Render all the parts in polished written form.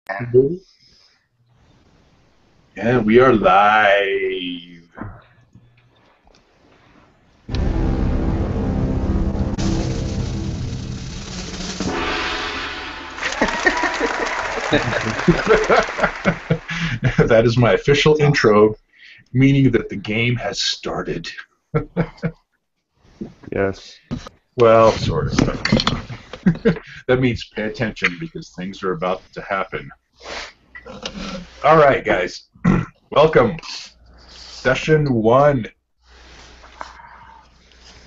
And we are live. That is my official intro, meaning that the game has started. Yes. Well, sort of. That means pay attention because things are about to happen. All right, guys. Welcome. Session 1.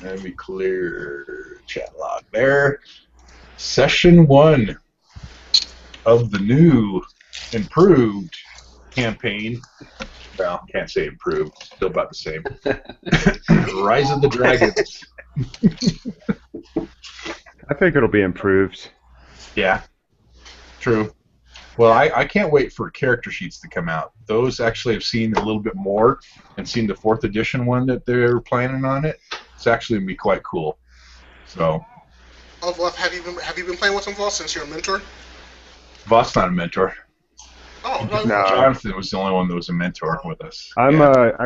Let me clear chat log there. Session 1 of the new, improved campaign. Well, can't say improved. Still about the same. Rise of the Dragons. I think it'll be improved. Yeah, true. Well, I can't wait for character sheets to come out. Those actually have seen a little bit more and seen the 4th edition one that they're planning on it. It's actually going to be quite cool. So. Oh, Voss, have you been playing with him, Voss, since you're a mentor? Voss not a mentor. Oh, no. Jonathan was the only one that was a mentor with us. I'm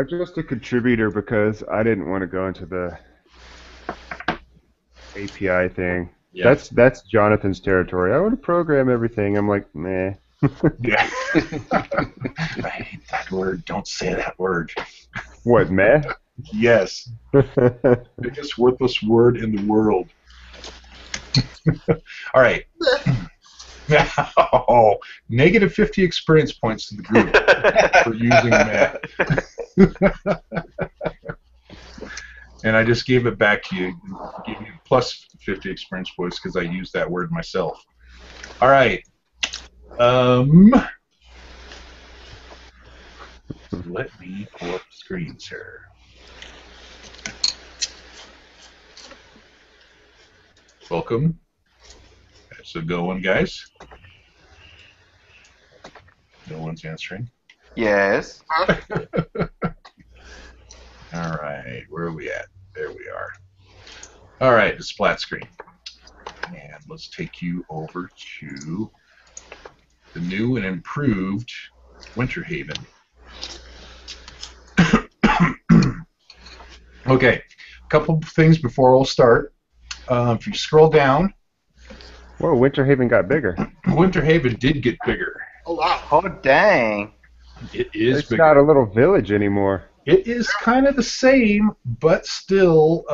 just a contributor because I didn't want to go into the API thing. Yeah. That's Jonathan's territory. I want to program everything. I'm like, meh. Yeah. I hate that word. Don't say that word. What, meh? Yes. Biggest worthless word in the world. All right. Now, negative 50 experience points to the group for using meh. And I just gave it back to you. Give you plus 50 experience points because I used that word myself. All right. Let me pull up the screens here. Welcome. That's a good one, guys. No one's answering. Yes. All right, where are we at? There we are. All right, the splat screen. And let's take you over to the new and improved Winter Haven. Okay, a couple of things before we'll start. If you scroll down. Whoa, Winter Haven got bigger. Winter Haven did get bigger. Oh, wow. Oh, dang. It is It's bigger. not a little village anymore. It is kind of the same, but still,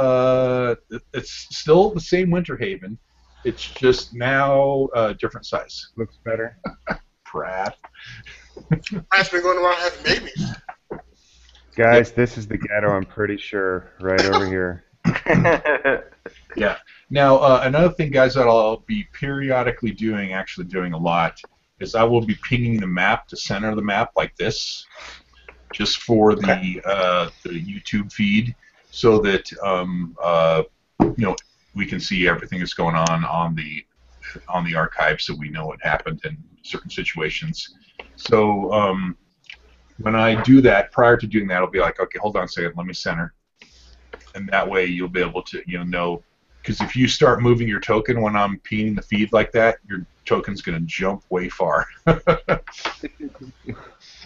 it's still the same Winter Haven. It's just now different size. Looks better. Pratt. Pratt's been going around having babies. Guys, this is the ghetto, I'm pretty sure, right over here. Yeah. Now, another thing, guys, that I'll be periodically doing, actually doing a lot, is I will be pinging the map to center the map like this, just for the YouTube feed, so that we can see everything that's going on the archive, so we know what happened in certain situations. So when I do that, prior to doing that, I'll be like, okay, hold on a second, let me center, and that way you'll be able to know. Because if you start moving your token when I'm pinging the feed like that, your token's going to jump way far.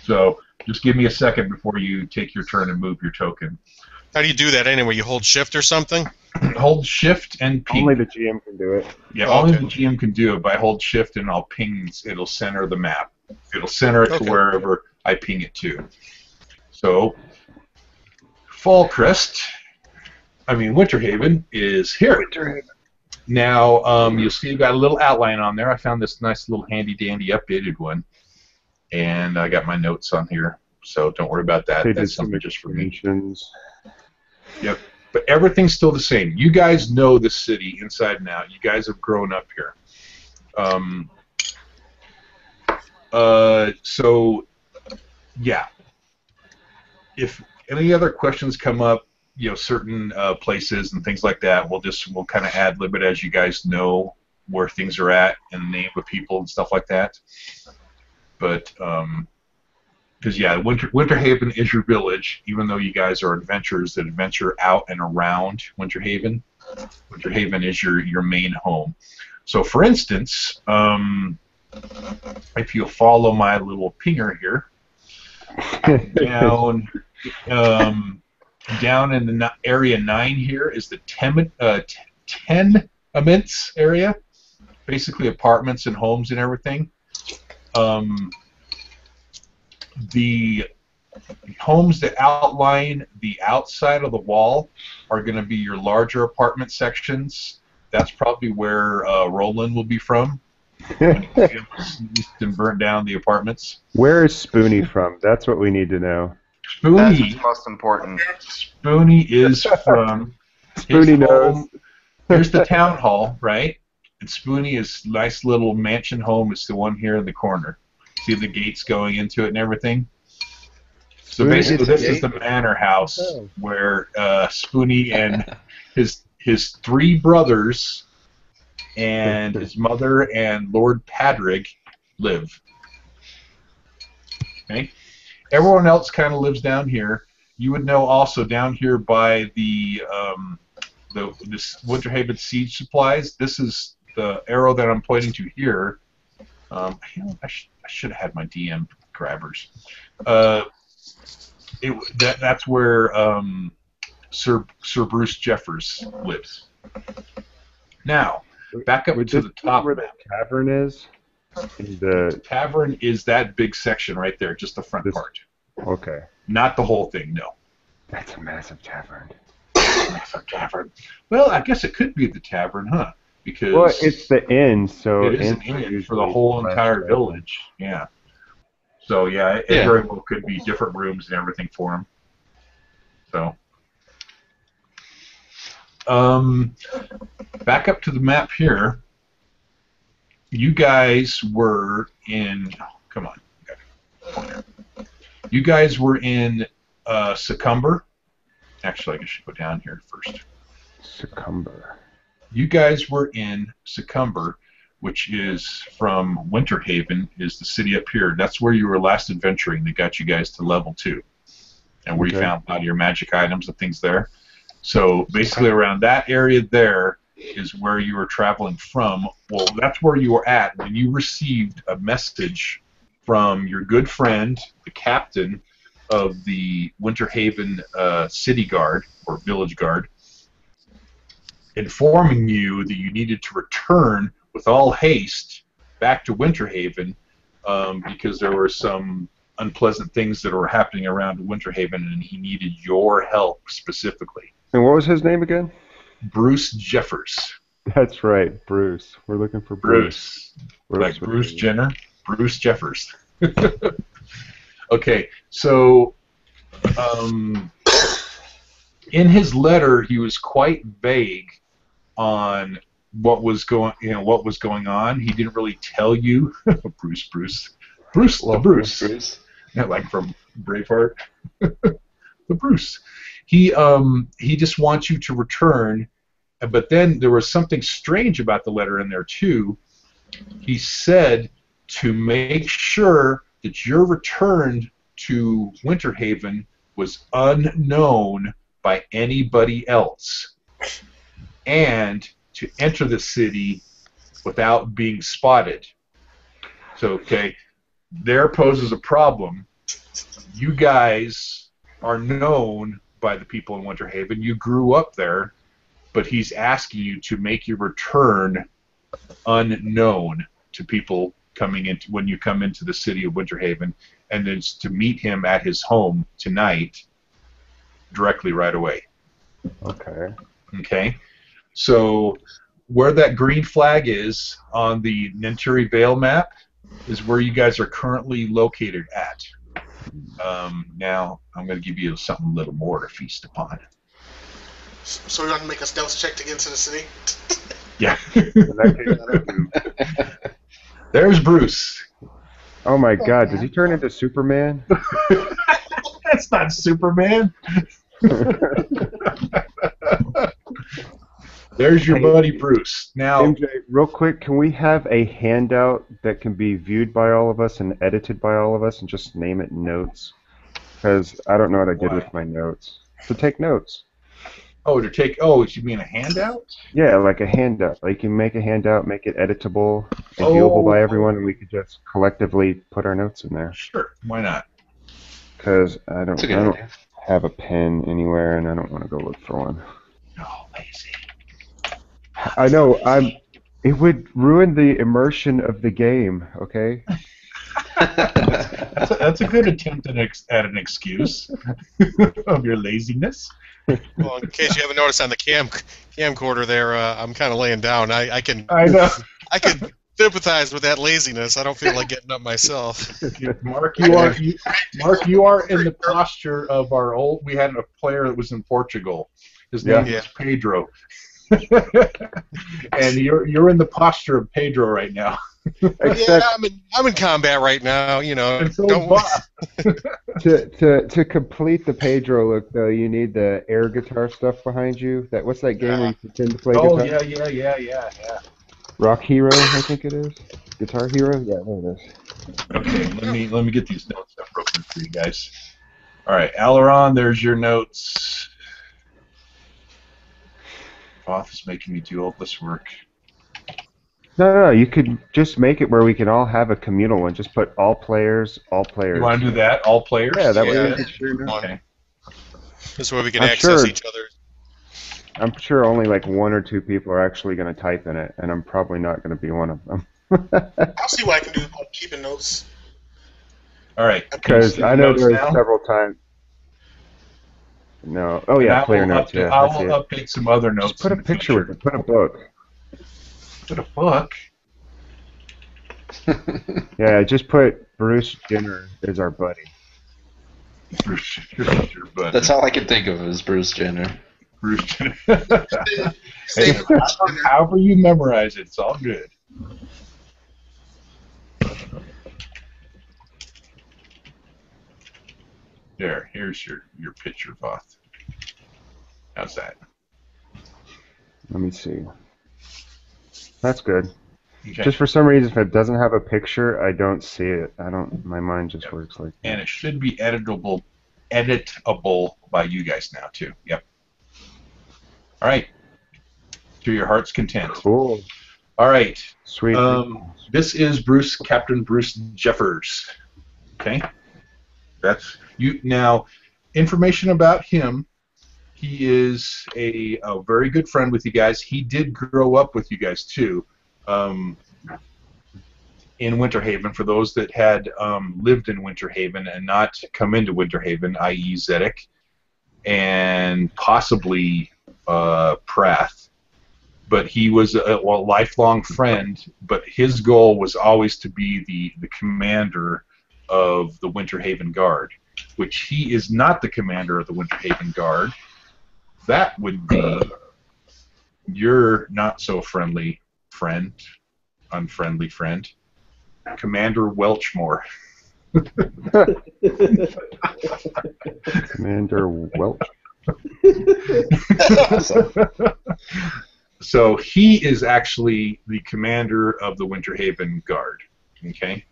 So just give me a second before you take your turn and move your token. How do you do that anyway? You hold shift or something? Hold shift and ping. Only the GM can do it. Yeah, Oh, only okay. the GM can do it. But I hold shift and I'll ping. It'll center the map. It'll center it to Okay. wherever I ping it to. So Winter Haven is here. Now, you'll see you've got a little outline on there. I found this nice little handy-dandy updated one. And I got my notes on here, so don't worry about that. They did That's some something just for me. expansions. Yep. But everything's still the same. You guys know this city inside and out. You guys have grown up here. So, yeah. If any other questions come up, certain places and things like that, we'll kind of ad-lib it as you guys know where things are at and the name of people and stuff like that. But because yeah, Winter Haven is your village, even though you guys are adventurers that adventure out and around Winter Haven. Winter Haven is your main home. So, for instance, if you follow my little pinger here, down down in the area 9 here is the tenements area, basically apartments and homes and everything. The homes that outline the outside of the wall are going to be your larger apartment sections. That's probably where Roland will be from. When he sneezed and burnt down the apartments. Where is Spoonie from? That's what we need to know. That's Spoonie. what's most important. Spoonie is from Spoonie his knows. home. Here's the town hall, right? And Spoonie is nice little mansion home. It's the one here in the corner. See the gates going into it and everything. So Spoonie basically, is this the is the gate? manor house Oh. where Spoonie and his 3 brothers and his mother and Lord Padrig live. Okay. Everyone else kind of lives down here. You would know also down here by this Winterhaven siege supplies. This is the arrow that I'm pointing to here. I should have had my DM grabbers. That's where Sir Bruce Jeffers lives. Now, back up Would to this the be top. where the tavern is? In the Tavern is that big section right there, just the front This- part. okay, Not the whole thing, no. that's a massive tavern. Massive tavern. Well, I guess it could be the tavern, huh? Because Well, it's the inn, so it is an inns are inn for the usually whole less entire than- village. Yeah. So yeah, it Yeah. very well could be different rooms and everything for them. So, back up to the map here. You guys were in. Oh, come on. You guys were in Succumber. Actually, I should go down here first. Succumber. You guys were in Succumber, which is from Winterhaven, is the city up here. That's where you were last adventuring. That got you guys to level 2, and where you Okay. found a lot of your magic items and things there. So basically, around that area there is where you were traveling from. Well, that's where you were at when you received a message from your good friend, the captain of the Winterhaven City Guard or Village Guard, informing you that you needed to return with all haste back to Winterhaven because there were some unpleasant things that were happening around Winterhaven, and he needed your help specifically. And what was his name again? Bruce Jeffers. That's right, Bruce. We're looking for Bruce. Like Bruce Jenner. Bruce Jeffers. Okay, so in his letter, he was quite vague on what was going on. He didn't really tell you, Bruce, yeah, like from Braveheart, the Bruce. He just wants you to return, but then there was something strange about the letter in there too. He said to make sure that your return to Winterhaven was unknown by anybody else, and to enter the city without being spotted. So, okay, there poses a problem. You guys are known by the people in Winterhaven. You grew up there, but he's asking you to make your return unknown to people coming into when you come into the city of Winterhaven, and then to meet him at his home tonight, directly right away. Okay. Okay, so where that green flag is on the Nenturi Vale map is where you guys are currently located at. Now I'm going to give you something a little more to feast upon. So we're going to make a stealth check to get into the city? Yeah. In that case, There's Bruce. oh my God! Did he turn into Superman? That's not Superman. There's your buddy Bruce. Now, MJ, real quick, can we have a handout that can be viewed by all of us and edited by all of us, and just name it notes? Because I don't know what I did Why? with my notes. To take notes. Oh, to take. Oh, you mean a handout? Yeah, like a handout. Like you make a handout, make it editable and viewable Oh, by everyone, and we could just collectively put our notes in there. sure. Why not? Because That's a I good don't idea. have a pen anywhere, and I don't want to go look for one. No, lazy. I know. It would ruin the immersion of the game. Okay. That's a good attempt at an excuse of your laziness. Well, in case you haven't noticed on the camcorder there, I'm kind of laying down. I can know. I can sympathize with that laziness. I don't feel like getting up myself. Mark, you are in the posture of our old. We had a player that was in Portugal. His name Yeah. was Pedro, and you're in the posture of Pedro right now. Except Yeah, I'm in combat right now. And so Don't, Bob. to complete the Pedro look, though, you need the air guitar stuff behind you. What's that game where you pretend to play Oh guitar? yeah. Rock Hero, I think it is. Guitar Hero? Yeah, there it is. Okay, let me get these notes up real quick for you guys. All right, Aileron, there's your notes. Voth is making me do all this work. No, you could just make it where we can all have a communal one. Just put all players, all players. You want to do that? All players? Yeah, that way Yeah. we can share notes. Okay. this way we can I'm access sure- each other. I'm sure only like 1 or 2 people are actually going to type in it, and I'm probably not going to be one of them. I'll see what I can do. I'm keeping notes. All right. Because I know Notes there now? was several times. No. Oh And yeah, I player will notes. update- Yeah, I I see will it. update some other notes. Just put a in the picture with future. it. Put a book. Put a book. Yeah, just put Bruce Jenner as our buddy. Bruce, your buddy. That's all I can think of is Bruce Jenner. Bruce Jenner. Stay Hey, however you memorize it, it's all good. There, here's your picture, Voth. How's that? Let me see. That's good. Okay. Just for some reason, if it doesn't have a picture, I don't see it. My mind just Yep. works like And it should be editable by you guys now too. Yep. All right. To your heart's content. cool. All right. Sweet. This is Captain Bruce Jeffers. Okay. That's you now. Information about him. He is a very good friend with you guys. He did grow up with you guys too. In Winter Haven, for those that had lived in Winter Haven and not come into Winter Haven, i.e. Zedek, and possibly Prath. But he was a lifelong friend, but his goal was always to be the commander of the Winter Haven Guard, which he is not the commander of the Winter Haven Guard. That would be your not-so-friendly friend, unfriendly friend, Commander Welchmore. Commander Welch. So he is actually the commander of the Winter Haven Guard. Okay,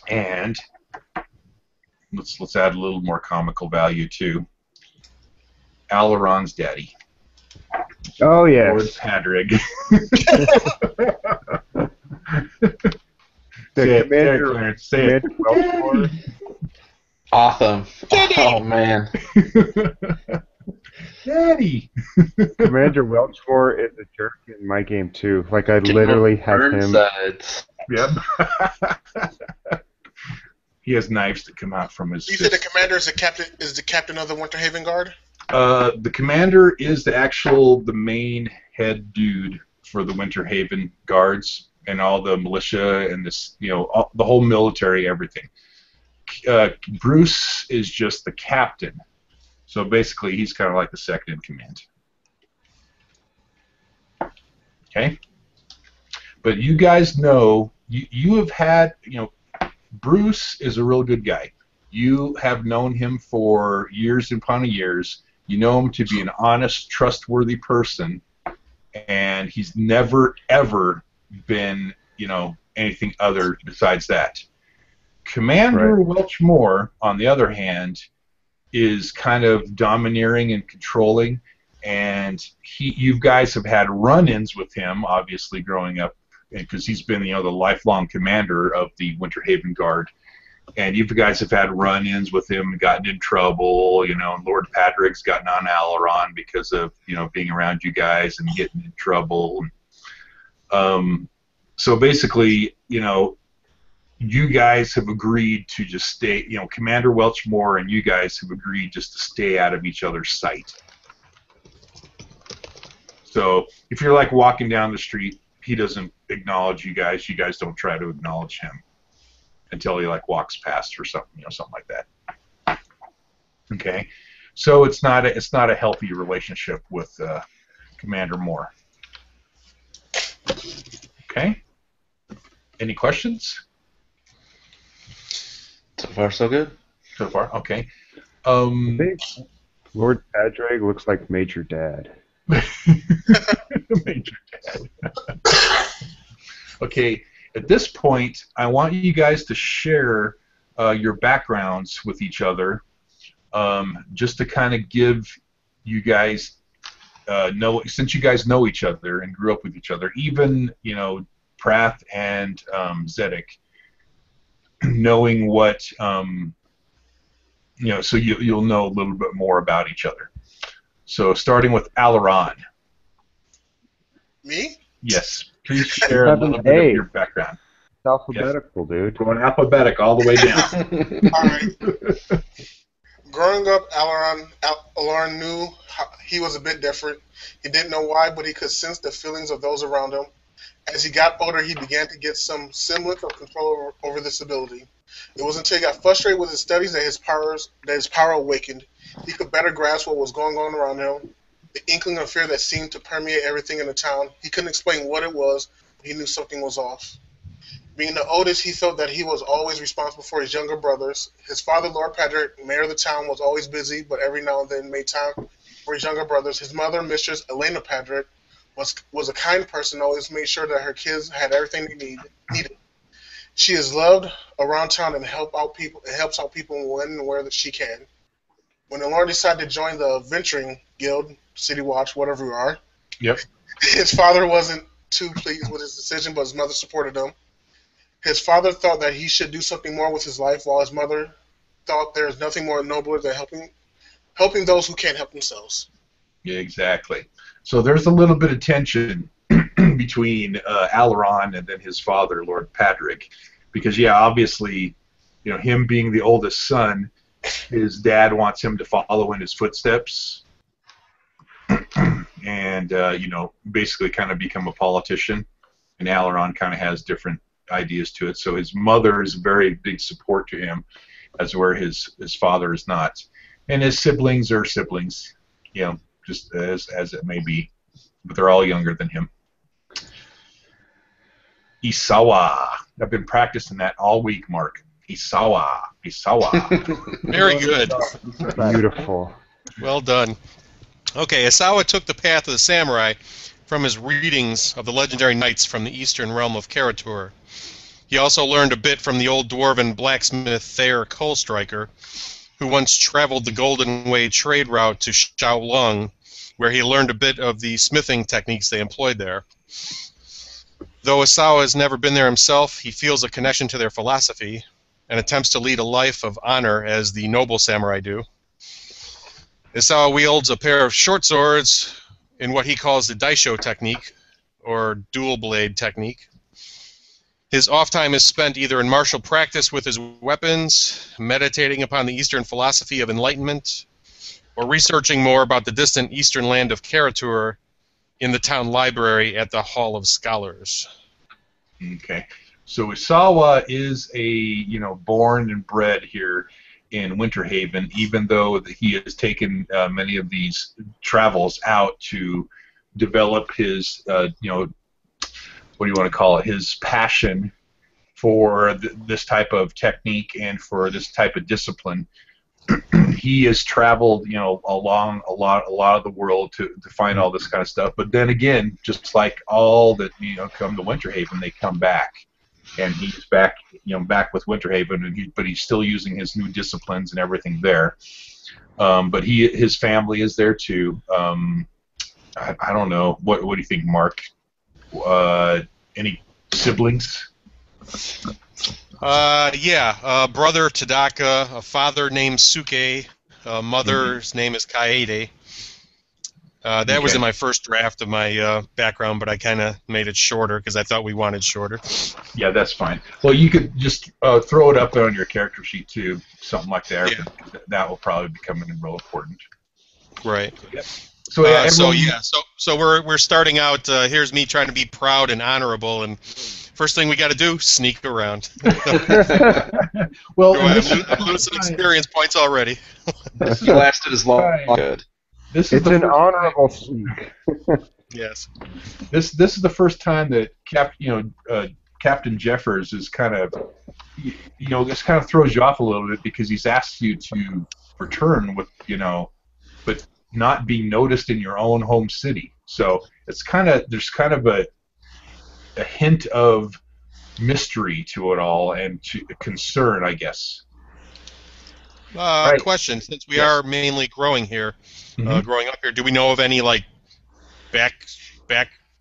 and let's add a little more comical value too. Aileron's daddy, Oh Lord yes. Padrig. The Say it, commander, Clarence, say it. Commander Welchmore. Awesome. Oh man. Daddy. Commander Welchmore is a jerk in my game too. Like I literally have him. Burnsides. Yep. He has knives that come out from his. You said the fist. commander is the captain of the Winter Haven Guard. The commander is the main head dude for the Winter Haven Guards and all the militia and this, the whole military, everything. Bruce is just the captain, so basically he's kind of like the second in command. Okay, but you guys know you have had Bruce is a real good guy. You have known him for years upon years. You know him to be an honest, trustworthy person, and he's never, ever been, anything other besides that. Commander Welchmore, on the other hand, is kind of domineering and controlling, and you guys have had run-ins with him, obviously, growing up, because he's been, the lifelong commander of the Winter Haven Guard, and you guys have had run-ins with him, gotten in trouble, and Lord Patrick's gotten on Alaron because of, being around you guys and getting in trouble. So basically, you guys have agreed to just stay, Commander Welchmore and you guys have agreed just to stay out of each other's sight. So if you're like walking down the street, he doesn't acknowledge you guys don't try to acknowledge him until he like walks past or something, something like that. Okay, so it's not a healthy relationship with Commander Moore. Okay, any questions? So far, so good. So far, okay. I think Lord Padraig looks like Major Dad. Major Dad. Okay, at this point, I want you guys to share your backgrounds with each other, just to kind of give you guys since you guys know each other and grew up with each other, even Prath and Zedek, knowing what so you'll know a little bit more about each other. So starting with Alaron. Me? Yes, please share a little bit of your background. It's alphabetical, dude. Going alphabetic all the way down. All right. Growing up, Alaron knew he was a bit different. He didn't know why, but he could sense the feelings of those around him. As he got older, he began to get some semblance of control over this ability. It wasn't until he got frustrated with his studies that his power awakened. He could better grasp what was going on around him. The inkling of fear that seemed to permeate everything in the town. He couldn't explain what it was, but he knew something was off. Being the oldest, he felt that he was always responsible for his younger brothers. His father, Lord Patrick, mayor of the town, was always busy, but every now and then made time for his younger brothers. His mother, Mistress Elena Patrick, was a kind person, always made sure that her kids had everything they needed. She is loved around town and helps out people when and where that she can. When Alaron decided to join the venturing guild, City Watch, whatever we are, Yep. his father wasn't too pleased with his decision, but his mother supported him. His father thought that he should do something more with his life, while his mother thought there is nothing more nobler than helping those who can't help themselves. Yeah, exactly. So there's a little bit of tension between Alaron and then his father, Lord Patrick, because obviously, him being the oldest son, his dad wants him to follow in his footsteps, and basically kind of become a politician. And Alaron kind of has different ideas to it. So his mother is a very big support to him, as where his father is not, and his siblings are siblings, just as it may be, but they're all younger than him. Isawa. I've been practicing that all week, Mark. Isawa. Very good. Beautiful. Well done. Okay, Isawa took the path of the samurai from his readings of the legendary knights from the eastern realm of Karatur. He also learned a bit from the old dwarven blacksmith Thayer Coalstriker, who once traveled the Golden Way trade route to Shaolong, where he learned a bit of the smithing techniques they employed there. Though Isawa has never been there himself, he feels a connection to their philosophy and attempts to lead a life of honor as the noble samurai do. Isawa wields a pair of short swords in what he calls the Daisho technique, or dual blade technique. His off time is spent either in martial practice with his weapons, meditating upon the Eastern philosophy of enlightenment, or researching more about the distant eastern land of Karatur in the town library at the Hall of Scholars. Okay, so Isawa is born and bred here in Winter Haven, even though he has taken many of these travels out to develop his, what do you want to call it, his passion for this type of technique and for this type of discipline. He has traveled, along a lot of the world to find all this kind of stuff. But then again, just like all that come to Winter Haven, they come back, and he's back, back with Winter Haven, but he's still using his new disciplines and everything there. But his family is there too. I don't know. What do you think, Mark? Any siblings? Yeah, brother Tadaka, a father named Suke, a mother's name is Kaede. That was Okay. in my first draft of my background, but I kind of made it shorter because I thought we wanted shorter. Yeah, that's fine. Well, you could just throw it up on your character sheet too, something like that. Yeah. That will probably become real important. Right. Yep. So yeah, So we're starting out. Here's me trying to be proud and honorable, and first thing we got to do, sneak around. Well, I'm losing experience points already. This is He lasted as long Right. as good. This is It's the an first honorable sneak. Yes. This is the first time that Captain Jeffers is kind of this kind of throws you off a little bit because he's asked you to return with but not being noticed in your own home city. So there's kind of a hint of mystery to it all and to concern, I guess. Right. Question: since we Yes. are mainly growing here, Mhm. growing up here, do we know of any like back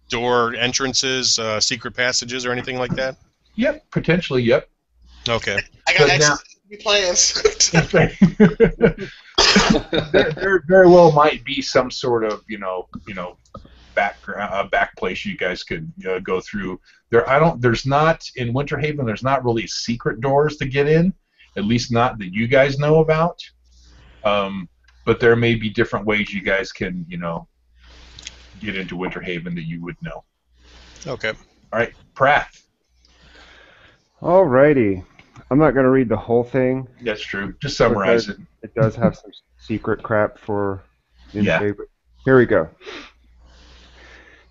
door entrances, secret passages, or anything like that? Yep, potentially. Yep. Okay. I got But now- plans. there very well might be some sort of back place you guys could go through. There's not in Winter Haven. There's not really secret doors to get in, at least not that you guys know about. But there may be different ways you guys can get into Winter Haven that you would know. Okay. All right, Prath. Alrighty. I'm not going to read the whole thing. That's true. Just summarize it. It does have some secret crap for Yeah. favorite. Here we go.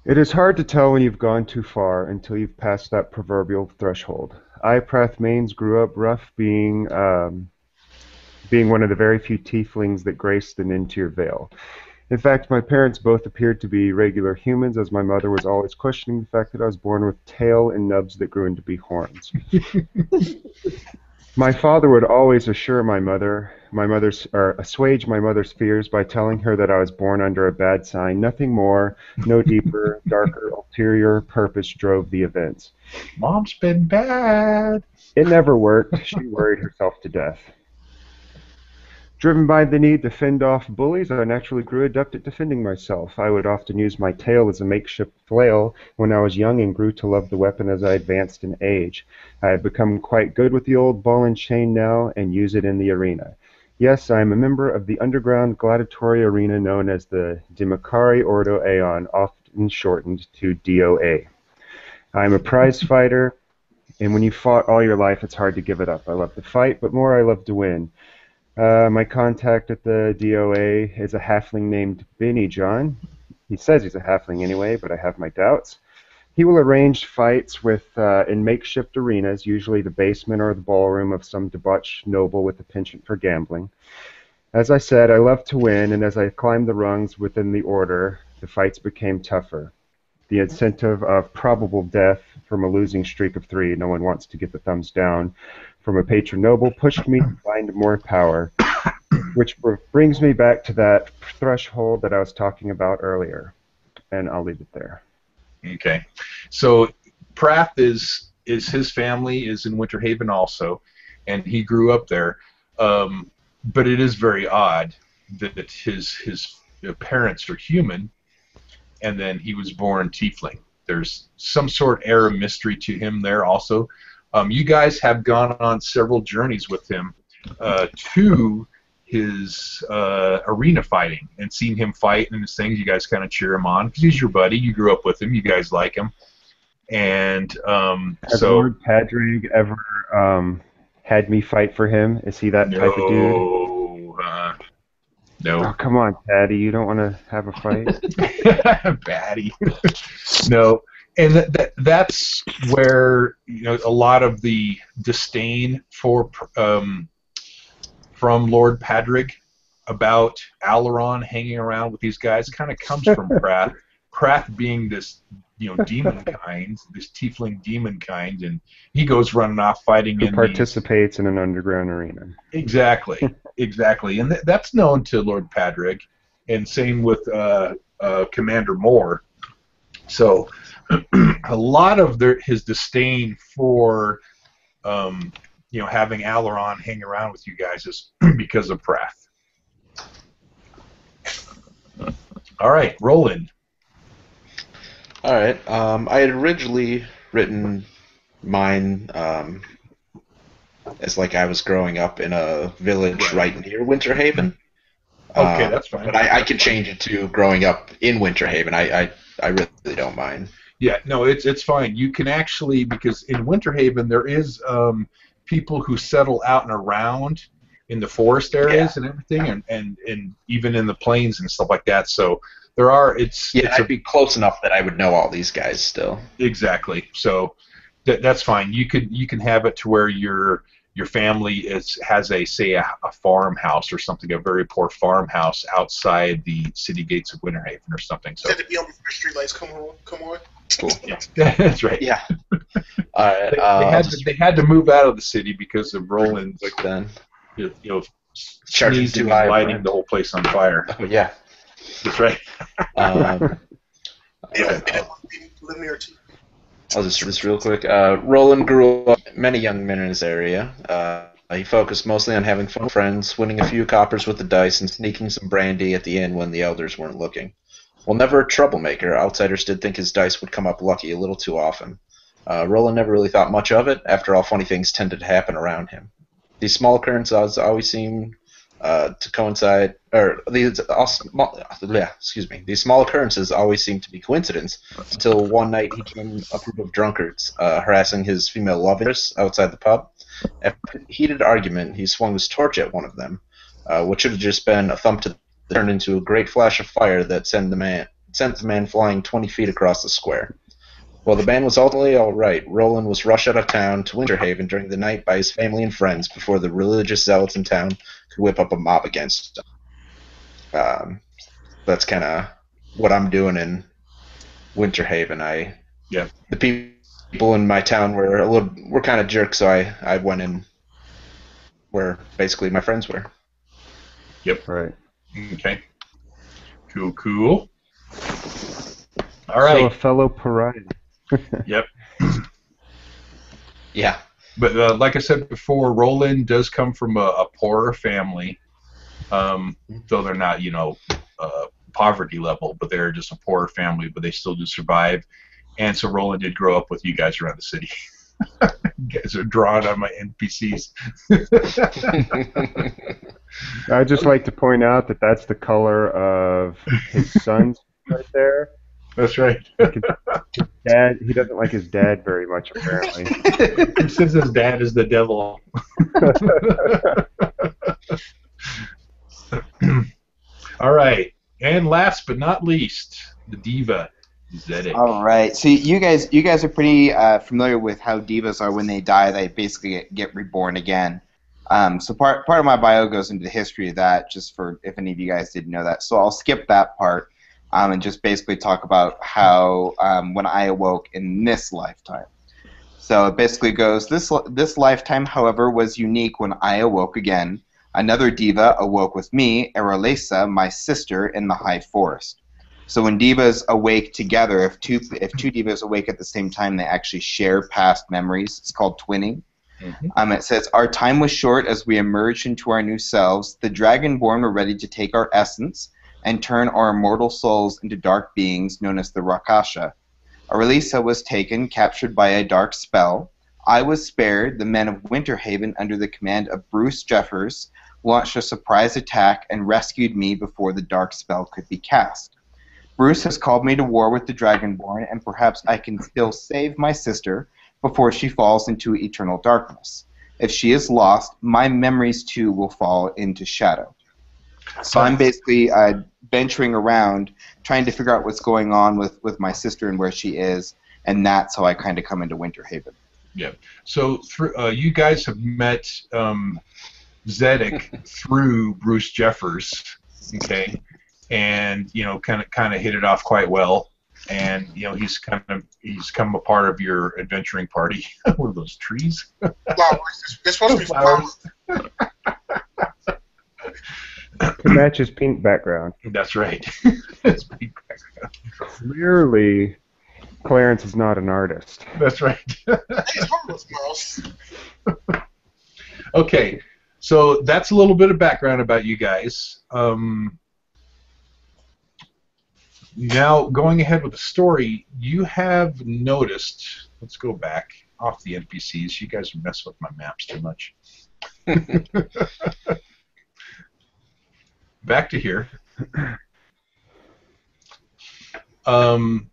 It is hard to tell when you've gone too far until you've passed that proverbial threshold. I, Prath Mains, grew up rough, being one of the very few tieflings that graced the Nintir Vale. In fact, my parents both appeared to be regular humans, as my mother was always questioning the fact that I was born with tail and nubs that grew into be horns. My father would always assure assuage my mother's fears by telling her that I was born under a bad sign. Nothing more, no deeper, darker, ulterior purpose drove the events. Mom's been bad. It never worked. She worried herself to death. Driven by the need to fend off bullies, I naturally grew adept at defending myself. I would often use my tail as a makeshift flail when I was young and grew to love the weapon as I advanced in age. I have become quite good with the old ball and chain now and use it in the arena. Yes, I am a member of the underground gladiatory arena known as the Dimikari Ordo Aeon, often shortened to DOA. I am a prize fighter, and when you fought all your life, it's hard to give it up. I love to fight, but more I love to win. My contact at the DOA is a halfling named Benny John. He says he's a halfling anyway, but I have my doubts. He will arrange fights in makeshift arenas, usually the basement or the ballroom of some debauched noble with a penchant for gambling. As I said, I love to win, and as I climbed the rungs within the order, the fights became tougher. The incentive of probable death from a losing streak of 3, no one wants to get the thumbs down, from a patron noble pushed me to find more power, which brings me back to that threshold that I was talking about earlier. And I'll leave it there. Okay. So Prath is his family is in Winter Haven also, and he grew up there. But it is very odd that his parents are human, and then he was born tiefling. There's some sort of air of mystery to him there also. You guys have gone on several journeys with him to his arena fighting and seen him fight and his things. You guys kind of cheer him on because he's your buddy. You grew up with him. You guys like him. And Has Lord Padrig ever had me fight for him? Is he that type of dude? No. Oh, come on, Patty. You don't want to have a fight? Batty. No. And that's where a lot of the disdain from Lord Padrig about Alaron hanging around with these guys kind of comes from Prath. Prath being this, demon kind, this tiefling demon kind, and he goes running off fighting Who in participates in an underground arena. Exactly, exactly, and that's known to Lord Padrick, and same with Commander Moore. So a lot of his disdain for having Aileron hang around with you guys is because of Prath. All right, Roland. All right. I had originally written mine as like I was growing up in a village right near Winter Haven. Okay, that's fine. But I can change it to growing up in Winter Haven. I really don't mind. Yeah, no, it's fine. You can actually, because in Winter Haven there is people who settle out and around in the forest areas and everything, and even in the plains and stuff like that. So there are. I'd be close enough that I would know all these guys still. Exactly. So that's fine. You can have it to where your family has a farmhouse or something, a very poor farmhouse outside the city gates of Winter Haven or something. So Had to be on before streetlights come on. Cool. Yeah, that's right. Yeah. All right. They had to move out of the city because of Roland's then. Sneezing and lighting the whole place on fire. Oh yeah. That's right. Live near too. I'll just do this real quick. Roland grew up with many young men in his area. He focused mostly on having fun with friends, winning a few coppers with the dice, and sneaking some brandy at the inn when the elders weren't looking. While never a troublemaker, outsiders did think his dice would come up lucky a little too often. Roland never really thought much of it. After all, funny things tended to happen around him. These small occurrences always seemed to coincide, or these small occurrences always seemed to be coincidence, until one night he came a group of drunkards harassing his female love interest outside the pub. After a heated argument, he swung his torch at one of them, which should have just been a thump to the turned into a great flash of fire that sent the man flying 20 feet across the square. While the ban was ultimately all right, Roland was rushed out of town to Winter Haven during the night by his family and friends before the religious zealots in town could whip up a mob against him. That's kind of what I'm doing in Winter Haven. The people in my town were kind of jerks, so I went in where basically my friends were. Yep. Right. Okay. Cool. All right. So a fellow pariah. Yep. Yeah. But like I said before, Roland does come from a poorer family, though they're not, poverty level, but they're just a poorer family, but they still do survive. And so Roland did grow up with you guys around the city. You guys are drawing on my NPCs. I'd just like to point out that that's the color of his son's right there. That's right. His dad, he doesn't like his dad very much, apparently. He says his dad is the devil. All right. And last but not least, the diva, Zedek. All right. So you guys are pretty familiar with how divas are when they die. They basically get reborn again. So part of my bio goes into the history of that, just for if any of you guys didn't know that. So I'll skip that part and just basically talk about how when I awoke in this lifetime. So it basically goes, this lifetime, however, was unique when I awoke again. Another diva awoke with me, Erelesa, my sister, in the high forest. So when divas awake together, if two divas awake at the same time, they actually share past memories. It's called twinning. Mm-hmm. It says, our time was short as we emerged into our new selves. The Dragonborn were ready to take our essence and turn our immortal souls into dark beings known as the Rakasha. Arelisa was taken, captured by a dark spell. I was spared. The men of Winter Haven, under the command of Bruce Jeffers, launched a surprise attack and rescued me before the dark spell could be cast. Bruce has called me to war with the Dragonborn, and perhaps I can still save my sister before she falls into eternal darkness. If she is lost, my memories too will fall into shadow. So I'm basically venturing around, trying to figure out what's going on with my sister and where she is, and that's how I kind of come into Winter Haven. Yeah. So you guys have met Zedek through Bruce Jeffers, okay, and kind of hit it off quite well. and he's come a part of your adventuring party. What are those trees? Flowers. They're supposed to be flowers. To match his pink background. That's right. It's pink background. Clearly, Clarence is not an artist. That's right. Hey, harmless mouse. Okay, so that's a little bit of background about you guys. Now, going ahead with the story, you have noticed. Let's go back off the NPCs. You guys are messing with my maps too much. Back to here. Coming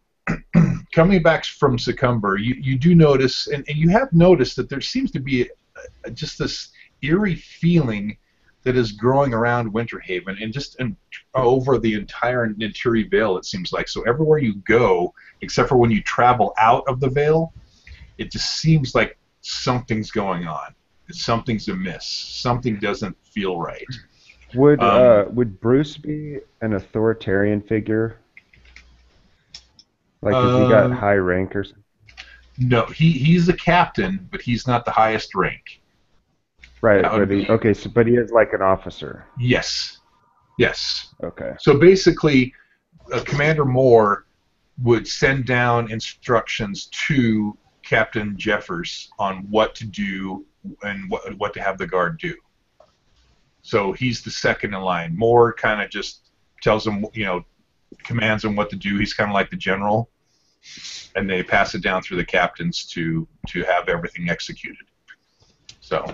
back from Succumber, you do notice, and you have noticed that there seems to be just this eerie feeling that is growing around Winterhaven and just over the entire Ninturi Vale, it seems like. So everywhere you go, except for when you travel out of the Vale, it just seems like something's going on. Something's amiss. Something doesn't feel right. Would Bruce be an authoritarian figure? Like, has he got high rank or something? No, he's a captain, but he's not the highest rank. Right, but he is like an officer. Yes. Okay. So basically, Commander Moore would send down instructions to Captain Jeffers on what to do and what to have the guard do. So he's the second in line. Moore kind of just tells him, commands him what to do. He's kind of like the general, and they pass it down through the captains to have everything executed. So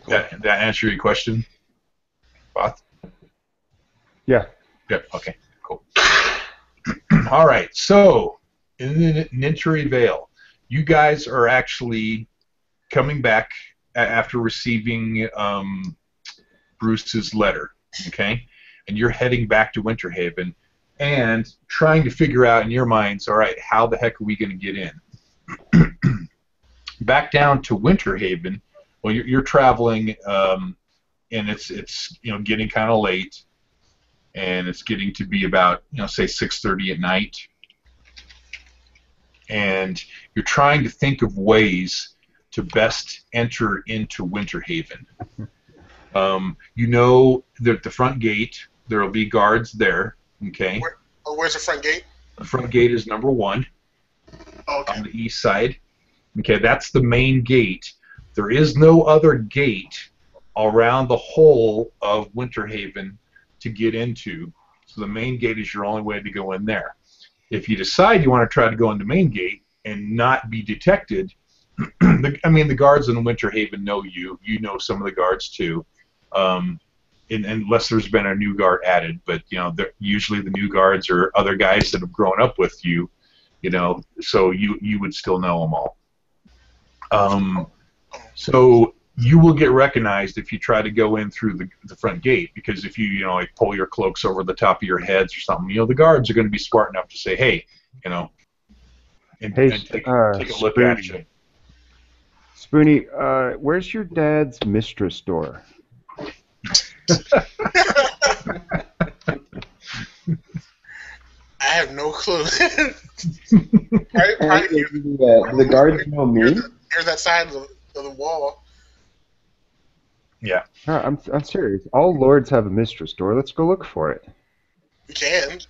that answer your question, Both? Yeah. Good. Okay. Cool. All right. So in the Ninturi Vale, you guys are actually coming back after receiving Bruce's letter, okay? And you're heading back to Winterhaven and trying to figure out in your minds, all right, how the heck are we going to get in? Back down to Winterhaven, well, you're traveling, and it's getting kind of late, and it's getting to be about say 6:30 at night, and you're trying to think of ways to best enter into Winterhaven. That the front gate, there will be guards there, okay? Where's the front gate? The front gate is number 1 Okay. on the east side. Okay, that's the main gate. There is no other gate around the whole of Winterhaven to get into, so the main gate is your only way to go in there. If you decide you want to try to go in the main gate and not be detected, the guards in Winterhaven know you. You know some of the guards too, unless there's been a new guard added. But usually the new guards are other guys that have grown up with you, so you would still know them all. So you will get recognized if you try to go in through the front gate, because if you like pull your cloaks over the top of your heads or something, the guards are going to be smart enough to say, hey, and take a look at you. Spoonie, where's your dad's mistress door? I have no clue. The guards know me? Here's that side of the wall. Yeah. I'm serious. All lords have a mistress door. Let's go look for it. You can.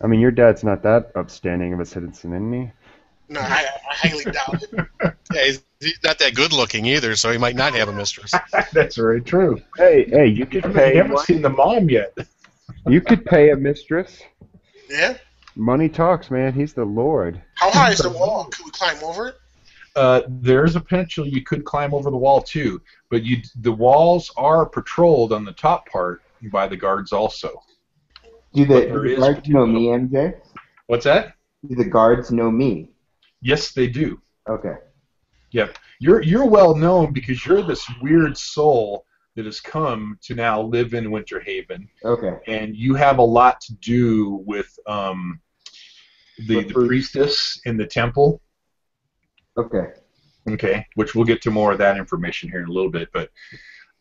I mean, your dad's not that upstanding of a citizen, isn't he? No, I highly doubt it. Yeah, he's not that good looking either, so he might not have a mistress. That's very true. Hey, you could pay. You haven't seen the mom yet. You could pay a mistress. Yeah? Money talks, man. He's the lord. How high is the wall? Could we climb over it? There's a potential you could climb over the wall too, but the walls are patrolled on the top part by the guards also. Do the guards know me, MJ? What's that? Do the guards know me? Yes, they do. Okay. Yep. You're well known because you're this weird soul that has come to now live in Winterhaven. Okay. And you have a lot to do with the priestess in the temple. Okay. Okay, which we'll get to more of that information here in a little bit, but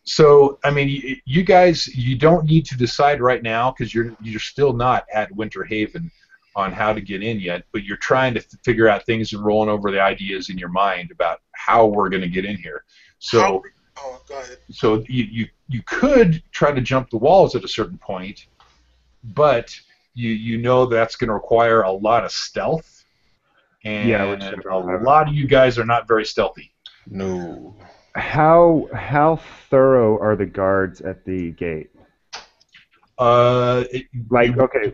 So, I mean, you guys, you don't need to decide right now because you're still not at Winter Haven on how to get in yet, but you're trying to figure out things and rolling over the ideas in your mind about how we're going to get in here. So, go ahead. so you could try to jump the walls at a certain point, but you know that's going to require a lot of stealth, and which I a don't have. lot of you guys are not very stealthy. No. How thorough are the guards at the gate? Okay,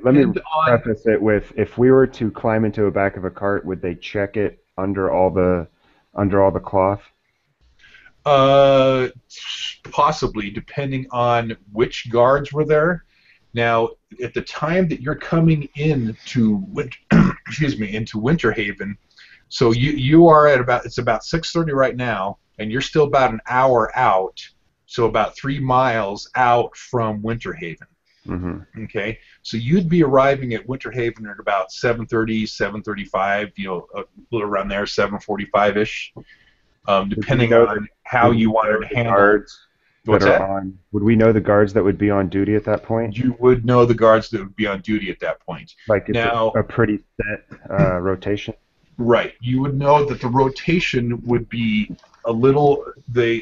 Let me preface it with, if we were to climb into the back of a cart, would they check it under all the cloth? Possibly, depending on which guards were there. Now, at the time that you're coming into into Winter Haven, so you are at it's about 6:30 right now, and you're still about an hour out, so about 3 miles out from Winter Haven. Mm-hmm. Okay, so you'd be arriving at Winter Haven at about 7:30, 7:35, a little around there, 7:45-ish, depending on how you wanted to handle guards. What's that? Would we know the guards that would be on duty at that point? You would know the guards that would be on duty at that point. Like, it's now, a pretty set rotation? Right. You would know that the rotation would be a little... The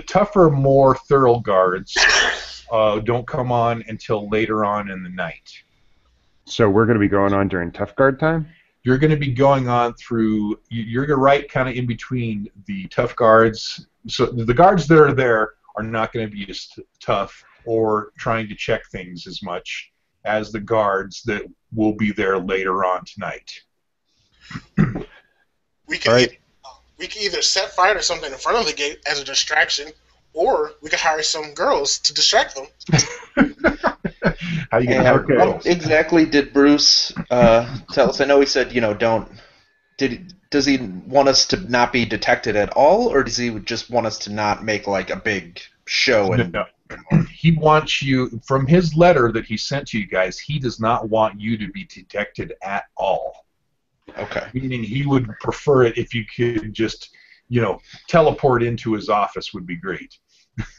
tougher, more thorough guards don't come on until later on in the night. So we're going to be going on during tough guard time? You're going to be going on through... You're right kind of in between the tough guards... So the guards that are there are not going to be as tough or trying to check things as much as the guards that will be there later on tonight. We can either set fire to something in front of the gate as a distraction, or we could hire some girls to distract them. How you gonna hire girls? What exactly did Bruce tell us? I know he said, don't. Does he want us to not be detected at all, or does he just want us to not make like a big show? No. He wants you, from his letter that he sent to you guys, he does not want you to be detected at all. Okay. Meaning he would prefer it if you could just, teleport into his office would be great.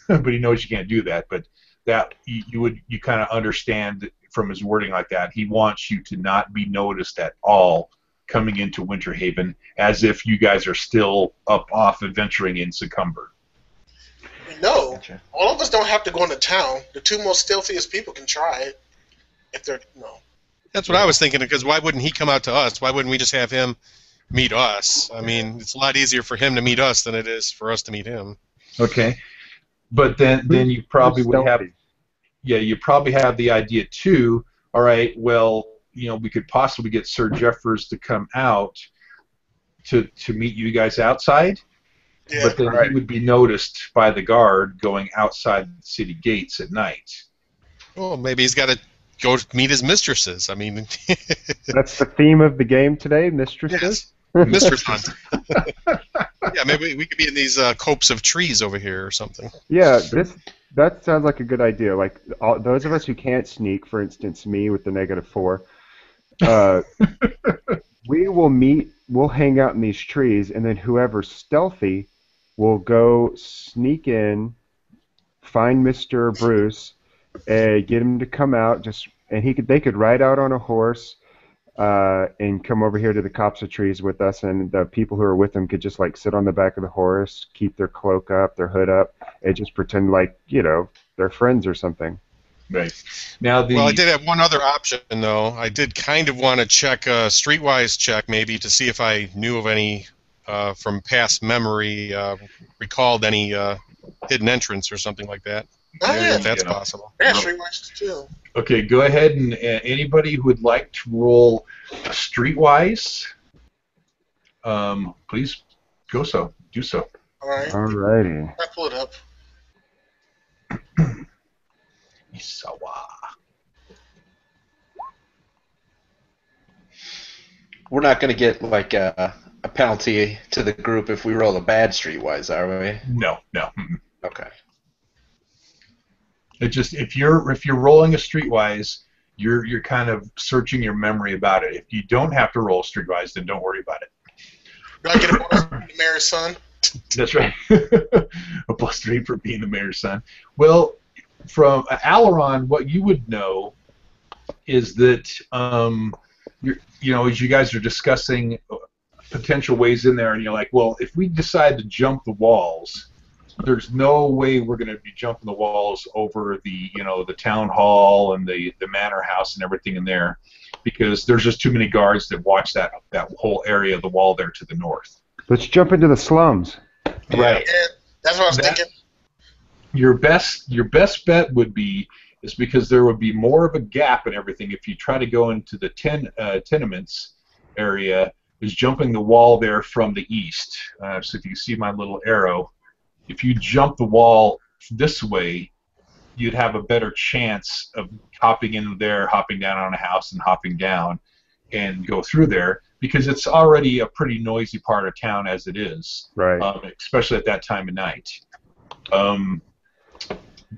But he knows you can't do that. But that you kind of understand from his wording like that. He wants you to not be noticed at all coming into Winter Haven, as if you guys are still up off adventuring in Succumber. No, Gotcha. all of us don't have to go into town. The two most stealthiest people can try it. If they're no. That's what I was thinking, because why wouldn't he come out to us? Why wouldn't we just have him meet us? I mean, it's a lot easier for him to meet us than it is for us to meet him. Okay, but then you probably would have, you probably have the idea too. All right, well, we could possibly get Sir Jeffers to come out to meet you guys outside, but then he would be noticed by the guard going outside the city gates at night. Well, maybe he's got to go meet his mistresses. I mean, that's the theme of the game today, mistresses. Yes. Mistress hunt. Yeah, maybe we could be in these copse of trees over here or something. Yeah, that sounds like a good idea. Like those of us who can't sneak, for instance, me with the -4. We'll hang out in these trees, and then whoever's stealthy will go sneak in, find Mr. Bruce, get him to come out, and they could ride out on a horse and come over here to the copse of trees with us, and the people who are with him could just like sit on the back of the horse, keep their cloak up, their hood up, and just pretend like they're friends or something. Right. Now well, I did have one other option, though. I did kind of want to check a streetwise check, maybe, to see if I knew of any, from past memory, recalled any hidden entrance or something like that. If that's possible. Yeah, streetwise too. Okay, go ahead, and anybody who would like to roll streetwise, please do so. All right. Alrighty. I pull it up. We're not going to get like a penalty to the group if we roll a bad streetwise, are we? No. Okay. It just if you're rolling a streetwise, you're kind of searching your memory about it. If you don't have to roll streetwise, then don't worry about it. Do I get a bonus from the mayor's son? That's right. A +3 for being the mayor's son. Well, from Alaron, what you would know is that as you guys are discussing potential ways in there, and you're like, well, if we decide to jump the walls, there's no way we're going to be jumping the walls over the town hall and the manor house and everything in there, because there's just too many guards that watch that whole area of the wall there to the north. Let's jump into the slums. Right. Yeah, that's what I was thinking. Your best bet would be is because there would be more of a gap and everything if you try to go into the tenements area, is jumping the wall there from the east. So if you see my little arrow, if you jump the wall this way, you'd have a better chance of hopping in there, hopping down on a house, and hopping down and go through there, because it's already a pretty noisy part of town as it is, Right. Especially at that time of night.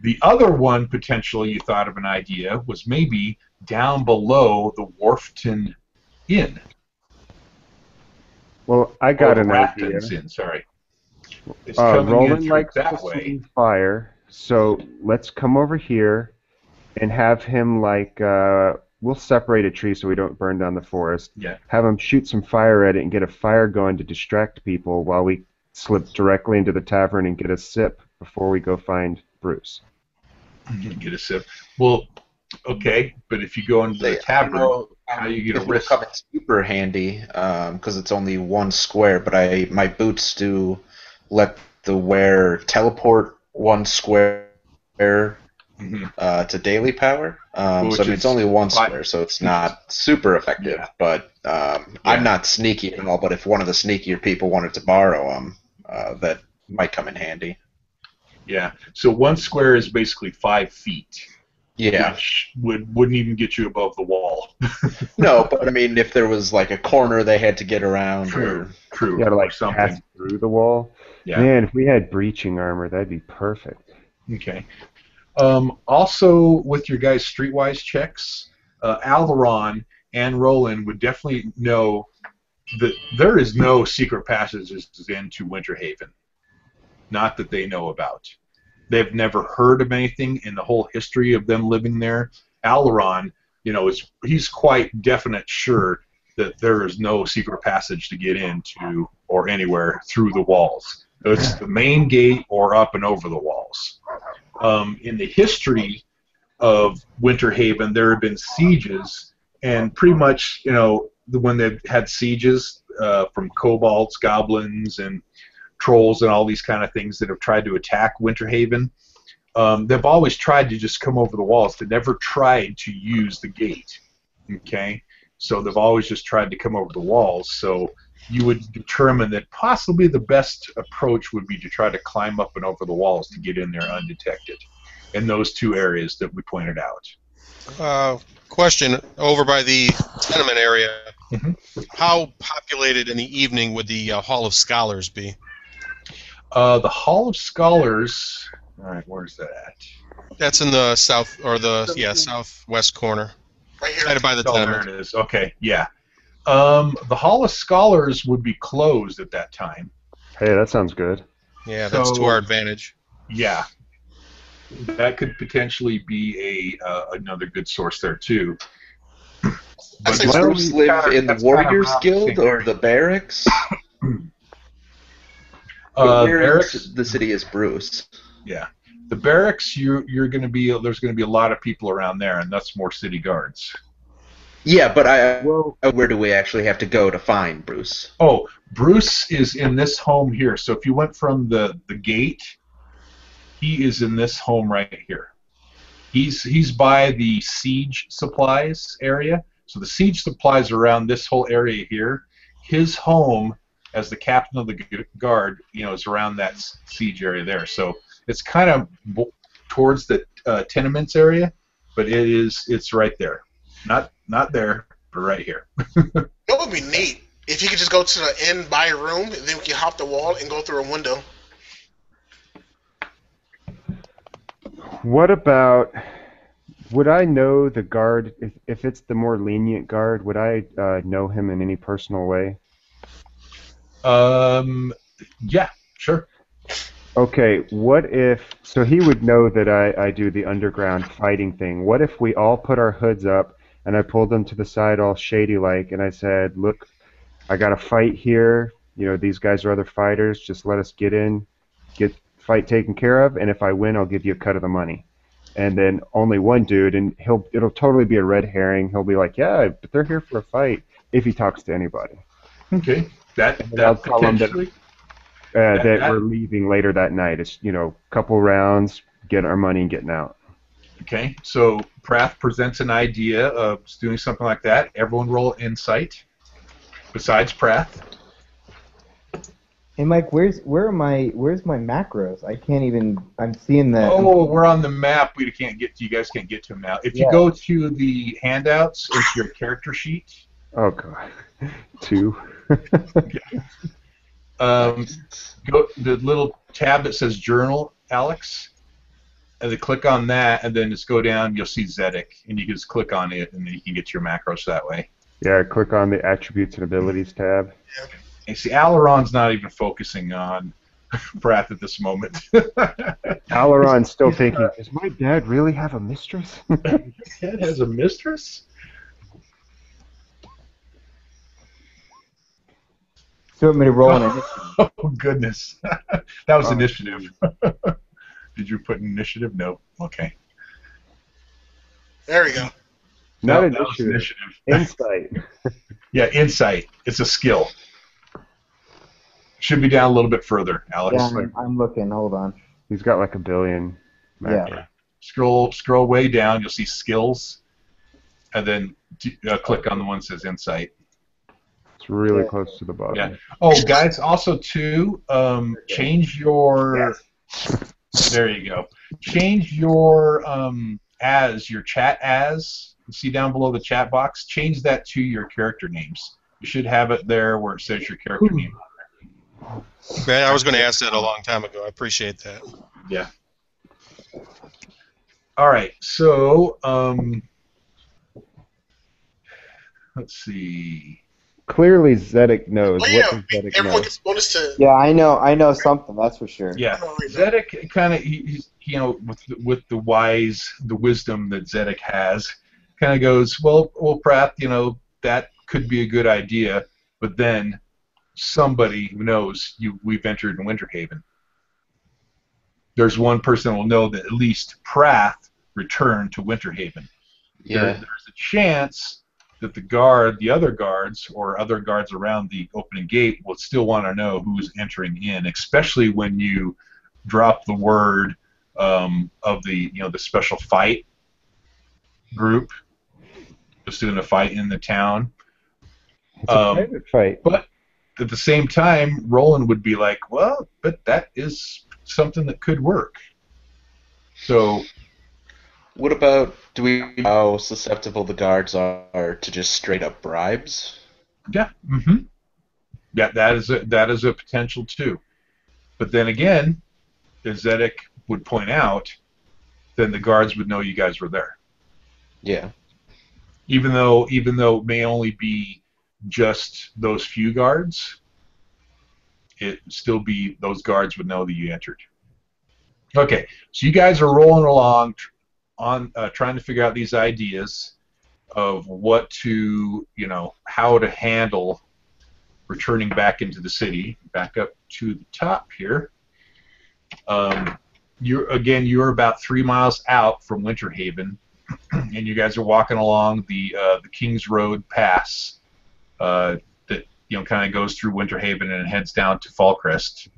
The other one potentially you thought of an idea was maybe down below the Wharfton Inn. Well, I got an idea. Rafton's Inn, sorry. It's coming in Roland through likes that to way. see fire, so let's come over here and have him we'll separate a tree so we don't burn down the forest. Yeah. Have him shoot some fire at it and get a fire going to distract people while we slip directly into the tavern and get a sip before we go find Bruce. Get a sip. Well, okay, but if you go into the tavern, how are you going to risk? Come in super handy because it's only one square, but my boots do let the wearer teleport one square to daily power. It's only one square, so it's not super effective. Yeah. But I'm not sneaky at all. But if one of the sneakier people wanted to borrow them, that might come in handy. Yeah. So one square is basically 5 feet. Yeah. Which wouldn't even get you above the wall. No, but I mean, if there was like a corner they had to get around, True. You gotta or something. pass through the wall. Yeah. Man, if we had breaching armor, that'd be perfect. Okay. Also, with your guys' streetwise checks, Alaron and Roland would definitely know that there is no secret passages into Winter Haven. Not that they know about. They've never heard of anything in the whole history of them living there. Alaron, he's quite definite sure that there is no secret passage to get into or anywhere through the walls. It's the main gate or up and over the walls. In the history of Winter Haven, there have been sieges, and pretty much, when they've had sieges from kobolds, goblins, and trolls, and all these kind of things that have tried to attack Winter Haven, they've always tried to just come over the walls. They never tried to use the gate. Okay, so they've always just tried to come over the walls. So you would determine that possibly the best approach would be to try to climb up and over the walls to get in there undetected in those two areas that we pointed out. Question, over by the tenement area, how populated in the evening would the Hall of Scholars be? The Hall of Scholars, all right, where's that at? That's in the south, or southwest corner. Right here. Right by the tenement. There it is. Okay, yeah. The Hall of Scholars would be closed at that time. Hey, that sounds good. Yeah, that's to our advantage. Yeah. That could potentially be another good source there, too. Does Bruce live in the Warriors Guild or the Barracks? Barracks, the city is Bruce. Yeah, the Barracks. You're going to be. There's going to be a lot of people around there, and that's more city guards. Yeah, but where do we actually have to go to find Bruce? Oh, Bruce is in this home here. So if you went from the gate, he is in this home right here. He's by the siege supplies area. So the siege supplies are around this whole area here. His home, as the captain of the guard, is around that siege area there. So it's kind of towards the tenements area, but it's right there. Not there, but right here. It would be neat if you could just go to the inn, buy a room, and then we can hop the wall and go through a window. What about... Would I know the guard, if it's the more lenient guard, would I know him in any personal way? Yeah. Sure. Okay, what if, so he would know that I do the underground fighting thing. What if we all put our hoods up and I pulled them to the side all shady like and I said, look, I got a fight here. You know, these guys are other fighters. Just let us get in, get fight taken care of, and if I win, I'll give you a cut of the money. And then only one dude, and it'll totally be a red herring. He'll be like, yeah, but they're here for a fight if he talks to anybody. Okay. That And then I'll that tell him that potentially. that That we're leaving later that night. It's, you know, couple rounds, getting our money and getting out. okay. So Prath presents an idea of doing something like that. Everyone roll insight. Besides Prath. Hey Mike, where's my macros? I can't even. I'm seeing the. Oh, we're on the map. We can't get to. You guys can't get to them now. If you Yeah. go to the handouts, it's your character sheet. Oh god, 2. Go the little tab that says Journal, Alex, and then click on that, and then just go down. You'll see Zedek, and you can just click on it, and then you can get your macros that way. Yeah, click on the attributes and abilities tab. And see, Aileron's not even focusing on Prath at this moment. Alaron's still thinking, does my dad really have a mistress? Dad has a mistress? So you want me to roll an initiative? Oh goodness, that was Oh. initiative. Did you put initiative? No. Okay. There we go. Not No, that was initiative. initiative. Insight. Yeah, insight. It's a skill. Should be down a little bit further, Alex. Yeah, I'm looking. Hold on. He's got like 1 billion. Yeah. Scroll way down. You'll see skills, and then click on the one that says insight. It's really Yeah. close to the bottom. Yeah. Oh, guys, also too, change your. There you go. Change your your chat as. You see down below the chat box. Change that to your character names. You should have it there where it says your character name. Man, I was going to ask that a long time ago. I appreciate that. Yeah. All right. So, let's see. Clearly Zedek knows. Oh, yeah. What does Zedek Everyone know? gets bonus to. Yeah, I know something. That's for sure. Yeah. Oh, wait, Zedek kind of, with the wisdom that Zedek has, kind of goes, well, Pratt, that could be a good idea, but then somebody knows we've entered in Winterhaven. There's one person who will know that at least Prath returned to Winterhaven. Yeah. There's a chance that the other guards or other guards around the opening gate will still want to know who's entering in, especially when you drop the word of the the special fight group just doing a fight in the town. It's a private fight. But at the same time, Roland would be like, well, but that is something that could work. So, What about, do we know how susceptible the guards are to just straight up bribes? yeah, yeah, that is a potential too. But then again, as Zedek would point out, then the guards would know you guys were there. Yeah. Even though it may only be just those few guards, it still be those guards would know that you entered. Okay, so you guys are rolling along on trying to figure out these ideas of what to, how to handle returning back into the city. Back up to the top here. You're about 3 miles out from Winterhaven, and you guys are walking along the Kings Road Pass that kind of goes through Winterhaven and heads down to Fallcrest.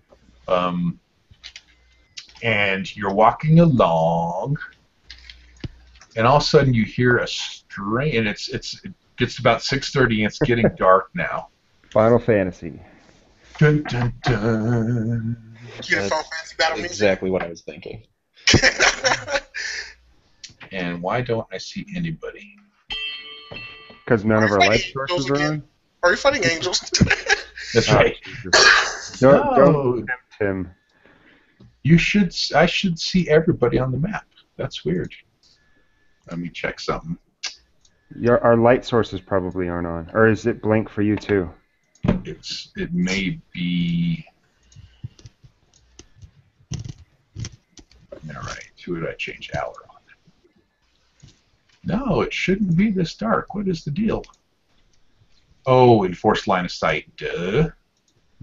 And you're walking along, and all of a sudden you hear a strange, and it gets about 6:30 and it's getting dark now. Final Fantasy. Dun, dun, dun. You get a Final Fantasy battle music. Exactly what I was thinking. And why don't I see anybody? Because none of our life Those sources are again. on? Are you fighting angels? That's Oh, right. Jesus. Don't No. tempt him. I should see everybody on the map. That's weird. Let me check something. Our light sources probably aren't on. Or is it blank for you too? It may be. Who did I change hour on? No, it shouldn't be this dark. What is the deal? Oh, enforced line of sight. Duh.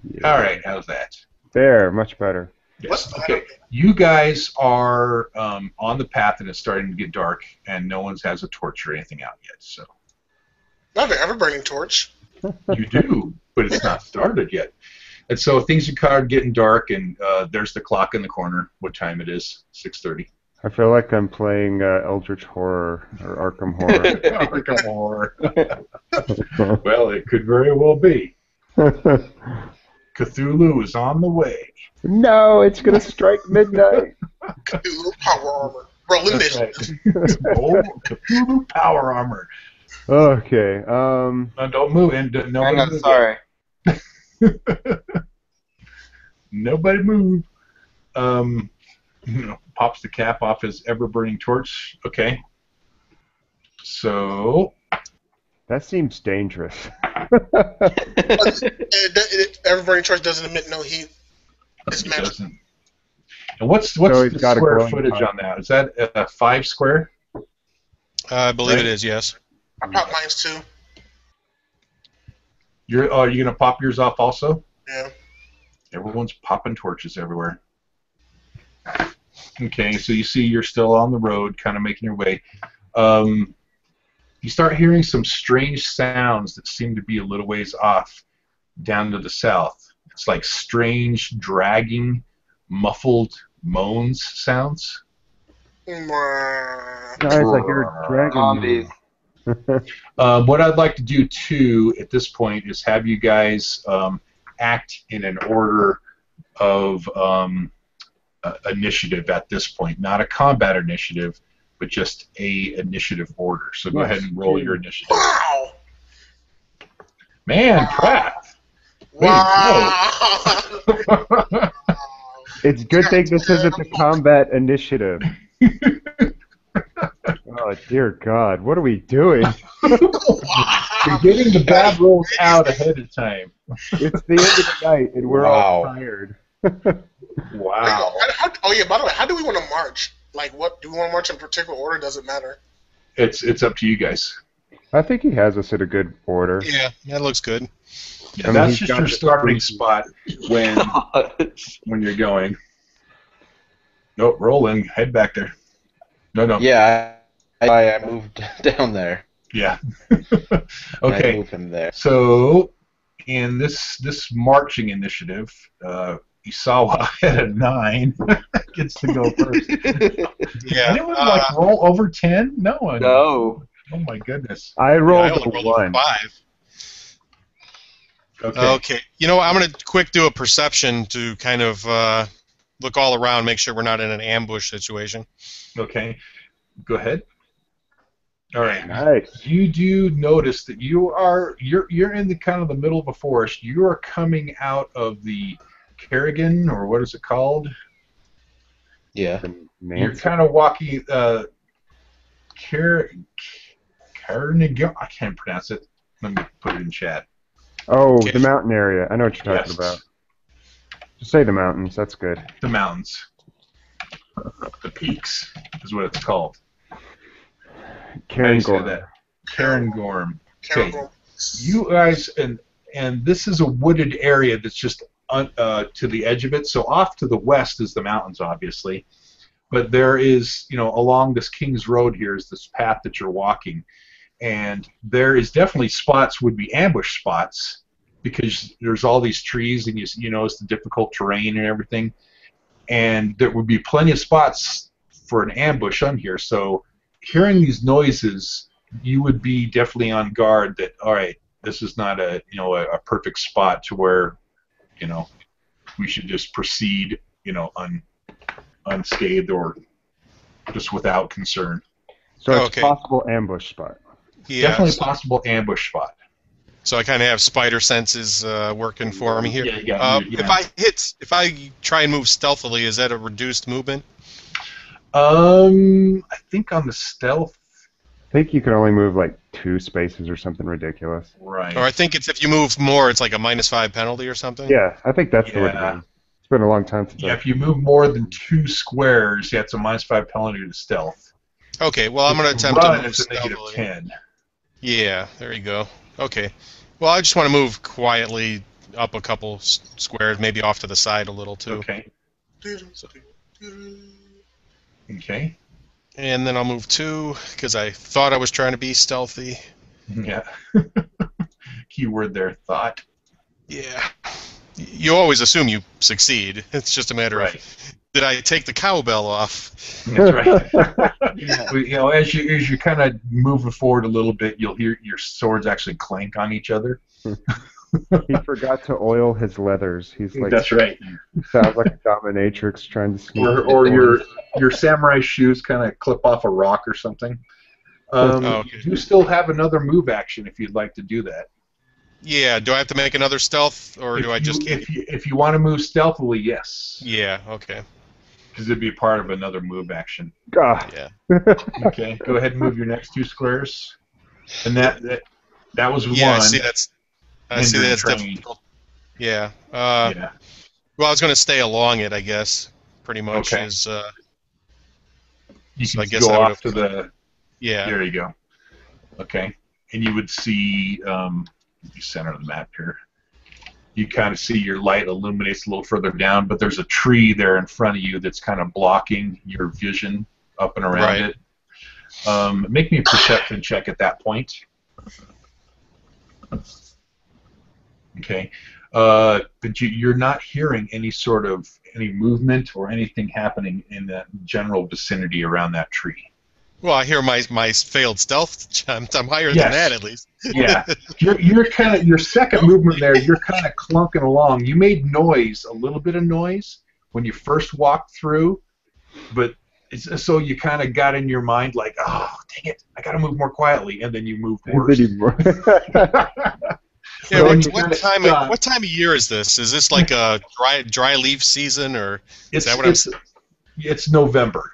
Yeah. All right, how's that? There, much better. Yes. Okay. You guys are on the path, and it's starting to get dark, and no one has a torch or anything out yet. So I have an ever-burning torch. you do, but it's not started yet. And so things are kind of getting dark, and there's the clock in the corner. What time it is? 6:30. I feel like I'm playing Eldritch Horror or Arkham Horror. Arkham Horror. Well, it could very well be. Cthulhu is on the way. No, it's gonna strike midnight. Cthulhu power armor. Rolling That's initiative. right. Oh, Cthulhu power armor. Okay. No, don't move. And Hang nobody on, move. sorry. Nobody move. Pops the cap off his ever-burning torch. Okay. So. That seems dangerous. Ever-burning torch doesn't emit no heat. It's It magic. doesn't. And what's So he's the got a square glowing footage eye. on that? Is that 5 square? I believe Right. it is, yes. I popped mine too. Are you gonna pop yours off also? Yeah. Everyone's popping torches everywhere. Okay, so you see you're still on the road, kind of making your way. You start hearing some strange sounds that seem to be a little ways off down to the south. It's like strange, dragging, muffled moans sounds. Mwah. Guys, I hear dragon. Zombies. What I'd like to do, too, at this point is have you guys act in an order of initiative at this point. Not a combat initiative, but just a initiative order. So go ahead and roll your initiative. Wow. Man, Pratt! Wow. It's good thing this isn't the combat initiative. Oh dear God, what are we doing? You're getting the bad rolls out ahead of time. It's the end of the night and we're all tired. Wow. Oh yeah. By the way, how do we want to march? Like, what do we want to march in a particular order? Does it matter? It's up to you guys. I think he has us at a good order. Yeah, that looks good. Yeah, I mean, that's he's just got your the starting spring- spot when you're going. Nope, rolling. Head back there. No. Yeah, I moved down there. Yeah. I Okay. moved him there. So, in this marching initiative, Isawa at a 9 gets to go first. Yeah. Anyone roll over 10? No one. No. Oh my goodness. I I rolled only a rolled 1. 5. Okay. Okay. You know, I'm going to quick do a perception to kind of look all around, make sure we're not in an ambush situation. Okay. Go ahead. All right. Nice. You do notice that you're in the kind of the middle of a forest. You are coming out of the Kerrigan, or what is it called? Yeah. You're kind of walking Carnegie. I can't pronounce it. Let me put it in chat. Oh, Okay. the mountain area. I know what you're talking Yes. about. Just say the mountains. That's good. The mountains. The peaks is what it's called. How do you say Cairngorm. that? Cairngorm. Karen, Okay. You guys, and this is a wooded area that's just to the edge of it. So off to the west is the mountains, obviously. But there is, along this King's Road here is this path that you're walking. And there is definitely spots would be ambush spots because there's all these trees and you notice the difficult terrain and everything. And there would be plenty of spots for an ambush on here. So hearing these noises, you would be definitely on guard that, all right, this is not a perfect spot to where, we should just proceed, unscathed or just without concern. So it's Okay. a possible ambush spot. Yeah. Definitely a possible ambush spot. So I kind of have spider senses working for me here. Yeah, you got If I try and move stealthily, is that a reduced movement? I think on the stealth, I think you can only move like 2 spaces or something ridiculous. right. Or I think it's if you move more, it's like a -5 penalty or something. Yeah, I think that's the way to Yeah. go. It's been a long time since Yeah, if you move more than 2 squares, yeah, it's a -5 penalty to stealth. Okay, well, I'm going to If you attempt to run, move it's a negative stealthily. 10. Yeah, there you go. Okay. Well, I just want to move quietly up a couple squares, maybe off to the side a little too. Okay. So, Okay. and then I'll move 2 because I thought I was trying to be stealthy. Yeah. Keyword there, thought. Yeah. You always assume you succeed. It's just a matter Right. of, did I take the cowbell off? That's right. Yeah. You know, as you kind of moving forward a little bit, you'll hear your swords actually clank on each other. He forgot to oil his leathers. He's like That's right. sounds like a dominatrix trying to sneak. Or your samurai shoes kind of clip off a rock or something. Okay. You do still have another move action if you'd like to do that. Yeah, do I have to make another stealth, or do I just keep... If you want to move stealthily, yes. Yeah, okay. Because it'd be part of another move action. Ah. Yeah. Okay, go ahead and move your next 2 squares. And that was Yeah, one. I see that's hindrance train. difficult. Yeah. Yeah. Well, I was going to stay along it, I guess. Pretty much Okay. is. You So can I guess go I off would've- to the. Yeah. There you go. Okay, and you would see. The center of the map here. You kind of see your light illuminates a little further down, but there's a tree there in front of you that's kind of blocking your vision up and around Right. it. Make me a perception check at that point. Okay. But you're not hearing any sort of any movement or anything happening in the general vicinity around that tree. Well, I hear my failed stealth attempt. I'm higher Yes. than that, at least. Yeah, you're kind of your second movement there. You're kind of clunking along. You made noise, a little bit of noise when you first walked through, but so you kind of got in your mind like, oh, dang it, I got to move more quietly, and then you moved worse. Yeah, Then you what time of year is this? Is this like a dry leaf season, or is that what I'm? It's November.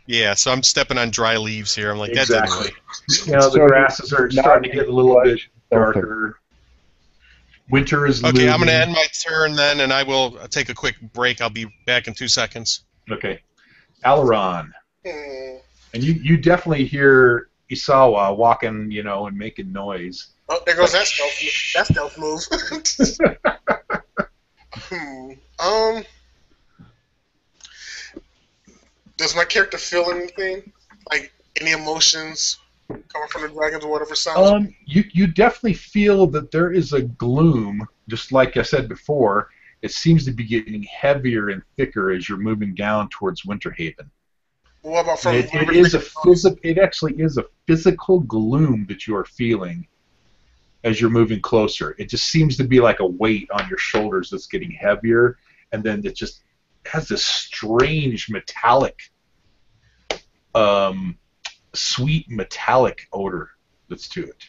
Yeah, so I'm stepping on dry leaves here. I'm like, that Exactly. didn't work. You know, the So grasses are starting to get a little bit darker. Winter is Okay, looming. I'm going to end my turn then, and I will take a quick break. I'll be back in 2 seconds. Okay. Alaron. Hmm. And you definitely hear Isawa walking, and making noise. Oh, there goes that stealth move. Does my character feel anything? Like any emotions coming from the dragons or whatever sounds? You definitely feel that there is a gloom, just like I said before. It seems to be getting heavier and thicker as you're moving down towards Winterhaven. What about from It actually is a physical gloom that you are feeling as you're moving closer. It just seems to be like a weight on your shoulders that's getting heavier, and then it just has this strange metallic, sweet metallic odor that's to it.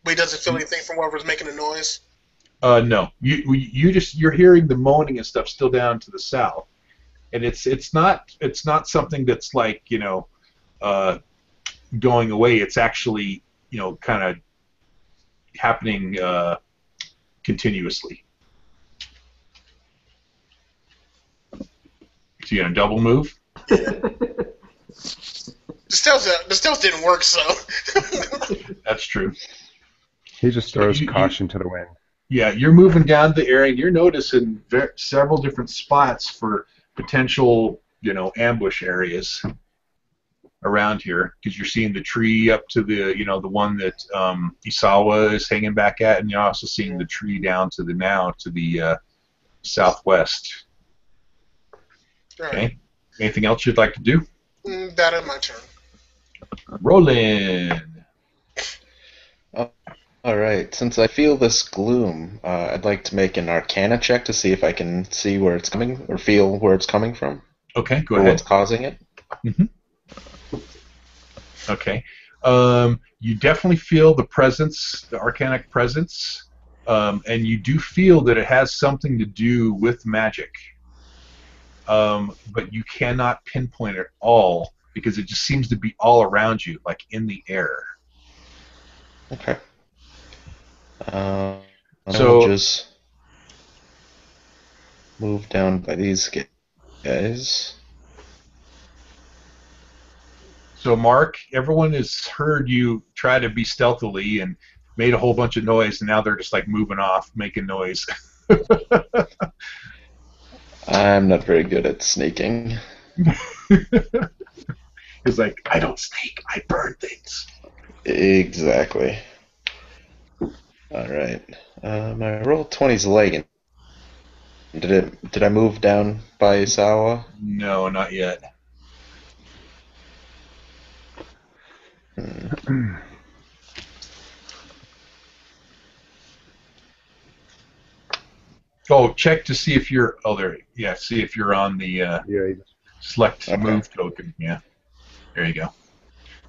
Wait, does it feel anything from whoever's making the noise? No, you're hearing the moaning and stuff still down to the south, and it's not something that's like going away. It's actually kind of happening continuously. So you gonna double move? The stealth didn't work, so. That's true. He just throws caution to the wind. Yeah, you're moving down the area, and you're noticing several different spots for potential, ambush areas around here, because you're seeing the tree up to the, the one that Isawa is hanging back at, and you're also seeing the tree down to the southwest. Okay. Anything else you'd like to do? That is my turn. Rollin'. All right. Since I feel this gloom, I'd like to make an Arcana check to see if I can see where it's coming or feel where it's coming from. Okay, go or ahead. What's causing it? Mm-hmm. Okay. You definitely feel the presence, the arcanic presence, and you do feel that it has something to do with magic. But you cannot pinpoint it all because it just seems to be all around you, like in the air. Okay. So- Move down by these guys. So, Mark, everyone has heard you try to be stealthily and made a whole bunch of noise, and now they're just like moving off, making noise. I'm not very good at sneaking. He's like, I don't sneak, I burn things. Exactly. All right. My Roll20's lagging. Did I move down by Isawa? No, not yet. Oh, check to see if you're. Oh, there. Yeah, see if you're on the Yeah. select Okay. move token. Yeah, there you go.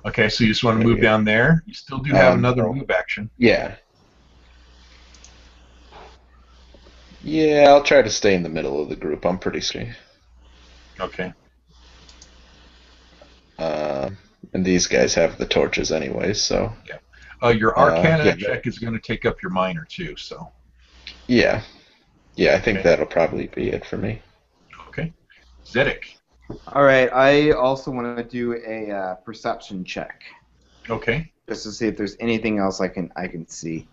Okay, so you just want to There move we go. down there. You still do have another No. move action. Yeah. Yeah, I'll try to stay in the middle of the group. I'm pretty sure. Okay. And these guys have the torches anyways, so. Your Arcana yeah, check is going to take up your minor too. So. Yeah. Yeah, I think Okay. that'll probably be it for me. Okay. Zedek. All right. I also want to do a perception check Okay. just to see if there's anything else I can see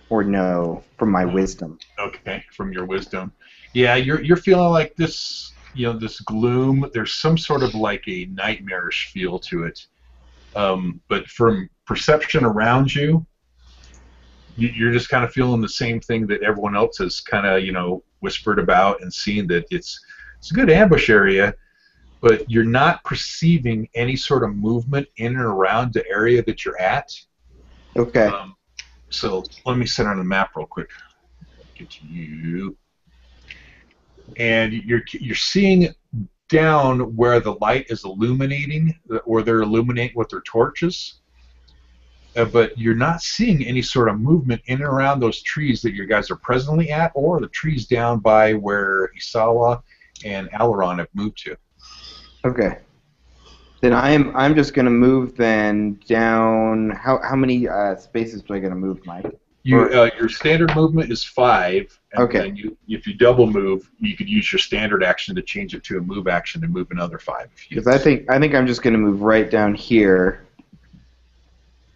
or know from my wisdom. Okay. From your wisdom. Yeah, you're feeling like this. This gloom. There's some sort of like a nightmarish feel to it. But from perception around you, you're just kind of feeling the same thing that everyone else has kind of whispered about and seen, that it's a good ambush area, but you're not perceiving any sort of movement in and around the area that you're at. Okay. So let me set on the map real quick. Get to you, and you're seeing down where the light is illuminating, or they're illuminating with their torches. But you're not seeing any sort of movement in and around those trees that you guys are presently at, or the trees down by where Isawa and Alaron have moved to. Okay. Then I'm just gonna move then down. How many spaces do I gotta move, Mike? Your standard movement is 5, and Okay. then if you double move, you could use your standard action to change it to a move action and move another 5. Because I think I'm just gonna move right down here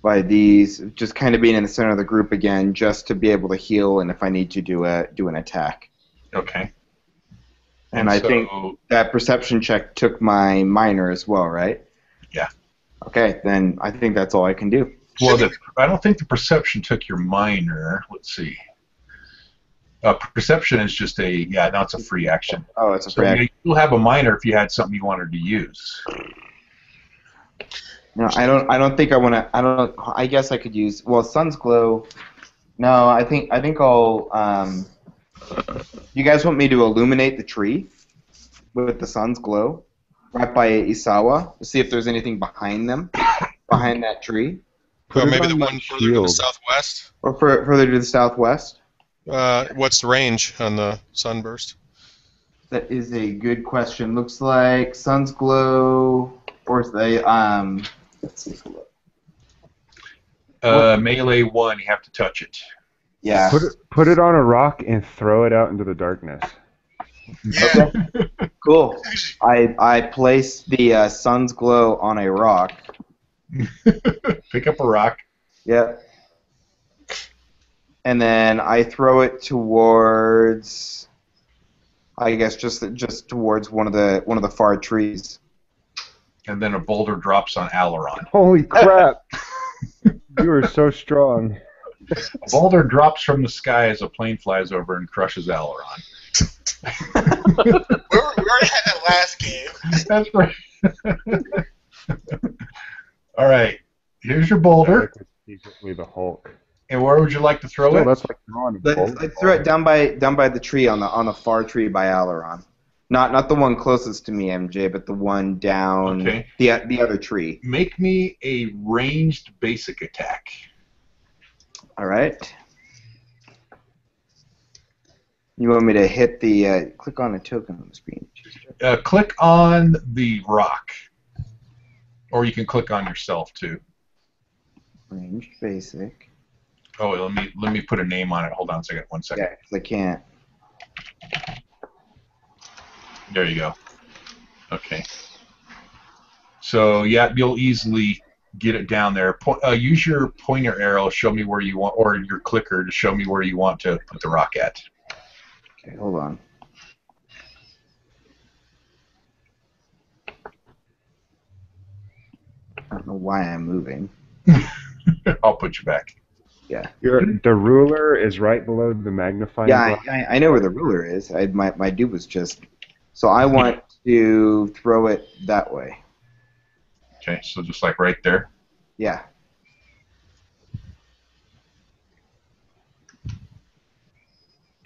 by these, just kind of being in the center of the group again, just to be able to heal, and if I need to do an attack. Okay. And I think that perception check took my minor as well, right? Yeah. Okay, then I think that's all I can do. Well, I don't think the perception took your minor. Let's see. Perception is just it's a free action. Oh, it's a So free action. you'll have a minor if you had something you wanted to use. No, I don't think I want to. I guess I could use. Well, Sun's Glow. No, I think I'll. You guys want me to illuminate the tree with the Sun's Glow right by Isawa to see if there's anything behind them, behind that tree, Or Put it maybe on the my one further to the shield. southwest. or further to the southwest? What's the range on the sunburst? That is a good question. Looks like Sun's Glow, or they Let's see. Melee 1, you have to touch it. Yeah. Put it on a rock and throw it out into the darkness. Yeah. Cool. I place the Sun's Glow on a rock. Pick up a rock. Yep. And then I throw it towards, I guess, just towards one of the far trees. And then a boulder drops on Alaron. Holy crap! You are so strong. A boulder drops from the sky as a plane flies over and crushes Alaron. We already had that last game. That's right. All right. Here's your boulder. Secretly the Hulk. And where would you like to throw Still, it? that's like throwing a bolt. Let's throw it down by the tree on the far tree by Alaron. Not the one closest to me, MJ, but the one down Okay. the other tree. Make me a ranged basic attack. All right. You want me to hit the click on a token on the screen? Click on the rock. Or you can click on yourself too. Ranged basic. Oh, let me put a name on it. Hold on a second. 1 second. Yeah, 'cause I can't. There you go. Okay. So yeah, you'll easily get it down there. Use your pointer arrow. Show me where you want, or your clicker to show me where you want to put the rock at. Okay, hold on. I don't know why I'm moving. I'll put you back. Yeah. The ruler is right below the magnifying Yeah, glass. I know where the ruler is. My dude was just. So I want to throw it that way. Okay, so just like right there. Yeah.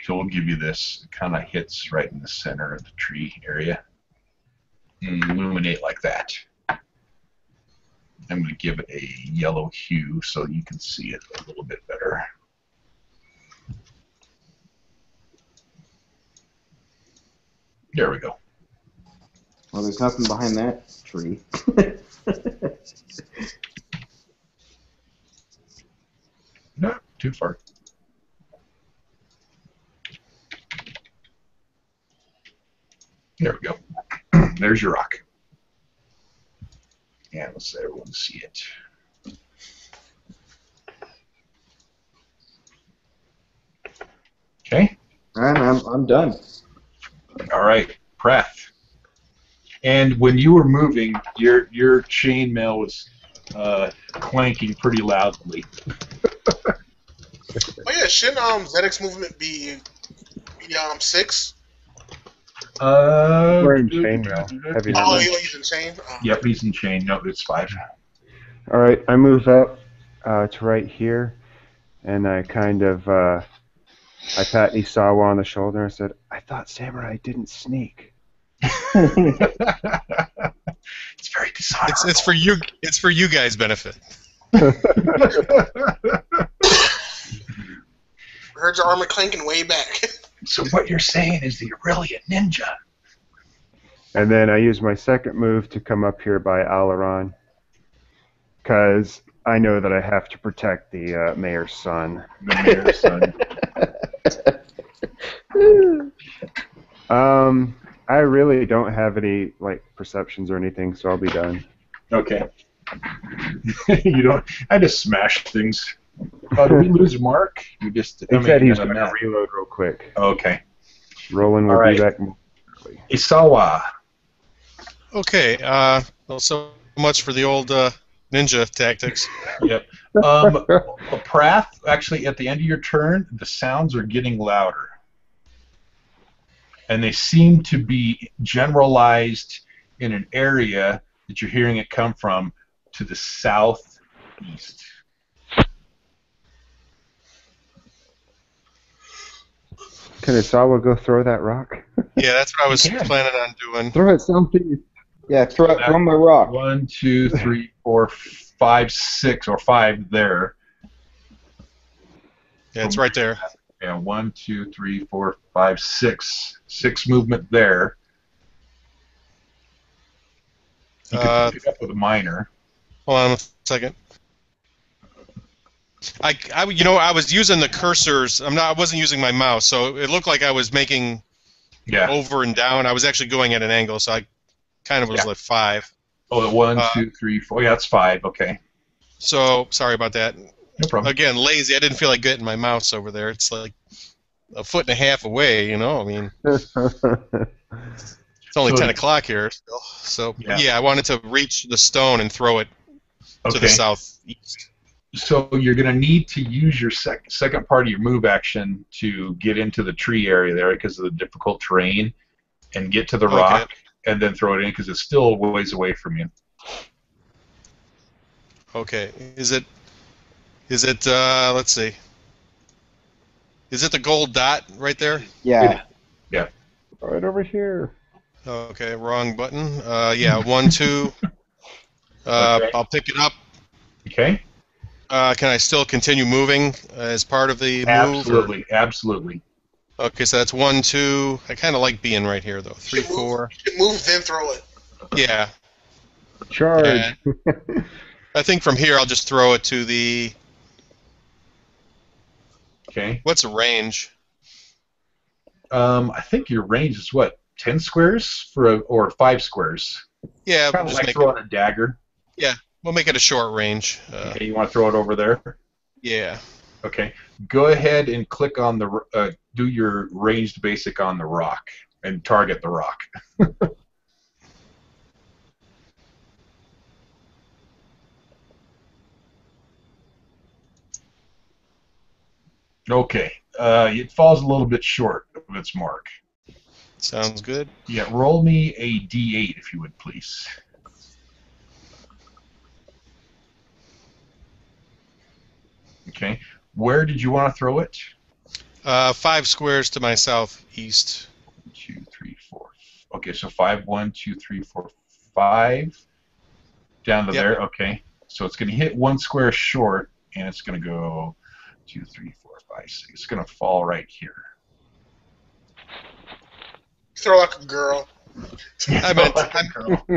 So we'll give you this. It kind of hits right in the center of the tree area. And illuminate like that. I'm going to give it a yellow hue so you can see it a little bit better. There we go. Well, there's nothing behind that tree. Not too far. There we go. There's your rock. Yeah, let's let everyone see it. Okay. And I'm done. All right, Prath. And when you were moving, your chainmail was clanking pretty loudly. Oh yeah, shouldn't ZX movement be 6? Wearing chainmail. Heavy Oh, armor. he's in chain. Oh. Yep, he's in chain. No, it's 5. All right, I move up to right here, and I kind of I pat Isawa on the shoulder and said, "I thought samurai didn't sneak." It's very dishonorable. It's for you. It's for you guys' benefit. Heard your armor clanking way back. So what you're saying is that you're really a ninja. And then I use my second move to come up here by Alaron, because I know that I have to protect the mayor's son. The mayor's son. I really don't have any perceptions or anything, so I'll be done. Okay. You don't. I just smashed things. Did we lose Mark? You just. He said he's going to reload real quick. Okay. Roland will be back momentarily. Isawa. Okay. Well, so much for the old ninja tactics. Yep. Prath, actually, at the end of your turn, the sounds are getting louder. And they seem to be generalized in an area that you're hearing it come from to the southeast. Can Isawa go throw that rock? Yeah, that's what I was planning on doing. Throw it something. Yeah, throw my rock. 1, 2, 3, 4, 5, 6, or 5 there. Yeah, it's right there. Yeah, 1, 2, 3, 4, 5, 6. 6 movement there. You can pick up with a minor. Hold on a second. I was using the cursors. I wasn't using my mouse, so it looked like I was making over and down. I was actually going at an angle, so I kind of was like 5. Oh, 1, 2, 3, 4. Yeah, that's 5. Okay. So sorry about that. No problem. Again, lazy. I didn't feel like getting my mouse over there. It's like a foot and a half away. You know, I mean, it's only 10 o'clock here still. So yeah, I wanted to reach the stone and throw it to the southeast. So you're going to need to use your second part of your move action to get into the tree area there because of the difficult terrain, and get to the rock, and then throw it in because it's still a ways away from you. Okay. Is it? Let's see. Is it the gold dot right there? Yeah. Yeah. Right over here. Okay, wrong button. Yeah, 1, 2. I'll pick it up. Okay. Can I still continue moving as part of the move? Absolutely, absolutely. Okay, so that's 1, 2. I kind of like being right here, though. 3, 4. You move, then throw it. Yeah. Charge. I think from here I'll just throw it to the... Okay. What's the range? I think your range is what, 10 squares or 5 squares? Yeah, Kind we'll of just like make throwing a dagger. we'll make it a short range. Okay, you want to throw it over there? Yeah. Okay. Go ahead and click on the do your ranged basic on the rock and target the rock. Okay. It falls a little bit short of its mark. Sounds good. Yeah, roll me a d8 if you would, please. Okay. Where did you want to throw it? 5 squares to my southeast. 1, 2, 3, 4. Okay, so 5, 1, 2, 3, 4, 5. Down to Yep. there. Okay. So it's going to hit 1 square short, and it's going to go 2, 3, 4, 5, 6. It's going to fall right here. Throw like a girl. I meant, Like a girl.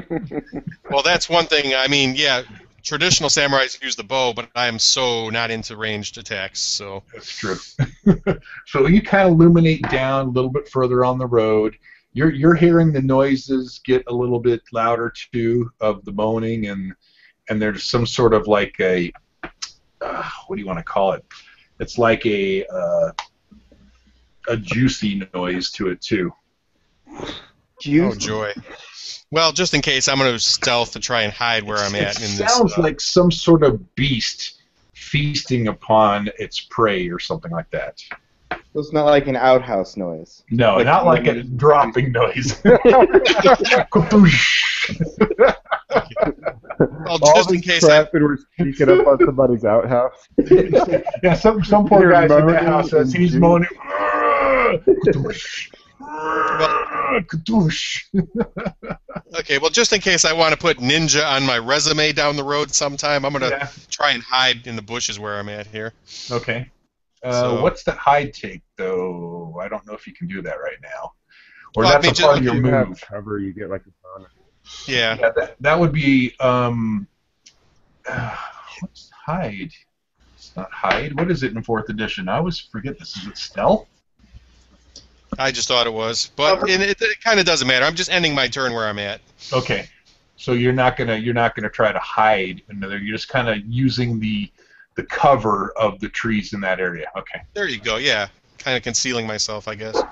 well, that's one thing. I mean, yeah, traditional samurais use the bow, but I am so not into ranged attacks. So That's true. So you kind of illuminate down a little bit further on the road. You're hearing the noises get a little bit louder too of the moaning, and there's some sort of like a what do you want to call it? It's like a juicy noise to it too. oh joy. Well, just in case, I'm going to stealth to try and hide where I'm at. It sounds like some sort of beast feasting upon its prey or something like that. So it's not like an outhouse noise. No, Like not like a when- dropping noise. Well, All just in this case crap, and we're sneaking up on somebody's outhouse. Yeah, some poor You're guy's in the moaning house as and he's juice. moaning. Okay, well, just in case I want to put ninja on my resume down the road sometime, I'm going to Yeah. try and hide in the bushes where I'm at here. Okay. So- What's the hide take, though? I don't know if you can do that right now. Or Well, I that's mean, a just part of If your you move. have cover, you get like a bonus. Yeah. Yeah, that would be what's hide? It's not hide. What is it in 4th edition? I always forget this. Is it stealth? I just thought it was, but it kind of doesn't matter. I'm just ending my turn where I'm at. Okay. So you're not gonna try to hide another. You're just kind of using the cover of the trees in that area. Okay. There you go. Yeah, kind of concealing myself, I guess. All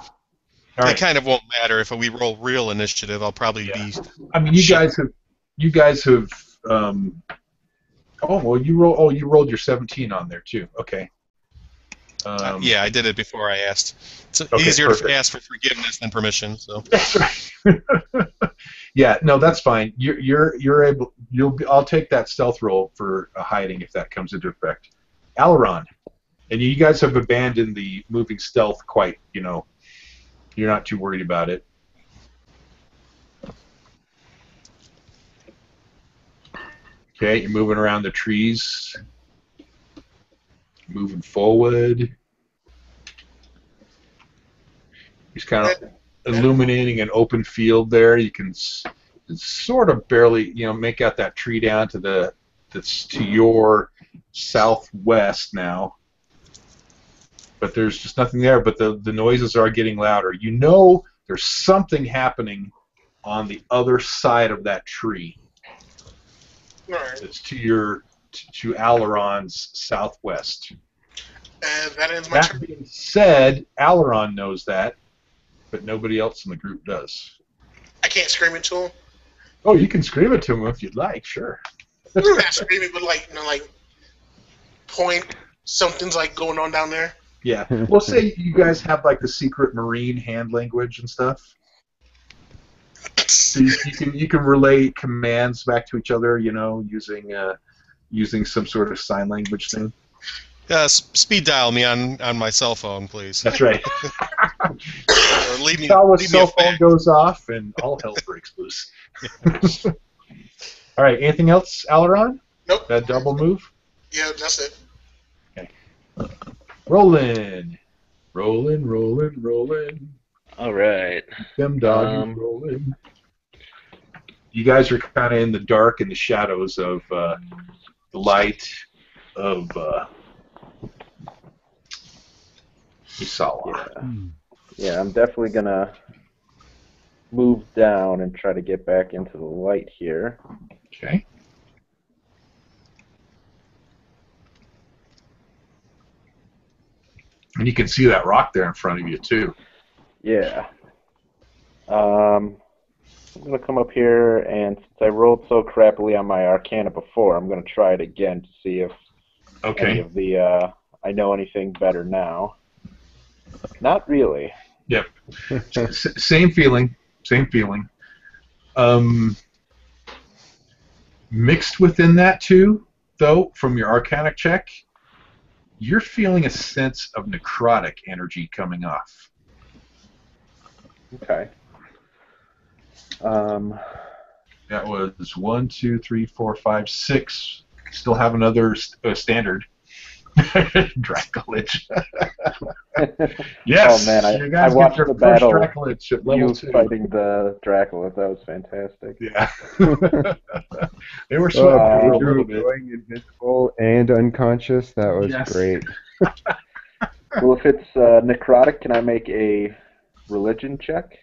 right. It kind of won't matter if we roll real initiative. I'll probably Yeah. be. I mean, you guys have. Oh well, you rolled your 17 on there too. Okay. Yeah, I did it before I asked. It's Okay, easier perfect. to ask for forgiveness than permission. So That's right. Yeah, no, that's fine. You're able. I'll take that stealth roll for hiding if that comes into effect. Alaron, and you guys have abandoned the moving stealth quite. You're not too worried about it. Okay, you're moving around the trees. Moving forward. He's kind of illuminating an open field there. You can sort of barely, make out that tree down that's to your southwest now. But there's just nothing there. But the noises are getting louder. You know there's something happening on the other side of that tree. All right. It's to Alaron's southwest. And that ends my That turn. being said, Alaron knows that, but nobody else in the group does. I can't scream it to him. Oh, you can scream it to him if you'd like, sure. Not scream it, but like point. Something's like going on down there. Yeah. Well, say you guys have like the secret marine hand language and stuff. So you can relay commands back to each other, using some sort of sign language thing. speed dial me on my cell phone, please. That's right. Or leave me Salwa's a cell phone fax. goes off and all hell breaks loose. All right. Anything else, Alaron? Nope. That double move? Yeah, that's it. Rolling. Rolling. All right. Them doggies rolling. You guys are kind of in the dark and the shadows of the light of Isawa. Yeah, I'm definitely gonna move down and try to get back into the light here. Okay. And you can see that rock there in front of you, too. Yeah. I'm going to come up here, and since I rolled so crappily on my Arcana before, I'm going to try it again to see if any of the I know anything better now. Not really. Yep. Same feeling. Same feeling. Mixed within that, too, though, from your Arcana check, you're feeling a sense of necrotic energy coming off. Okay. That was 1, 2, 3, 4, 5, 6. Still have another standard. Dracolich. Yes. Oh man, you guys I watched get your the first battle. Dracolich at level You 2. fighting the Dracolich, that was fantastic. Yeah. They were sweating for a little bit. Going invisible and unconscious. That was great. Well, if it's necrotic, can I make a religion check?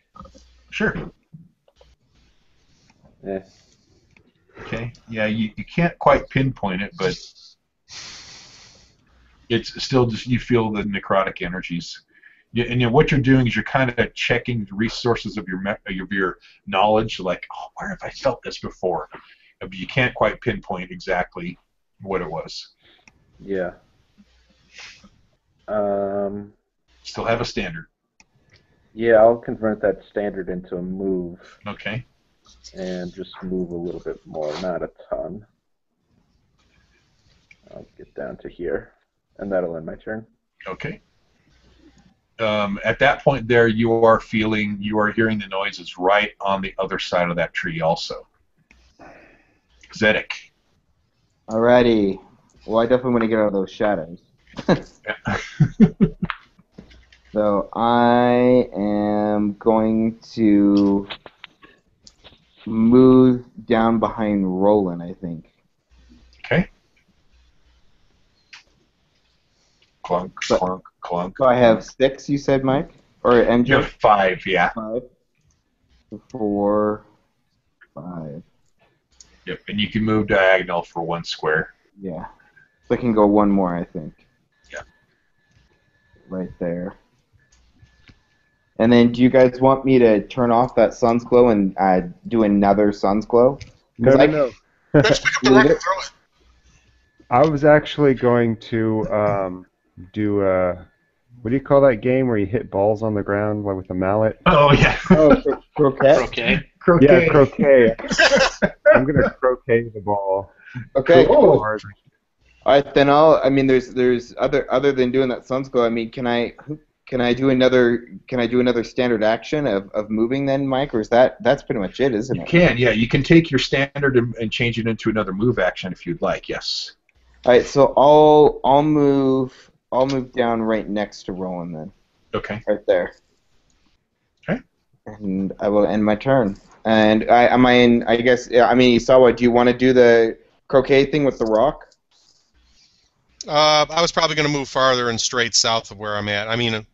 Sure. Eh. Okay. Yeah, you can't quite pinpoint it, but it's still just you feel the necrotic energies. And what you're doing is you're kind of checking the resources of your knowledge, like, oh, where have I felt this before? But you can't quite pinpoint exactly what it was. Yeah. Still have a standard. Yeah, I'll convert that standard into a move. Okay. And just move a little bit more, not a ton. I'll get down to here, and that'll end my turn. Okay. At that point there, you are hearing the noises right on the other side of that tree also. Zedek. Alrighty. Well, I definitely want to get out of those shadows. So I am going to move down behind Roland, I think. Okay. Clunk, clunk, clunk. So I have 6, you said, Mike? Or MJ? You have 5, yeah. 5. 4, 5. Yep, and you can move diagonal for 1 square. Yeah. So I can go one more, I think. Yeah. Right there. And then do you guys want me to turn off that sun's glow and do another sun's glow? No. Let's pick up the rock and throw it. I was actually going to do what do you call that game where you hit balls on the ground with a mallet? Oh, yeah. Oh, croquet? Croquet. Yeah, croquet. I'm going to croquet the ball. Okay. Cool. All right, then there's other than doing that sun's glow. I mean, can I do another standard action of moving then, Mike, or is that's pretty much it, isn't it? You can, yeah. You can take your standard and change it into another move action if you'd like. Yes. All right, so I'll move down right next to Roland then. Okay. Right there. Okay. And I will end my turn. And I guess Isawa, do you want to do the croquet thing with the rock? I was probably going to move farther and straight south of where I'm at. I mean,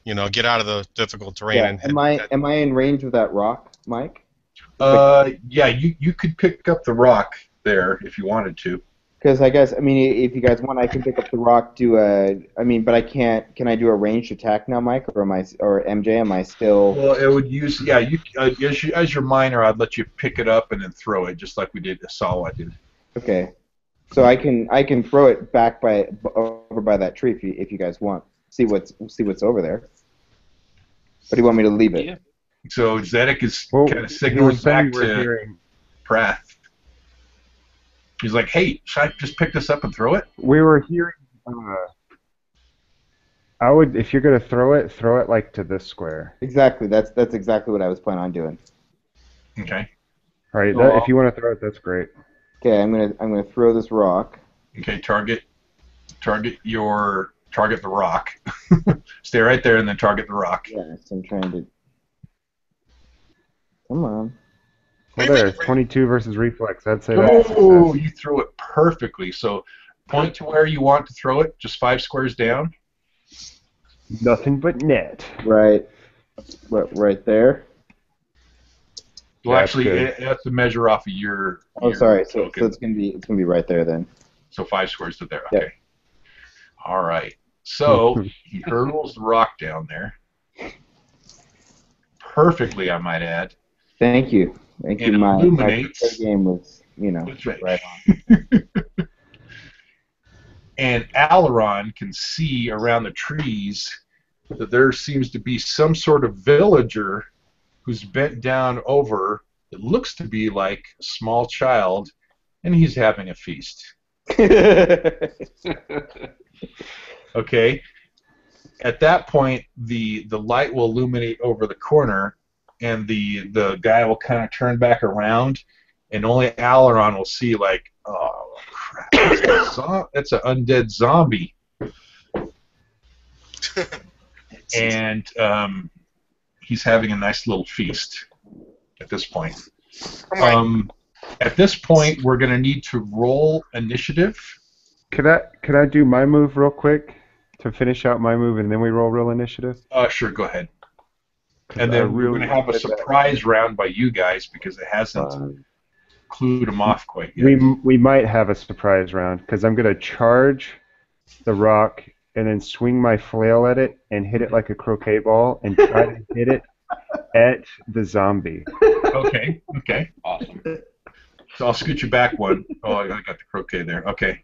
get out of the difficult terrain. Yeah. Am I in range of that rock, Mike? Yeah, you could pick up the rock there if you wanted to. Because I guess, if you guys want, I can pick up the rock, but I can't. Can I do a ranged attack now, Mike, or MJ? Am I still? Well, it would use, yeah. As your minor, I'd let you pick it up and then throw it, just like we did. Sawa did. Okay, so I can throw it back over by that tree if you guys want. See what's over there. But do you want me to leave it? Yeah. So Zedek is kind of signaling back to Prath. He's like, hey, should I just pick this up and throw it? We were hearing. I would, if you're gonna throw it like to this square. Exactly. That's exactly what I was planning on doing. Okay. All right. If you want to throw it, that's great. Okay, I'm gonna throw this rock. Okay. Target the rock. Stay right there and then target the rock. Yes, I'm trying to. Come on. Well, there, 22 versus reflex. I'd say that's Oh, you threw it perfectly. So point to where you want to throw it, just 5 squares down. Nothing but net. Right there. Well, That's actually, good. that's the measure off of your. Oh, your sorry. So token. it's gonna be right there then. So 5 squares to there. Yep. Okay. All right. So he hurdles the rock down there. Perfectly, I might add. Thank you. Thank And you. My illuminates. game was, That's right. right on. And Alaron can see around the trees that there seems to be some sort of villager who's bent down over. It looks to be like a small child, and he's having a feast. Okay. At that point, the light will illuminate over the corner, and the guy will kind of turn back around, and only Alaron will see, like, oh crap, that's an undead zombie. And he's having a nice little feast at this point. At this point, we're going to need to roll initiative. Could I do my move real quick to finish out my move, and then we roll initiative? Sure, go ahead. And then we're going to have a surprise round by you guys because it hasn't clued them off quite yet. We might have a surprise round because I'm going to charge the rock and then swing my flail at it and hit it like a croquet ball and try to hit it at the zombie. Okay. Awesome. So I'll scoot you back one. Oh, I got the croquet there. Okay.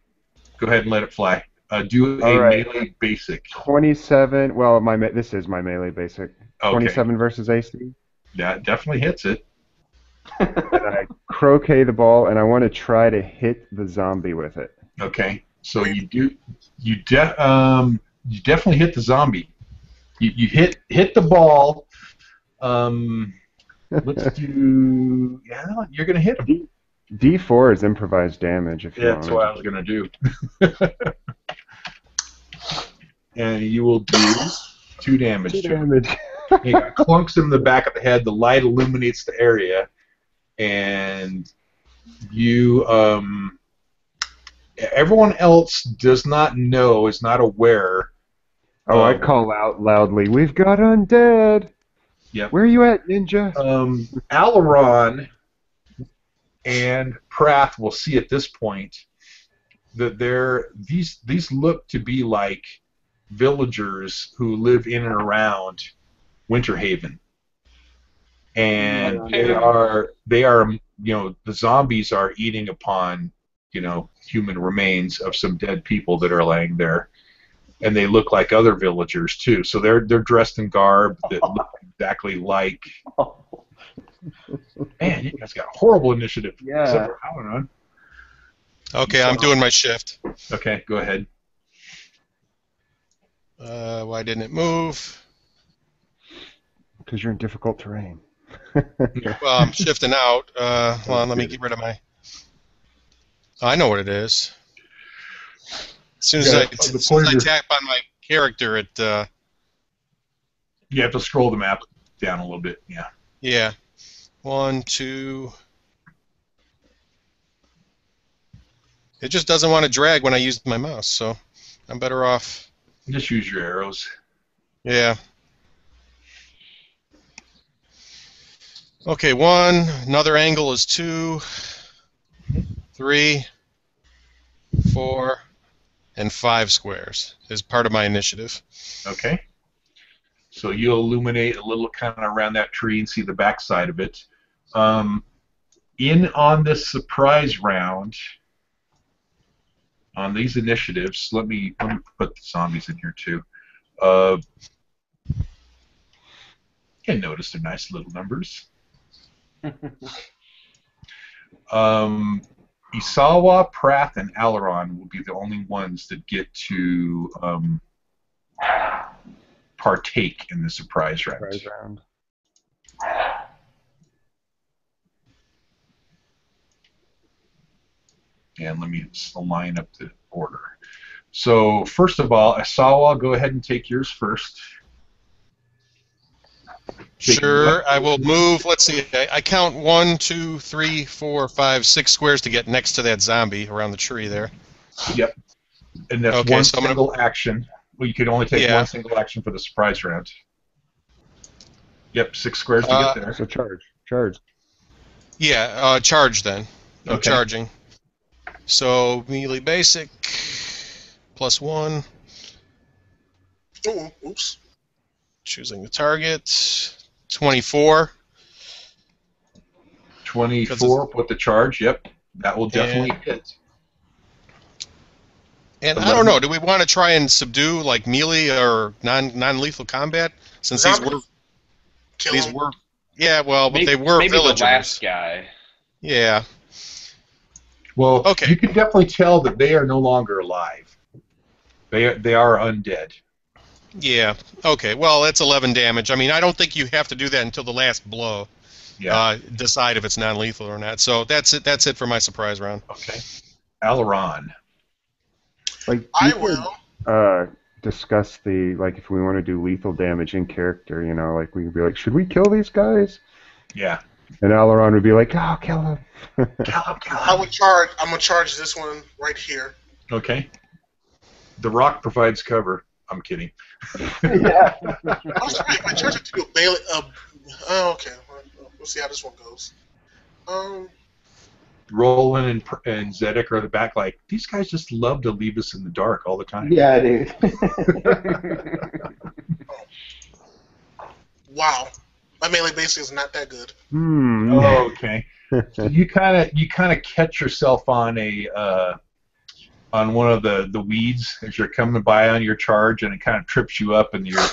Go ahead and let it fly. Do a melee basic. 27. Well, this is my melee basic. Okay. 27 versus AC. That definitely hits it. And I croquet the ball, and I want to try to hit the zombie with it. Okay. So you definitely hit the zombie. You hit the ball. Let's do. Yeah, you're gonna hit him. D4 is improvised damage. If you want. That's what I was gonna do. And you will do 2 damage. 2 damage. He clunks him in the back of the head. The light illuminates the area, and you. Everyone else does not know, is not aware. Oh, I call out loudly, "We've got undead!" Yep. Where are you at, ninja? Alaron and Prath will see at this point that these look to be like villagers who live in and around Winterhaven. And they are the zombies are eating upon human remains of some dead people that are laying there, and they look like other villagers too. So they're dressed in garb that look exactly like. Man, you guys got horrible initiative. Yeah. Except for Alaron. Okay, I'm doing my shift. Okay, go ahead. Why didn't it move? Because you're in difficult terrain. Well, I'm shifting out. Hold on, let me get rid of my. I know what it is. As soon as I tap on my character, it. You have to scroll the map down a little bit. Yeah. Yeah. 1, 2. It just doesn't want to drag when I use my mouse, so I'm better off. Just use your arrows. Yeah. Okay, 1. Another angle is 2, 3, 4, and 5 squares is part of my initiative. Okay. So you'll illuminate a little kind of around that tree and see the backside of it. In on this surprise round, on these initiatives, let me put the zombies in here too. You can notice they're nice little numbers. Isawa, Prath, and Alaron will be the only ones that get to partake in the surprise round. And let me line up the order. So first of all, Isawa, go ahead and take yours first. Sure, I will move. Let's see. I count 1, 2, 3, 4, 5, 6 squares to get next to that zombie around the tree there. Yep. And that's okay, one so single action. Well, you can only take one single action for the surprise round. Yep, 6 squares to get there. So charge. Yeah, charge then. I'm Okay. charging. So melee basic +1. Ooh, oops. Choosing the target. 24. 24 with the charge. Yep, that will definitely hit. And I 11. don't know. Do we want to try and subdue like melee or non-lethal combat? Since Zombies? Kill these him. were yeah, well, but they were maybe villagers. the last guy. Yeah. Well, Okay. you can definitely tell that they are no longer alive. They are undead. Yeah. Okay. Well, that's 11 damage. I mean, I don't think you have to do that until the last blow. Yeah. Decide if it's non-lethal or not. So that's it. That's it for my surprise round. Okay. Alaron. Like, I you could, will. discuss the, like, if we want to do lethal damage in character, you know, like, we could be like, should we kill these guys? Yeah. And Alaron would be like, oh, kill him. Kill him, kill I him. would charge. I'm gonna charge this one right here. Okay. The rock provides cover. I'm kidding. Yeah. Oh, sorry, if I charge it to a Bailey. Oh, okay. We'll see how this one goes. Roland and Zedek are in the back like, these guys just love to leave us in the dark all the time. Yeah, dude. Wow. My melee basic is not that good. Oh, okay. So you kind of catch yourself on on one of the weeds as you're coming by on your charge, and it kind of trips you up, and your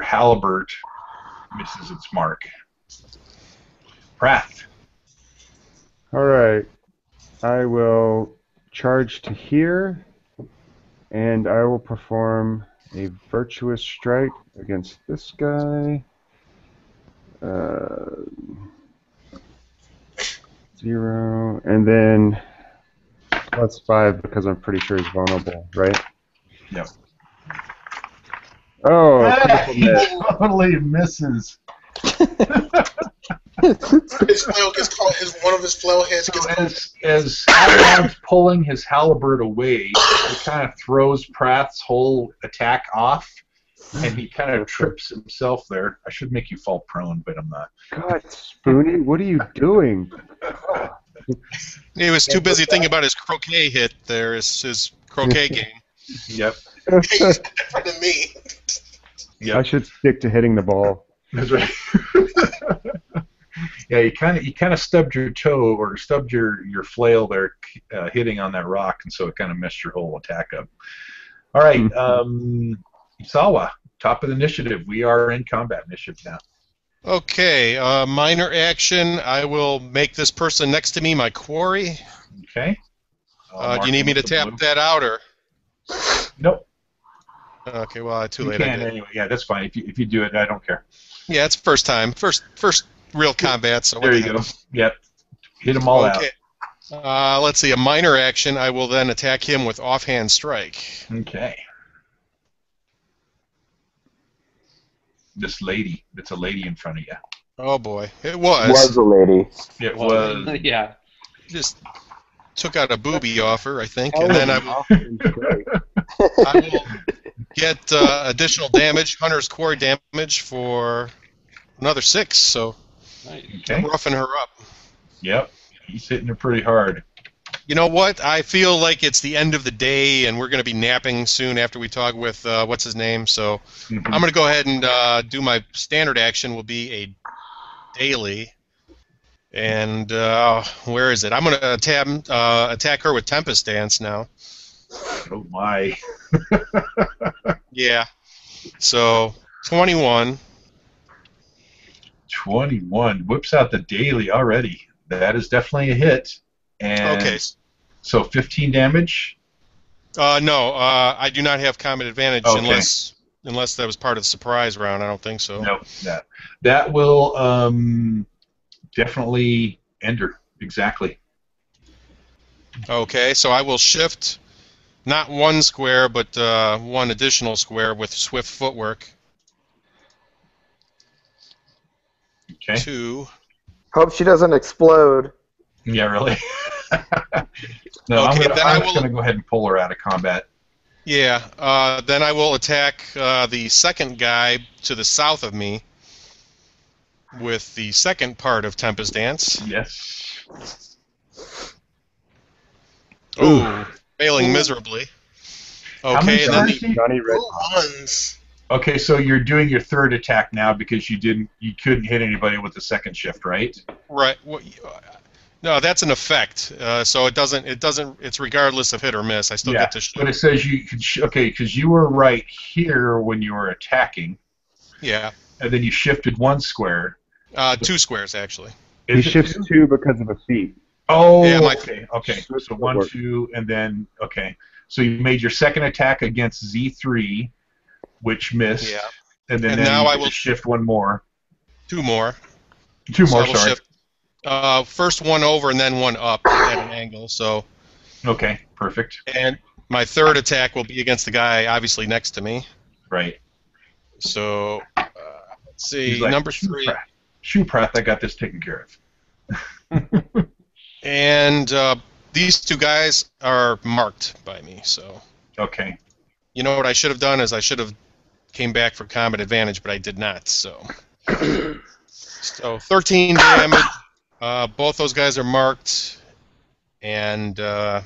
halberd misses its mark. Prath. All right. I will charge to here, and I will perform a virtuous strike against this guy. 0, and then +5 because I'm pretty sure he's vulnerable, right? Yep. Oh, critical He miss. totally misses. His flail gets caught. One of his flail heads gets So caught. as Alaron's pulling his halberd away, it kind of throws Prath's whole attack off, and he kind of trips himself there. I should make you fall prone, but I'm not. God, Spoonie, what are you doing? He was too busy thinking about his croquet hit there, his croquet game. Yep. He's different than me. Yep. I should stick to hitting the ball. That's right. Yeah, you kind of stubbed your toe or stubbed your flail there, hitting on that rock, and so it kind of messed your whole attack up. All right, Isawa, top of the initiative. We are in combat initiative now. Okay, minor action. I will make this person next to me my quarry. Okay. Do you need me to tap that out, or? Nope. Okay, well, too You late. I can did. anyway. Yeah, that's fine. If you do it, I don't care. Yeah, it's first time. First real combat. So what There the you heck. go. Yep. Hit them all Okay. Let's see. A minor action. I will then attack him with offhand strike. out. Okay. This lady. It's a lady in front of you. Oh boy, it was. a lady. It was. Yeah. Just took out a booby offer, I think, and then I will get additional damage, Hunter's Quarry damage for another 6. So Okay. roughing her up. Yep. He's hitting her pretty hard. You know what? I feel like it's the end of the day, and we're going to be napping soon after we talk with what's his name. So Mhm. I'm going to go ahead and do my standard action. Will be a daily, and where is it? I'm going to attack her with Tempest Dance now. Oh my. Yeah. So 21. 21. Whips out the daily already. That is definitely a hit. And Okay. so 15 damage. No, I do not have combat advantage Okay. unless that was part of the surprise round. I don't think so. No, that will definitely end her. Exactly. Okay, so I will shift not one square, but one additional square with swift footwork. Okay. 2. Hope she doesn't explode. Yeah, really. No, Okay, then I I'm will- going to go ahead and pull her out of combat. Yeah, then I will attack the second guy to the south of me with the second part of Tempest Dance. Yes. Oh, failing miserably. How many Okay, and then stars do you- Johnny Red. Ones. Okay, so you're doing your third attack now because you couldn't hit anybody with the second shift, right? right. No, that's an effect. So it doesn't. It's regardless of hit or miss. I still Yeah, get to but shoot. it says you could. Okay, because you were right here when you were attacking, Yeah. and then you shifted 1 square. 2 squares actually. He Is it shifts 2? 2 because of a feat. Oh, Yeah, okay. Good So 1, work. 2, and then okay. So you made your second attack against Z3, which missed. Yeah. And then And you now I get to will- shift 1 more. 2 more. 2 So more. I will Sorry. shift. First one over and then one up at an angle. So, Okay. Perfect. and my third attack will be against the guy obviously next to me. Right. So, let's He's see, like, number 3. Shoe Pratt, I got this taken care of. And these 2 guys are marked by me. So, Okay. you know what I should have done is I should have came back for combat advantage, but I did not. So 13 damage. Both those guys are marked, and On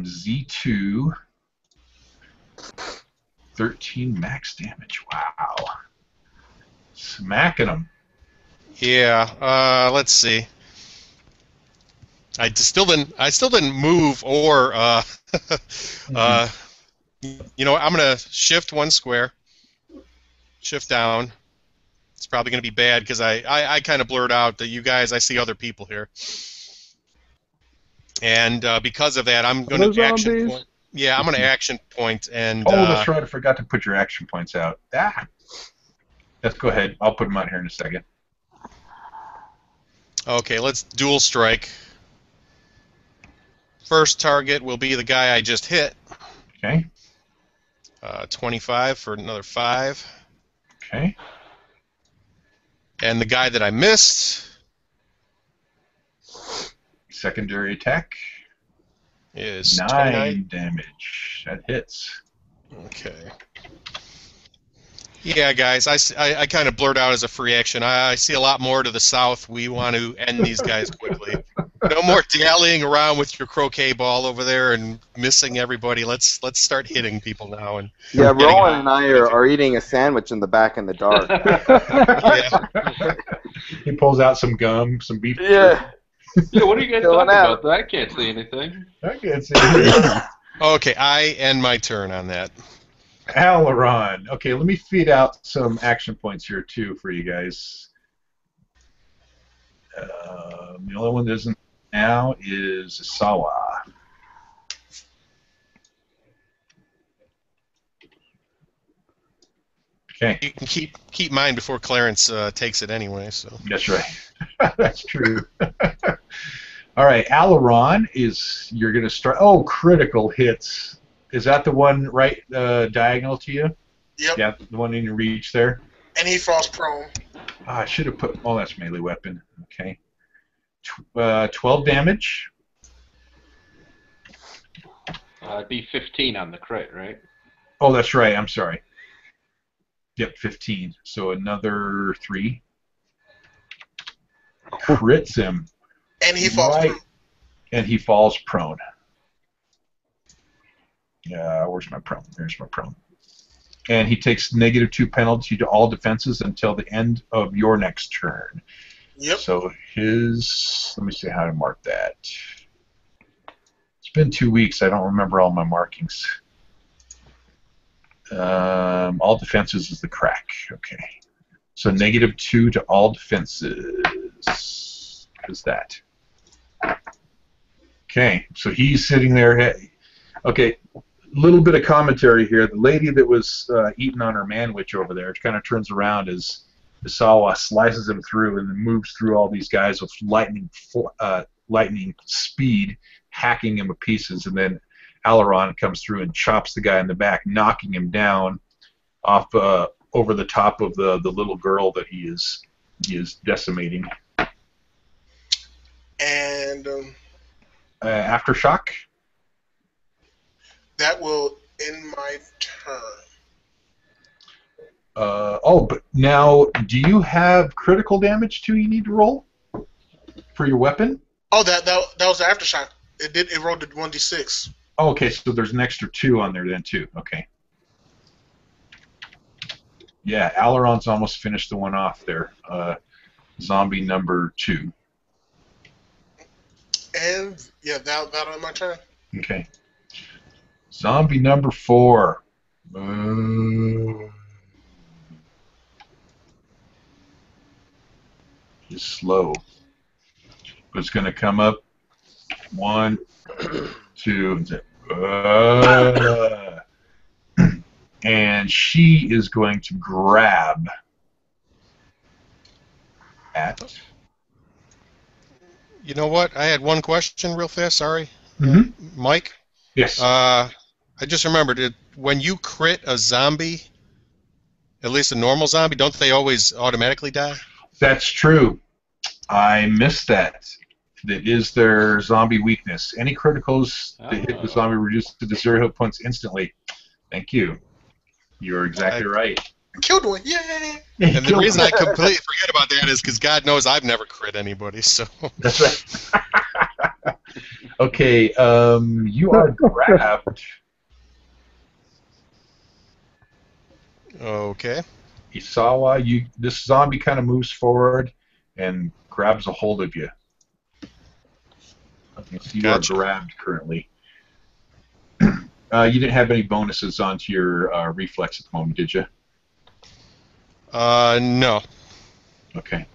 Z2, 13 max damage. Wow. Smacking them. yeah. Let's see. I still didn't move or you know, I'm gonna shift 1 square, shift down. It's probably gonna be bad because I kind of blurred out that you guys, I see other people here, and because of that, I'm gonna Hello, action zombies. point. Yeah, I'm gonna action point and. Oh, that's right. I forgot to put your action points out. Let's go ahead. I'll put them out here in a second. Okay, let's dual strike. First target will be the guy I just hit. Okay. 25 for another 5. Okay. And the guy that I missed Secondary attack. is 9 29. damage. That hits. Okay. Yeah, guys, I kind of blurred out as a free action. I see a lot more to the south. We want to end these guys quickly. No more dallying around with your croquet ball over there and missing everybody. Let's start hitting people now. And Yeah, getting Roland out. and I are eating a sandwich in the back in the dark. Yeah. He pulls out some gum, some beef. Yeah. Yeah, what are you guys Filling talking out. about? I can't see anything. I can't see it. Okay, I end my turn on that. Aileron. Okay, let me feed out some action points here too for you guys. The only one that isn't now is Sawa. Okay, You can keep mine before Clarence takes it anyway. So that's right. That's true. All right, Aileron is you're gonna start. Oh, critical hits. Is that the one right diagonal to you? Yep. Yeah, the one in your reach there. And he falls prone. I should have put. Oh, that's melee weapon. Okay. 12 damage. It'd be 15 on the crit, right? Oh, that's right. I'm sorry. Yep, 15. So another 3. Crits him. And he falls Right. prone. And he falls prone. Yeah, where's my prone? There's my prone. And he takes -2 penalty to all defenses until the end of your next turn. Yep. So his, let me see how to mark that. It's been 2 weeks. I don't remember all my markings. All defenses is the crack. Okay. So -2 to all defenses. What is that? Okay. So he's sitting there. Okay. Little bit of commentary here. The lady that was eating on her manwich over there kind of turns around as Sawa slices him through and then moves through all these guys with lightning speed, hacking him to pieces, and then Aileron comes through and chops the guy in the back, knocking him down off over the top of the little girl that he is decimating. And Aftershock. that will end my turn. But now, do you have critical damage too? You need to roll for your weapon. Oh, that was the aftershock. It rolled the 1d6. Oh, okay, so there's an extra 2 on there then too. Okay. Yeah, Aileron's almost finished the one off there. Zombie number 2. And yeah, that on my turn. Okay. Zombie number 4. He's slow. It's going to come up. 1, 2. And she is going to grab at. You know what? I had one question real fast. Sorry, Mike. Yes. I just remembered when you crit a zombie, at least a normal zombie, don't they always automatically die? That's true. I missed that. That is their zombie weakness. Any criticals that hit the zombie reduced to 0 hit points instantly. Thank you. You're exactly right. Killed one. Yay! And the reason I completely forget about that is because God knows I've never crit anybody. So. That's right. Okay. You are grabbed. Okay. Isawa, this zombie kind of moves forward and grabs a hold of you. Okay, so you are grabbed currently. You didn't have any bonuses onto your reflex at the moment, did you? No. Okay.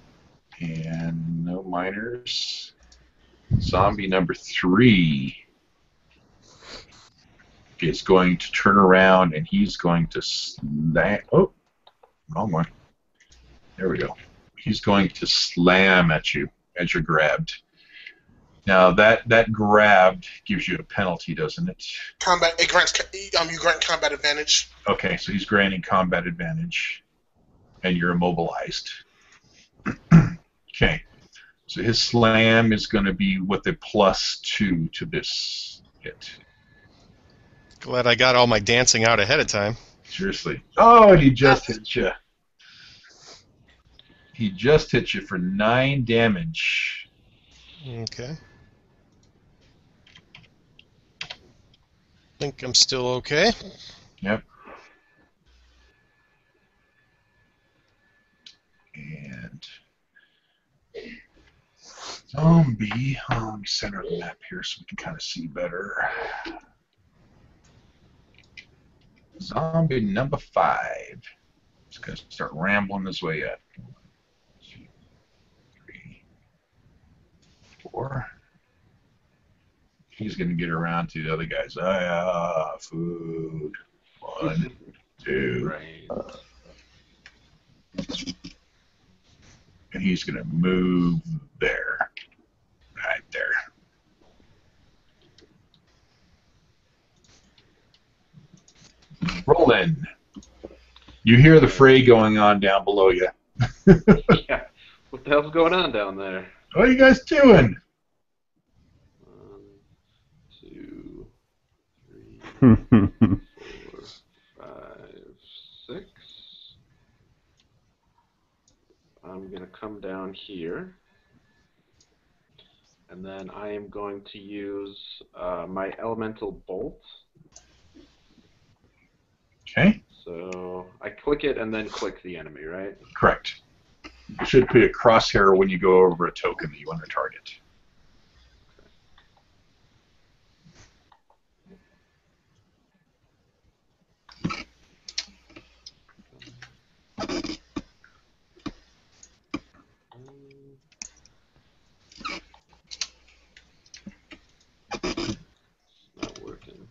And no minors. Zombie number 3 is going to turn around and he's going to slam. Oh, wrong one. There we go. He's going to slam at you as you're grabbed. Now that grabbed gives you a penalty, doesn't it? Combat. It grants. You grant combat advantage. Okay, so he's granting combat advantage, and you're immobilized. Okay, so his slam is going to be with a +2 to this hit. Glad I got all my dancing out ahead of time. Seriously. Oh, and he just hit you. He just hit you for 9 damage. Okay. Think I'm still okay. Yep. And zombie. Let me center the map here so we can kind of see better. Zombie number 5. He's going to start rambling his way up. 1, 2, 3, 4. He's going to get around to the other guys. Food. 1, 2. And he's going to move there. Right there. Roll in. You hear the fray going on down below you. Yeah. What the hell's going on down there? What are you guys doing? 1, 2, 3, 4, 5, 6. I'm going to come down here. And then I am going to use my elemental bolt. Okay. So I click it and then click the enemy, right? Correct. You should put a crosshair when you go over a token that you want to target. Not working.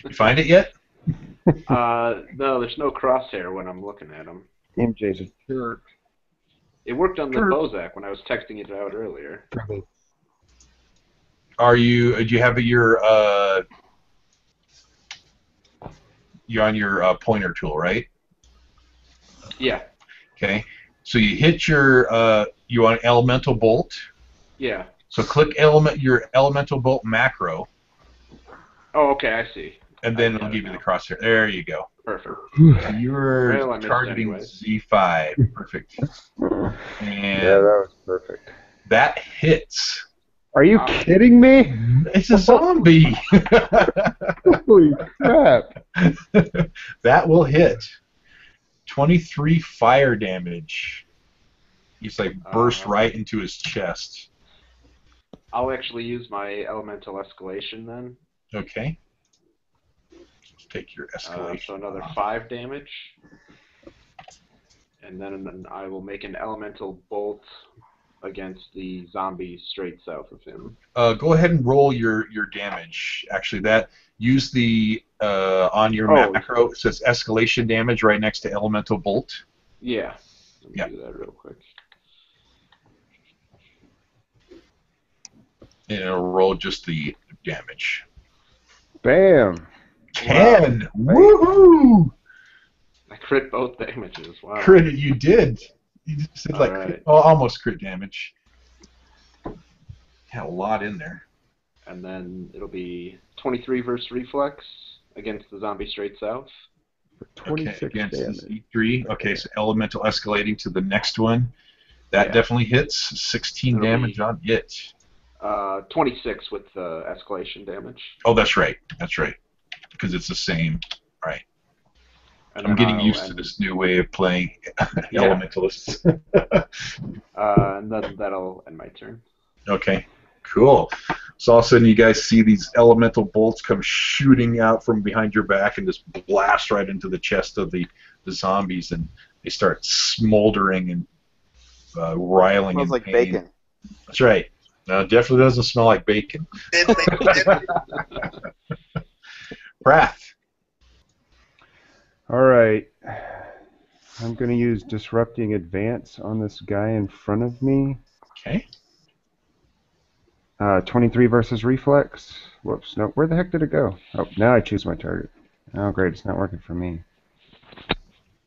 You find it yet? No, there's no crosshair when I'm looking at them. MJ's a jerk. It worked on the Sure. Bozak when I was texting it out earlier. Do you have your you're on your pointer tool, right? Yeah. Okay. So you hit you want elemental bolt. Yeah. So click your elemental bolt macro, Oh, okay, I see. and then it'll give you the crosshair. There you go. Perfect. So you're Well, I missed it targeting anyways. Z5. Perfect. Yeah, And that was perfect. that hits. Are you Wow. kidding me? It's a zombie. Holy crap! That will hit. 23 fire damage. He's like burst right into his chest. I'll actually use my elemental escalation then. Okay. Let's take your escalation. So another 5 damage. And then I will make an elemental bolt against the zombie straight south of him. Go ahead and roll your damage. Actually, use the on your macro. It says escalation damage right next to elemental bolt. Yeah. Let me do that real quick. And it'll roll just the damage. Bam! 10! Wow. Woohoo! I crit both damages. Wow. Crit, you did. You just said almost crit damage. Had a lot in there. And then it'll be 23 versus reflex against the zombie straight south. For 26 against damage. E3. Okay, so elemental escalating to the next one. That definitely hits. 16 damage on it. 26 with the escalation damage. Oh, that's right. That's right. Because it's the same. Right. And I'm getting used to this new way of playing elementalists. And then that'll end my turn. Okay. Cool. So all of a sudden you guys see these elemental bolts come shooting out from behind your back and just blast right into the chest of the zombies, and they start smoldering and riling in Smells like pain. bacon. That's right. No, it definitely doesn't smell like bacon. Prath. All right. I'm going to use Disrupting Advance on this guy in front of me. Okay. 23 versus Reflex. Whoops. No, where the heck did it go? Oh, now I choose my target. Oh, great. It's not working for me.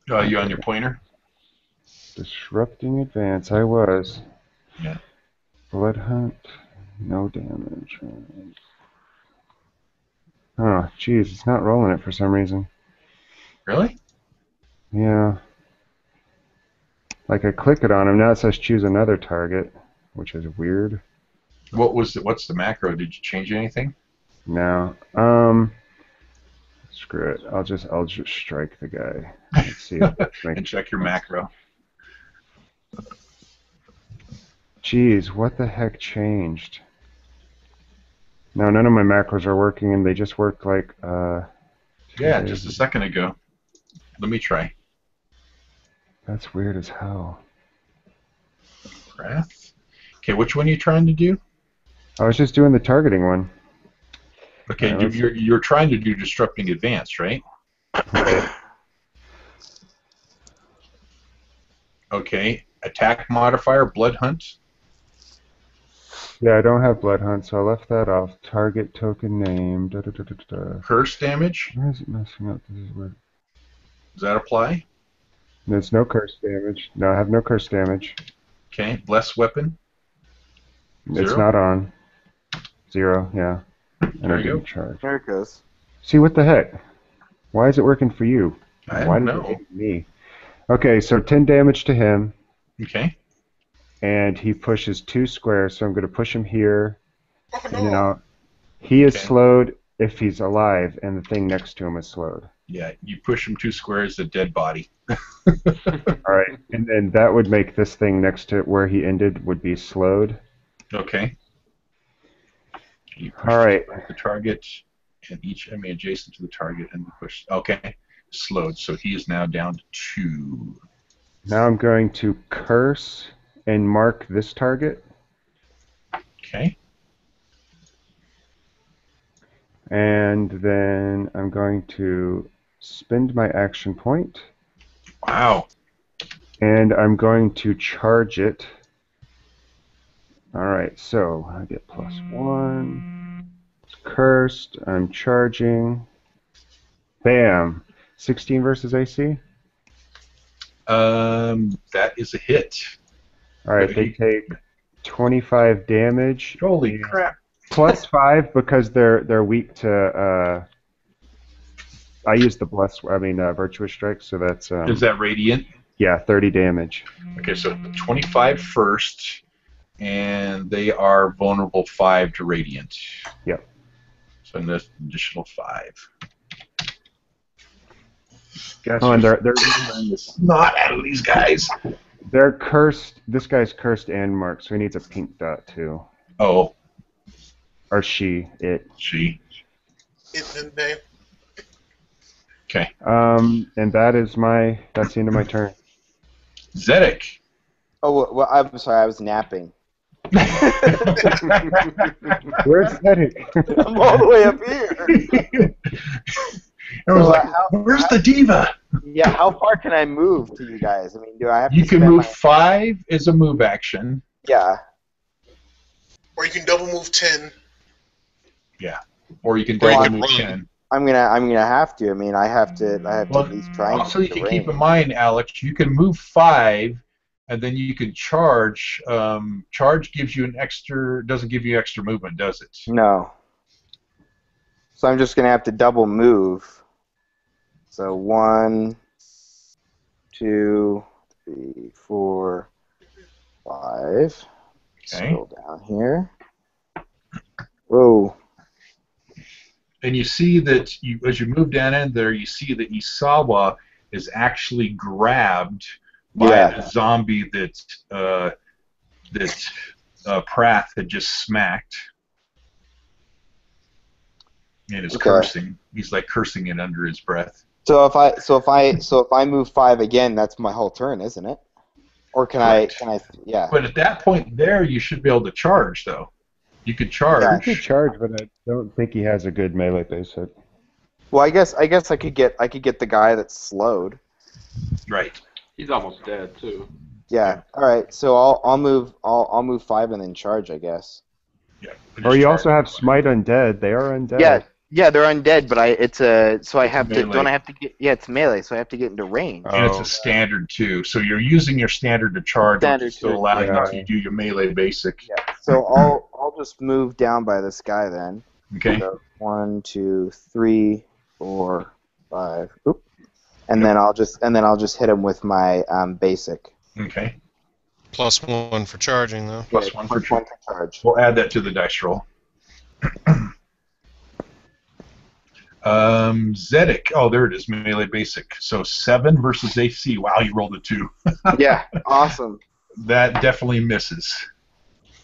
You on your pointer? Disrupting Advance. I was. Yeah. Blood Hunt. No damage. Oh, geez. It's not rolling it for some reason. Really? Yeah. Like I click it on him, now it says choose another target, which is weird. What's the macro? Did you change anything? No. Screw it. I'll just strike the guy. Let's see if that's and check your macro. Jeez, what the heck changed? No, none of my macros are working, and they just worked like yeah, just a second ago. Let me try. That's weird as hell. Wrath. Okay, which one are you trying to do? I was just doing the targeting one. Okay, you're trying to do Disrupting Advance, right? Okay, attack modifier, Blood Hunt. Yeah, I don't have Blood Hunt, so I left that off. Target token name. Curse damage. Why is it messing up? This is weird. Does that apply? There's no curse damage. No, I have no curse damage. Okay, bless weapon. It's not on. 0, yeah. And there I you didn't go. charge. There it goes. See, what the heck? Why is it working for you? I Why don't did know. it hit me? Okay, so 10 damage to him. Okay. And he pushes 2 squares, so I'm going to push him here. Oh, And then he is slowed if he's alive, and the thing next to him is slowed. Yeah, you push him 2 squares, a dead body. Alright, and then that would make this thing next to where he ended would be slowed. Okay. You push the target and each enemy adjacent to the target and push. Okay, slowed. So he is now down to 2. Now I'm going to curse and mark this target. Okay. And then I'm going to spend my action point. Wow. And I'm going to charge it. Alright, so I get +1. It's cursed. I'm charging. Bam. 16 versus AC. That is a hit. All right, they take 25 damage. Holy crap! Plus 5 because they're weak to. I use the Virtuous Strike, so that's. Is that radiant? Yeah, 30 damage. Okay, so 25 first, and they are vulnerable 5 to radiant. Yep. So an additional 5. Gotcha. Oh, and they're not out of these guys. They're cursed. This guy's cursed and marked, so he needs a pink dot too. Oh. Or she. She. It didn't they? Okay. And that's the end of my turn. Zedek. Oh, well, I'm sorry, I was napping. Where's Zedek? I'm all the way up here. Everyone's like, where's the diva? Yeah, how far can I move to you guys? I mean, do I have to You can move 5 as a move action. Yeah. Or you can double move 10. Yeah. Or you can double move 10. I'm gonna have to. I mean, I have to at least try. Also, you can keep in mind, Alex, you can move 5, and then you can charge. Charge gives you doesn't give you extra movement, does it? No. So I'm just gonna have to double move. So 1, 2, 3, 4, 5. Okay. Scroll down here. Whoa. And you see that as you move down in there, you see that Isawa is actually grabbed by a zombie that Prath had just smacked, and is cursing. He's like cursing it under his breath. So if I move 5 again, that's my whole turn, isn't it? Or can I? Yeah. But at that point, you should be able to charge, though. You could charge. Yeah, he could charge, but I don't think he has a good melee base hit. Well, I guess I could get the guy that's slowed. Right. He's almost dead too. Yeah. All right. So I'll move 5 and then charge, I guess. Yeah. Or you also have Smite Undead. They are undead. Yeah. Yeah, they're undead, but I have melee. to. Don't I have to get? Yeah, it's melee, so I have to get into range. And it's a standard too, so you're using your standard to charge, which still allow you to do your melee basic. Yeah. So I'll just move down by this guy then. Okay. So 1, 2, 3, 4, 5. Oop. And then I'll just hit him with my basic. Okay. +1 for charging, though. +1 for charge. We'll add that to the dice roll. Zedek. Oh, there it is. Melee basic. So 7 versus AC. Wow, you rolled a 2. Yeah, awesome. That definitely misses.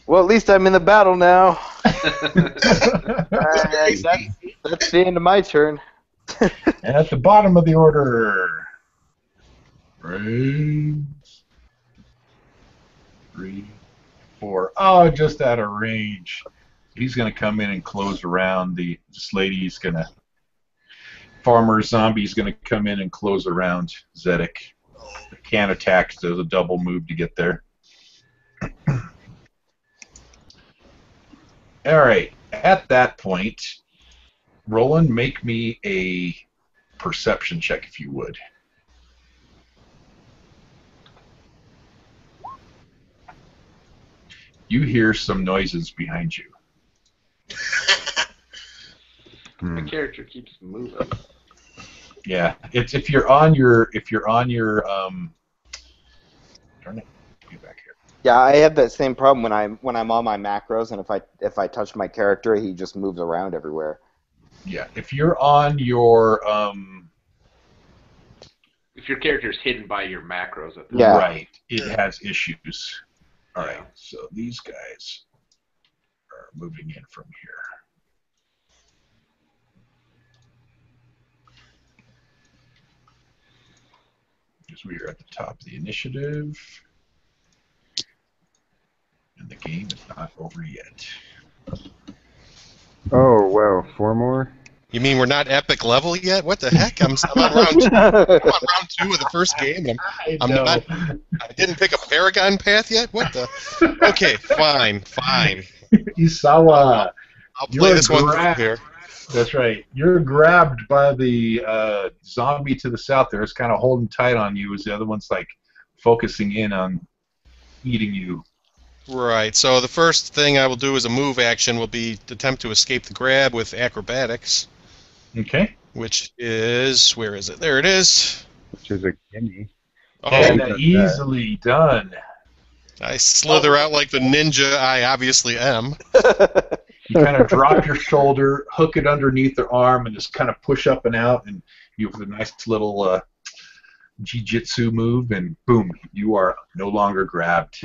Well, at least I'm in the battle now. That's the end of my turn. And at the bottom of the order, range 3, 4. Oh, just out of range. He's going to come in and close around this lady's going to. Farmer Zombie's going to come in and close around Zedek. Can't attack, so there's a double move to get there. Alright, at that point, Roland, make me a perception check if you would. You hear some noises behind you. The character keeps moving. Yeah, it's if you're on your darn it, get back here. Yeah, I have that same problem when I'm on my macros, and if I touch my character, he just moves around everywhere. Yeah, if you're on your If your character's hidden by your macros at the right, it has issues. All right, so these guys are moving in from here. Because we are at the top of the initiative, and the game is not over yet. Oh, wow, 4 more? You mean we're not epic level yet? What the heck? I'm on round 2. I'm on round 2 of the first game. I didn't pick a Paragon path yet? What the? Okay, fine. Isawa, I'll play this one through here. That's right. You're grabbed by the zombie to the south there. It's kind of holding tight on you as the other one's like focusing in on eating you. Right. So the first thing I will do as a move action will be to attempt to escape the grab with acrobatics, Okay. which is where is it? There it is. Which is a gimme. Oh, And that's easily done. I slither out like the ninja I obviously am. You kind of drop your shoulder, hook it underneath their arm, and just kind of push up and out, and you have a nice little jiu-jitsu move, and boom, you are no longer grabbed.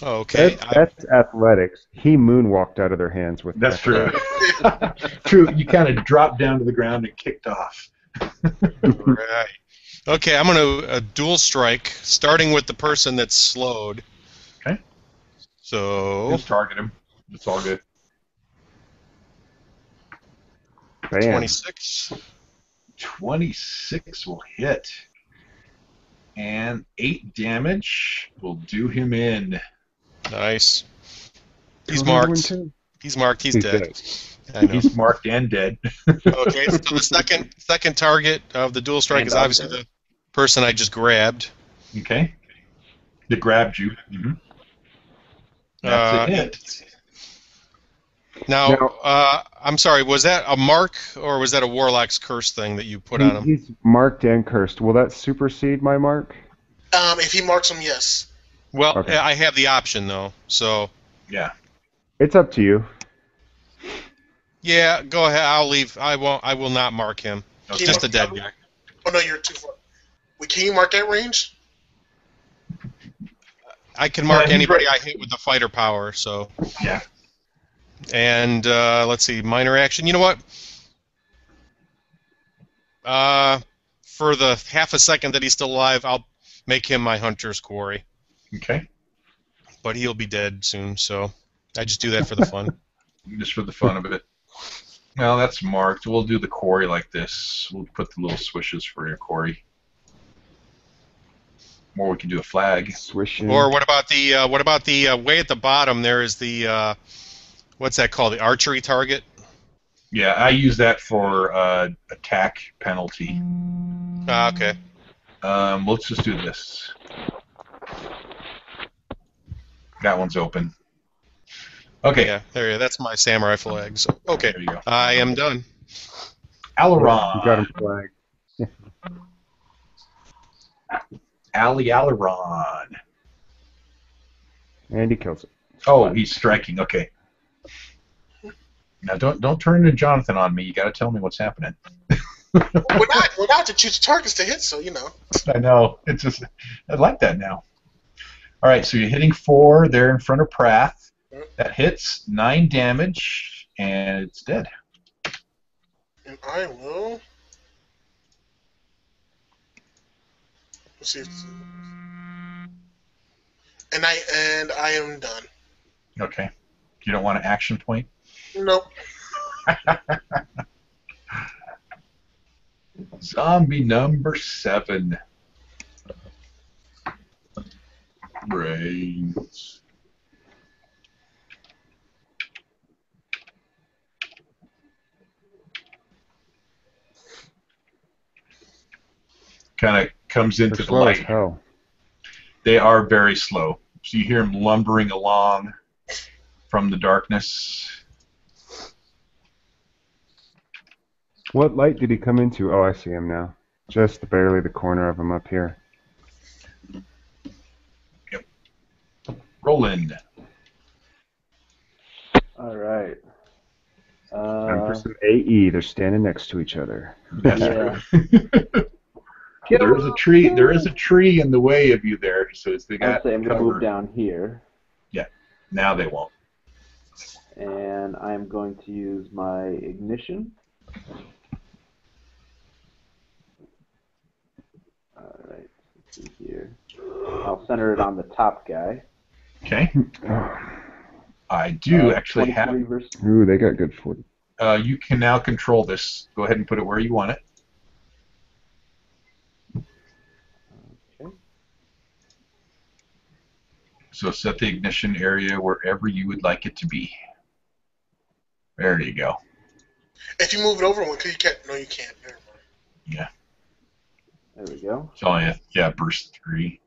Okay. That's athletics. He moonwalked out of their hands with That's that. true. True. You kind of dropped down to the ground and kicked off. Right. Okay, I'm going to dual strike, starting with the person that's slowed. Okay. So Just target him. It's all good. Bam. 26. 26 will hit. And 8 damage will do him in. Nice. He's Another one marked. too? He's marked. He's He's dead. dead. I know. He's marked and dead. Okay, so the second target of the dual strike And is obviously the person I just grabbed. Okay. That grabbed you. Mm-hmm. That's a hit. Now, I'm sorry, was that a mark or was that a Warlock's Curse thing that you put on him? He's marked and cursed. Will that supersede my mark? If he marks him, yes. Well, Okay. I have the option though, so Yeah. It's up to you. yeah, go ahead. I'll leave. I will not mark him. Okay. Just a dead guy. Oh no, you're too far. Wait, can you mark that range? I can mark he's anybody right. I hit with the fighter power. So, Yeah. and let's see, minor action. You know what? For the half a second that he's still alive, I'll make him my hunter's quarry. Okay. But he'll be dead soon, so I just do that for the fun. Just for the fun of it. Well, that's marked. We'll do the quarry like this. We'll put the little swishes for your quarry. Or we can do a flag. Swishing. Or what about the way at the bottom? There is the what's that called? The archery target. Yeah, I use that for attack penalty. Okay. Let's just do this. That one's open. Okay. Yeah, there. That's my samurai flag. So, okay, There you go. I am done. Aileron. You got him flagged. Aileron. And he kills it. Oh, he's striking. Okay. Now don't turn into Jonathan on me. You got to tell me what's happening. We're not to choose targets to hit, so you know. I know. It's just I like that now. All right, so you're hitting 4 there in front of Prath. That hits 9 damage, and it's dead. And I will. Let's see. And I am done. Okay. You don't want an action point? Nope. Zombie number 7. Brains. Kind of comes into They're the slow as light. hell. They are very slow. So you hear them lumbering along from the darkness. What light did he come into? Oh, I see him now. Just barely the corner of him up here. Yep. Roland. All right. Time for some AE. They're standing next to each other. That's Yeah. true. There is a tree. There is a tree in the way of you there, so it's they I'd got say I'm going to cover. move down here, Now they won't. and I'm going to use my ignition. All right, let's see here. I'll center it on the top guy. Okay. I do actually 23 have. versus Ooh, they got good footing. You can now control this. Go ahead and put it where you want it. Okay. So set the ignition area wherever you would like it to be. There you go. If you move it over one, cause you can't. No, you can't. Never mind. Yeah. There we go. Oh yeah, burst 3.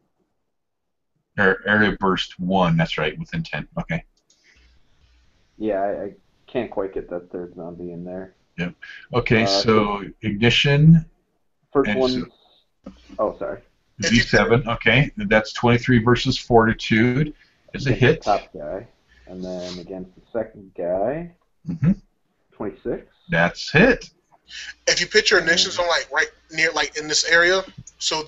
Area burst 1. That's right, within 10. Okay. Yeah, I can't quite get that third zombie in there. Yep. Okay, so ignition. First and one. Oh, sorry. Z7. Okay, that's 23 versus fortitude. Is a Against hit. The top guy, and then against the second guy. 26. That's hit. If you picture ignition zone like right near, like in this area, so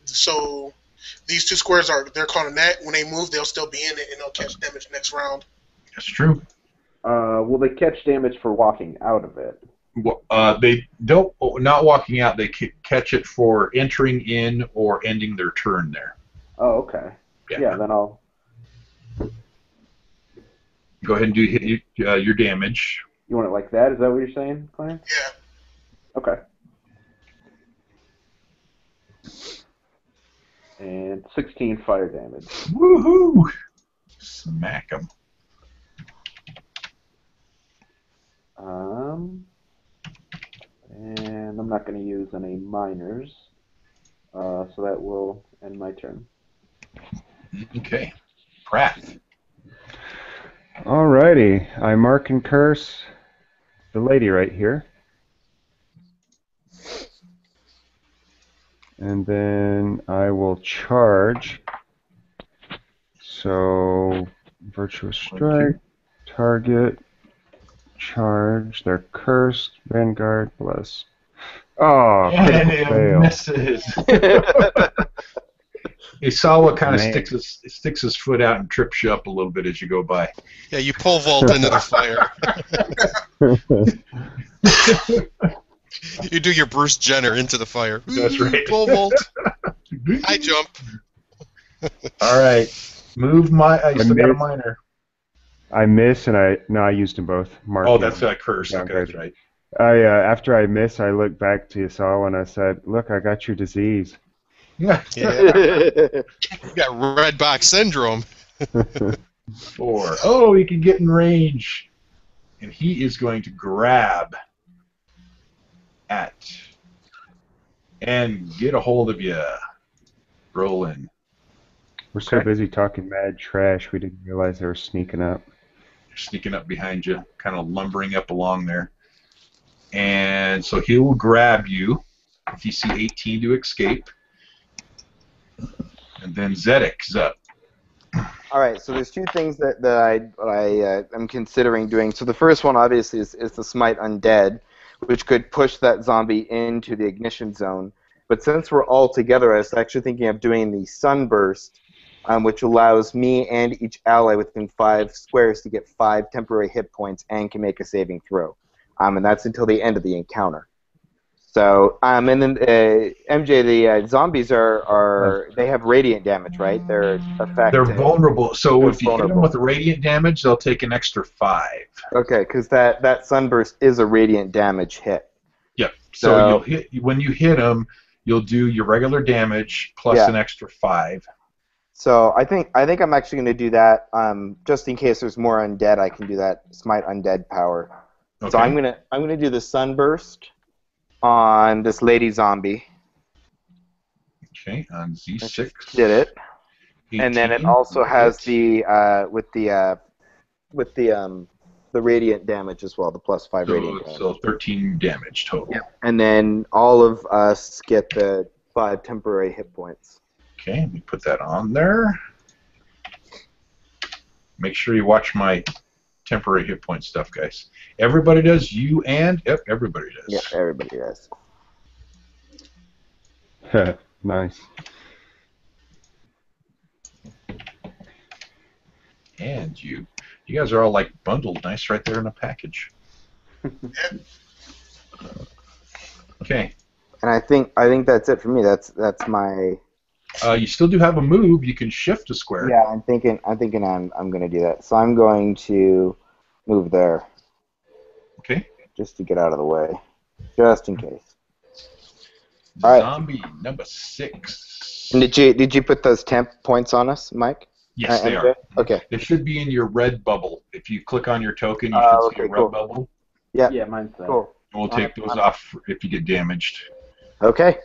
so these two squares they're called a net. When they move, they'll still be in it and they'll catch damage next round. That's true. Will they catch damage for walking out of it? They don't. Not walking out. They catch it for entering in or ending their turn there. Oh, okay. Yeah, then I'll go ahead and do your damage. You want it like that? Is that what you're saying, Clarence? Yeah. Okay. And 16 fire damage. Woohoo! Smack them. And I'm not going to use any minors, so that will end my turn. Okay. Pratt. Alrighty, I mark and curse the lady right here. And then I will charge. So, virtuous strike, target, charge, they're cursed, vanguard, bless. Oh, critical fail. Misses. Isawa kind of sticks his foot out and trips you up a little bit as you go by. Yeah, you pole vault into the fire. You do your Bruce Jenner into the fire. That's right. Pole vault. I jump. All right. Move my. You still got a minor. I miss and I used them both. Oh, that's a curse. Okay, that's right. After I miss, I looked back to Isawa and I said, "Look, I got your disease." Yeah. You got red box syndrome. 4. Oh, he can get in range. And he is going to grab at and get a hold of you. Rolling. We're so busy talking mad trash, we didn't realize they were sneaking up. They're sneaking up behind you, kind of lumbering up along there. And so he will grab you if you see 18 to escape. And then Zedek's up. All right, so there's two things that I am considering doing. So the first one, obviously, is the Smite Undead, which could push that zombie into the ignition zone. But since we're all together, I was actually thinking of doing the Sunburst, which allows me and each ally within 5 squares to get 5 temporary hit points and can make a saving throw. And that's until the end of the encounter. So, and then MJ, the zombies they have radiant damage, right? They're effective. They're vulnerable. So if you hit them with the radiant damage, they'll take an extra 5. Okay, because that Sunburst is a radiant damage hit. Yep. So when you hit them, you'll do your regular damage plus an extra 5. So I think I'm actually going to do that. Just in case there's more undead, I can do that Smite Undead power. Okay. So I'm gonna do the Sunburst on this lady zombie. Okay, on Z6. Did it. 18, and then it also has the radiant damage as well, the plus 5 radiant damage. So 13 damage total. Yeah. And then all of us get the 5 temporary hit points. Okay, let me put that on there. Make sure you watch my temporary hit point stuff, guys. Everybody does. You and everybody does. Yeah, everybody does. Nice. And you guys are all like bundled nice right there in a package. Okay. And I think that's it for me. That's my. You still do have a move. You can shift a square. Yeah, I'm thinking I'm going to do that. So I'm going to move there. Okay. Just to get out of the way, just in case. Zombie number 6. And did you put those temp points on us, Mike? Yes, they are. Okay. It should be in your red bubble. If you click on your token, you should see a red bubble. Yeah. Yeah, mine's set. Cool. And we'll take those off if you get damaged. Okay.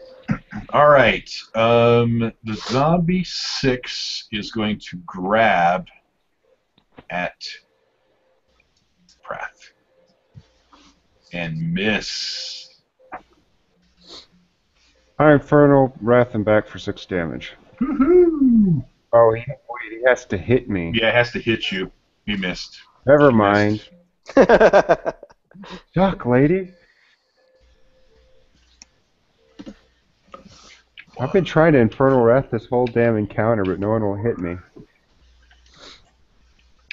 All right. The zombie 6 is going to grab at Prath and miss. Infernal Wrath and back for 6 damage. Woohoo! Oh, wait, he has to hit me. Yeah, it has to hit you. He missed. Never He mind. missed. Duck, lady. I've been trying to Infernal Wrath this whole damn encounter, but no one will hit me.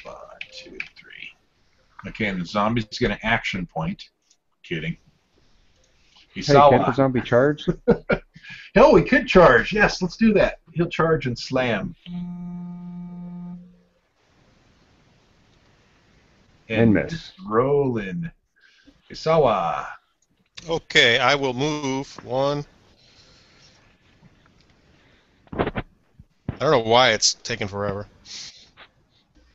1, 2, 3. Okay, and the zombie's going to action point. Kidding. Hey, can't the zombie charge? Hell, we could charge. Yes, let's do that. He'll charge and slam. And miss. Rolling. Isawa. Okay, I will move 1. I don't know why it's taking forever.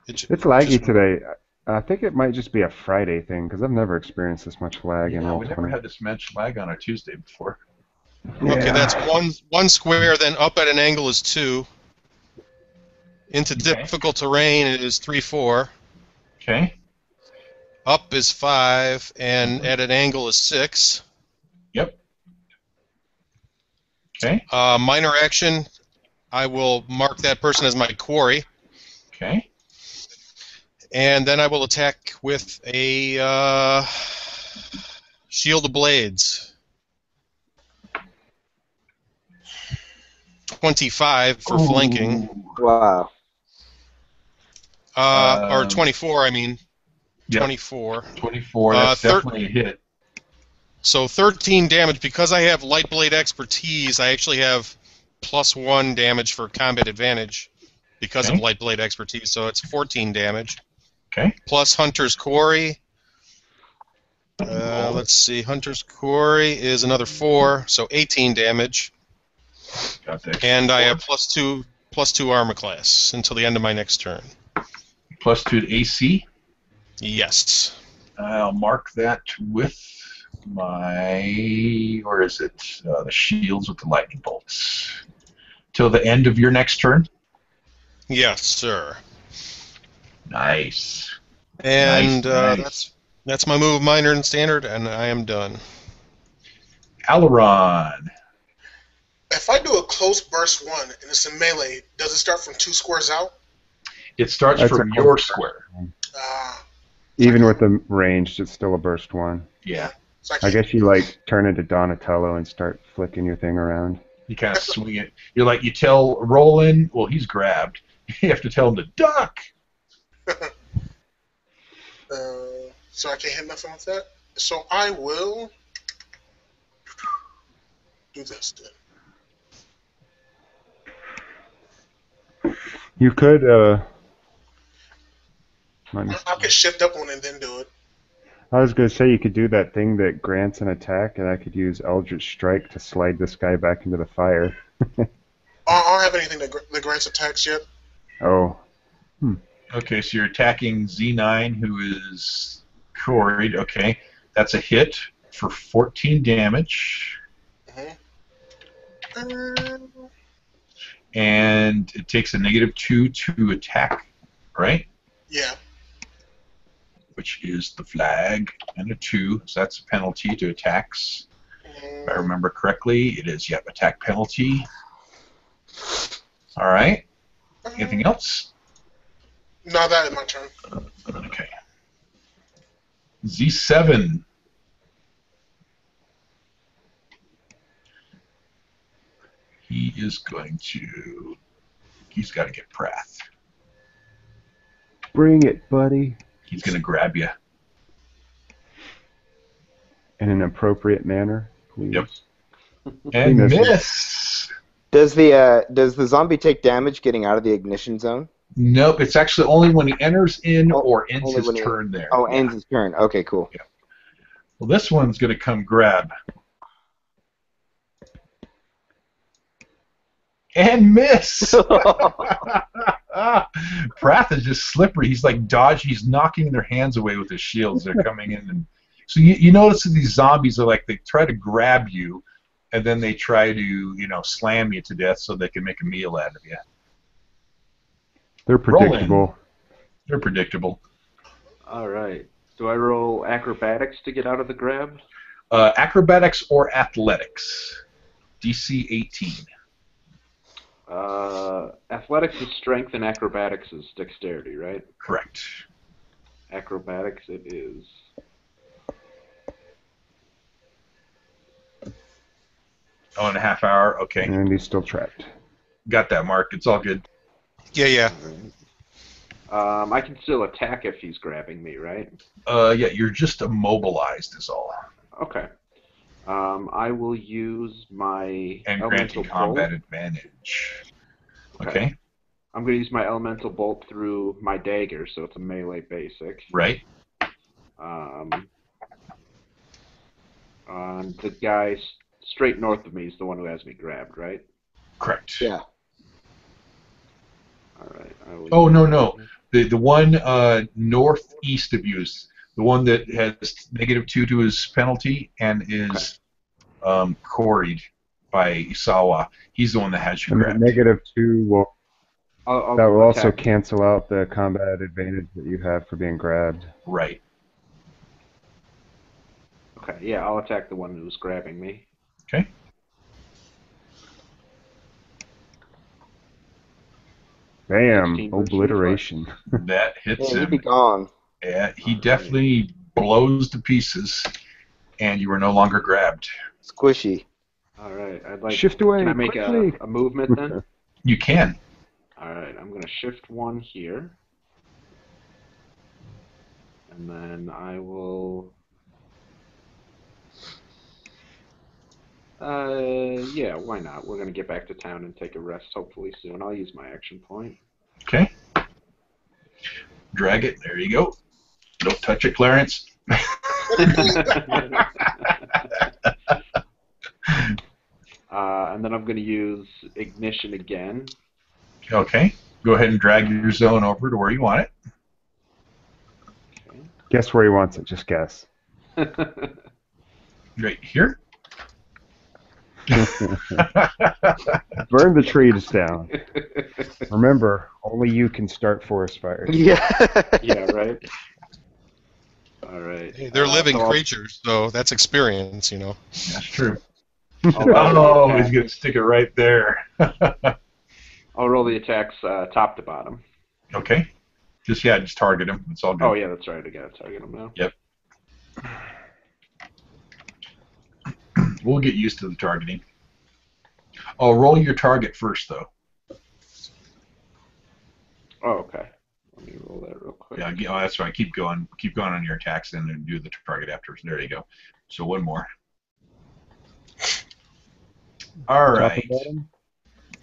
It's laggy today. I think it might just be a Friday thing, because I've never experienced this much lag in Yeah, we Roll20. never had this much lag on a Tuesday before. Okay, that's one square, then up at an angle is 2. Into difficult terrain it is 3, 4. Okay. Up is 5, and at an angle is 6. Yep. Okay. Minor action, I will mark that person as my quarry. Okay. And then I will attack with a Shield of Blades. 25 for flanking. Wow. Or 24, I mean. Yep. 24. 24, that's definitely a hit. So 13 damage. Because I have Light Blade Expertise, I actually have +1 damage for combat advantage because of Light Blade Expertise, so it's 14 damage. Okay. Plus Hunter's Quarry. Let's see, Hunter's Quarry is another 4, so 18 damage. Got that. And I have +2 armor class until the end of my next turn. +2 to AC? Yes. I'll mark that with my... Where is it? The shields with the lightning bolts. Till the end of your next turn? Yes, sir. Nice. And nice. that's my move, minor and standard, and I am done. Alaron. If I do a close burst 1 and it's a melee, does it start from 2 squares out? It starts That's from a your close square. Even with the ranged, it's still a burst 1. Yeah. So I guess you turn into Donatello and start flicking your thing around. You kind of swing it. You tell Roland, well, he's grabbed. You have to tell him to duck. So I can't hit nothing with that. So I will do this then. You could, I'll get shift up one and then do it. I was going to say you could do that thing that grants an attack, and I could use Eldritch Strike to slide this guy back into the fire. I don't have anything that grants attacks yet. Oh. Okay, so you're attacking Z9, who is quarried. Okay, that's a hit for 14 damage. And it takes a -2 to attack, right? Yeah. Which is the flag and a 2, so that's a penalty to attacks. If I remember correctly, it is, yep, attack penalty. All right. Anything else? No, that is my turn. Okay. Z7. He is going to... He's got to get Prath. Bring it, buddy. He's going to grab you. In an appropriate manner, please. Yep. And miss! Does the zombie take damage getting out of the ignition zone? Nope, it's actually only when he enters in or ends his turn there. Oh, ends his turn. Okay, cool. Yeah. Well, this one's going to come grab. And miss! Prath is just slippery. He's like dodging. He's knocking their hands away with his shields. They're coming in and So you notice that these zombies are like, they try to grab you, and then they try to, slam you to death so they can make a meal out of you. They're Roll in. predictable. They're predictable. All right. Do I roll acrobatics to get out of the grab? Acrobatics or athletics. DC 18. Athletics is strength and acrobatics is dexterity, right? Correct. Acrobatics it is. Oh, and a half hour. Okay. And he's still trapped. Got that, Mark. It's all good. Yeah. I can still attack if he's grabbing me, right? Yeah, you're just immobilized is all. Okay. I will use my And elemental granting combat bolt. advantage. Okay. I'm going to use my elemental bolt through my dagger, so it's a melee basic. Right. The guy straight north of me is the one who has me grabbed, right? Correct. Yeah. All right. Oh, no. The one northeast of you is the one that has -2 to his penalty and is quarried by Isawa. He's the one that has you grabbed. -2 will That will also cancel out the combat advantage that you have for being grabbed. Right. Okay, yeah, I'll attack the one who's grabbing me. Okay. Bam! Obliteration. That hits Yeah, him. he'd be gone. Yeah, he definitely blows to pieces, and you are no longer grabbed. Squishy. All right, I'd like. Shift away. Can I make quickly. a movement then? You can. All right, I'm going to shift one here, and then I will. Yeah, why not? We're going to get back to town and take a rest hopefully soon. I'll use my action point. Okay. Drag it. There you go. Don't touch it, Clarence. And then I'm going to use ignition again. Okay. Go ahead and drag your zone over to where you want it. Okay. Guess where he wants it. Just guess. Right here. Burn the trees down. Remember, only you can start forest fires. Yeah. Yeah, right. All right. Hey, they're living so creatures, so that's experience, That's true. I'll Oh, he's going to stick it right there. I'll roll the attacks top to bottom. Okay. Just target him. It's all good. Oh, yeah, that's right. I got to target him now. Yep. We'll get used to the targeting. Oh, roll your target first, though. Oh, okay. Let me roll that real quick. Yeah, oh, that's right. Keep going on your attacks and then do the target afterwards. There you go. So one more. All right.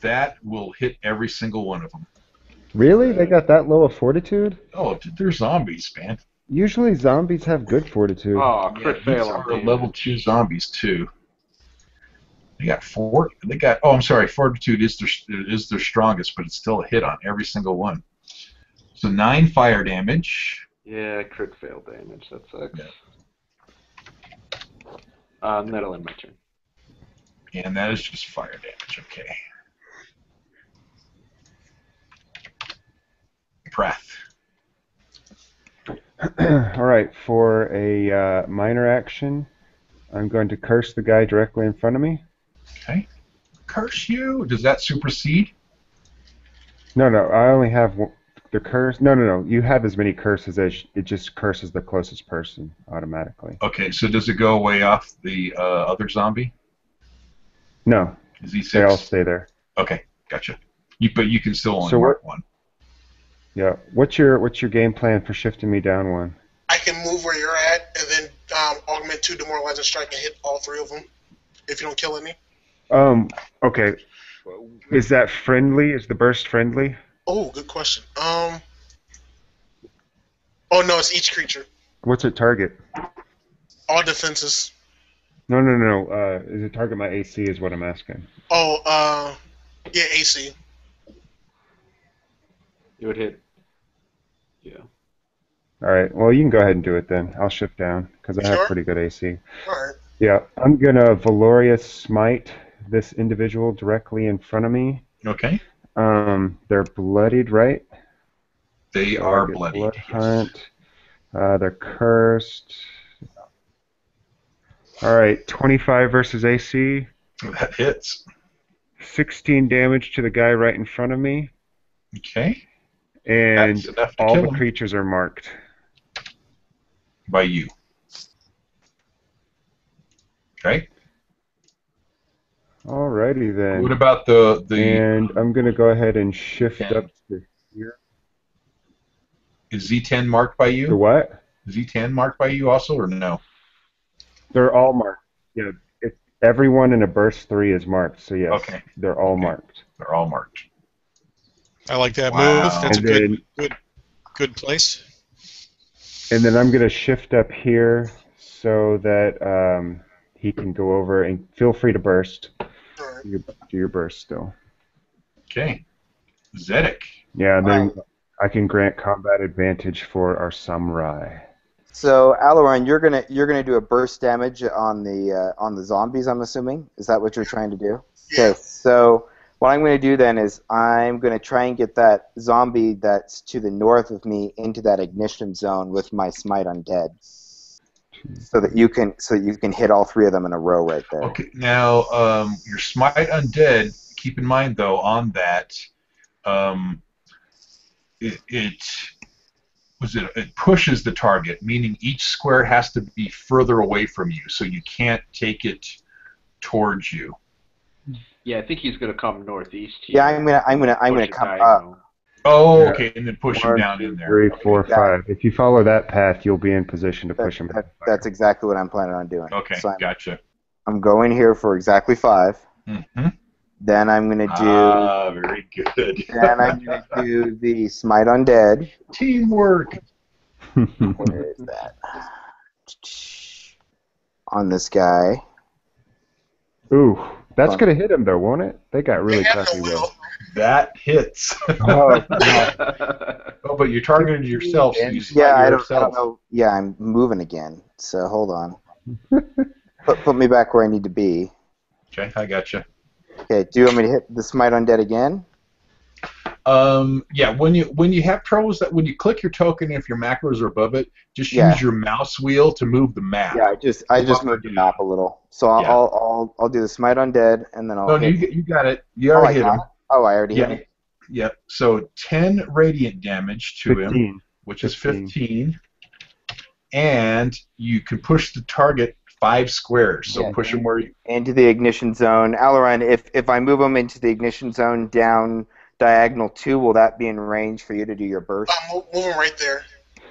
That will hit every single one of them. Really? They got that low of fortitude? Oh, they're zombies, man. Usually zombies have good fortitude. Oh, crit These fail. are level 2 zombies too. They got 4. They got. Oh, I'm sorry. Fortitude is their strongest, but it's still a hit on every single one. So 9 fire damage. Yeah, crit fail damage. That sucks. Yeah. That'll end my turn. And that is just fire damage. Okay. Prath. All right, for a minor action, I'm going to curse the guy directly in front of me. Okay. Curse you. Does that supersede? No, I only have the curse. No. You have as many curses as it just curses the closest person automatically. Okay, so does it go away off the other zombie? No. Is he 6? They all stay there. Okay, gotcha. But you can still only So mark one. Yeah. What's your game plan for shifting me down one? I can move where you're at and then augment 2 demoralizing strike and hit all 3 of them if you don't kill any. Okay. Is that friendly? Is the burst friendly? Oh, good question. Oh no, it's each creature. What's it target? All defenses. No. Is it target my AC is what I'm asking. Oh, yeah, AC. It would hit. Yeah. All right. Well, you can go ahead and do it then. I'll shift down because I have Sure. pretty good AC. All right. Yeah, I'm gonna Valorious Smite this individual directly in front of me. Okay. They're bloodied, right? They So are I get bloodied. Blood Yes. Hunt. They're cursed. All right, 25 versus AC. That hits. 16 damage to the guy right in front of me. Okay. And That's enough to all kill the him. creatures are marked. By you. Okay. Alrighty then. What about the And I'm gonna go ahead and shift Z10? up to here. Is Z10 marked by The you? what? Z10 marked by you also, or no? They're all marked. Yeah, everyone in a burst 3 is marked. So yes, Okay. they're all Okay. marked. They're all marked. I like that Wow. move. That's And a then good place. I'm gonna shift up here so that he can go over and feel free to burst. All right. Do your burst still. Okay. Zedek. Yeah, and then Alright. I can grant combat advantage for our samurai. So Alaron, you're gonna do a burst damage on the zombies. I'm assuming. Is that what you're trying to do? Yeah. Okay. So what I'm going to do then is I'm going to try and get that zombie that's to the north of me into that ignition zone with my smite undead, so that you can hit all three of them in a row right there. Okay. Now, your smite undead. Keep in mind though, on that, it pushes the target, meaning each square has to be further away from you, so you can't take it towards you. Yeah, I think he's gonna come northeast here. Yeah, I'm gonna Push it come diagonal. up. Oh, Yeah. okay, and then push him 1, down 2, in there. 3, Okay. 4, Yeah. 5. If you follow that path, you'll be in position to push him. That's exactly what I'm planning on doing. Okay, So gotcha. I'm going here for exactly 5. Mm-hmm. Then I'm gonna do. Ah, very good. Then I'm gonna do the smite undead. Teamwork. Where is that? On this guy. Ooh, that's gonna hit him though, won't it? They got really They have crappy no rolls. will. That hits. Oh, Oh, but you targeted yourself, so you smite Yeah, I yourself. don't know. Yeah, I'm moving again. So hold on. Put me back where I need to be. Okay, I gotcha. Okay, do you want me to hit the smite undead again? Yeah, when you have troubles when you click your token, if your macros are above it, just Yeah. use your mouse wheel to move the map. Yeah, I just moved the map a little. So Yeah. I'll do the smite undead and then I'll No, hit. you got it. You Oh, I already hit got him. it? Oh, I already hit Yeah. him. Yep. So 10 radiant damage to him, 15. which is 15. And you can push the target 5 squares. So Yeah, push him where you. Into the ignition zone. Alaron, if I move him into the ignition zone down diagonal 2, will that be in range for you to do your burst? Move him right there.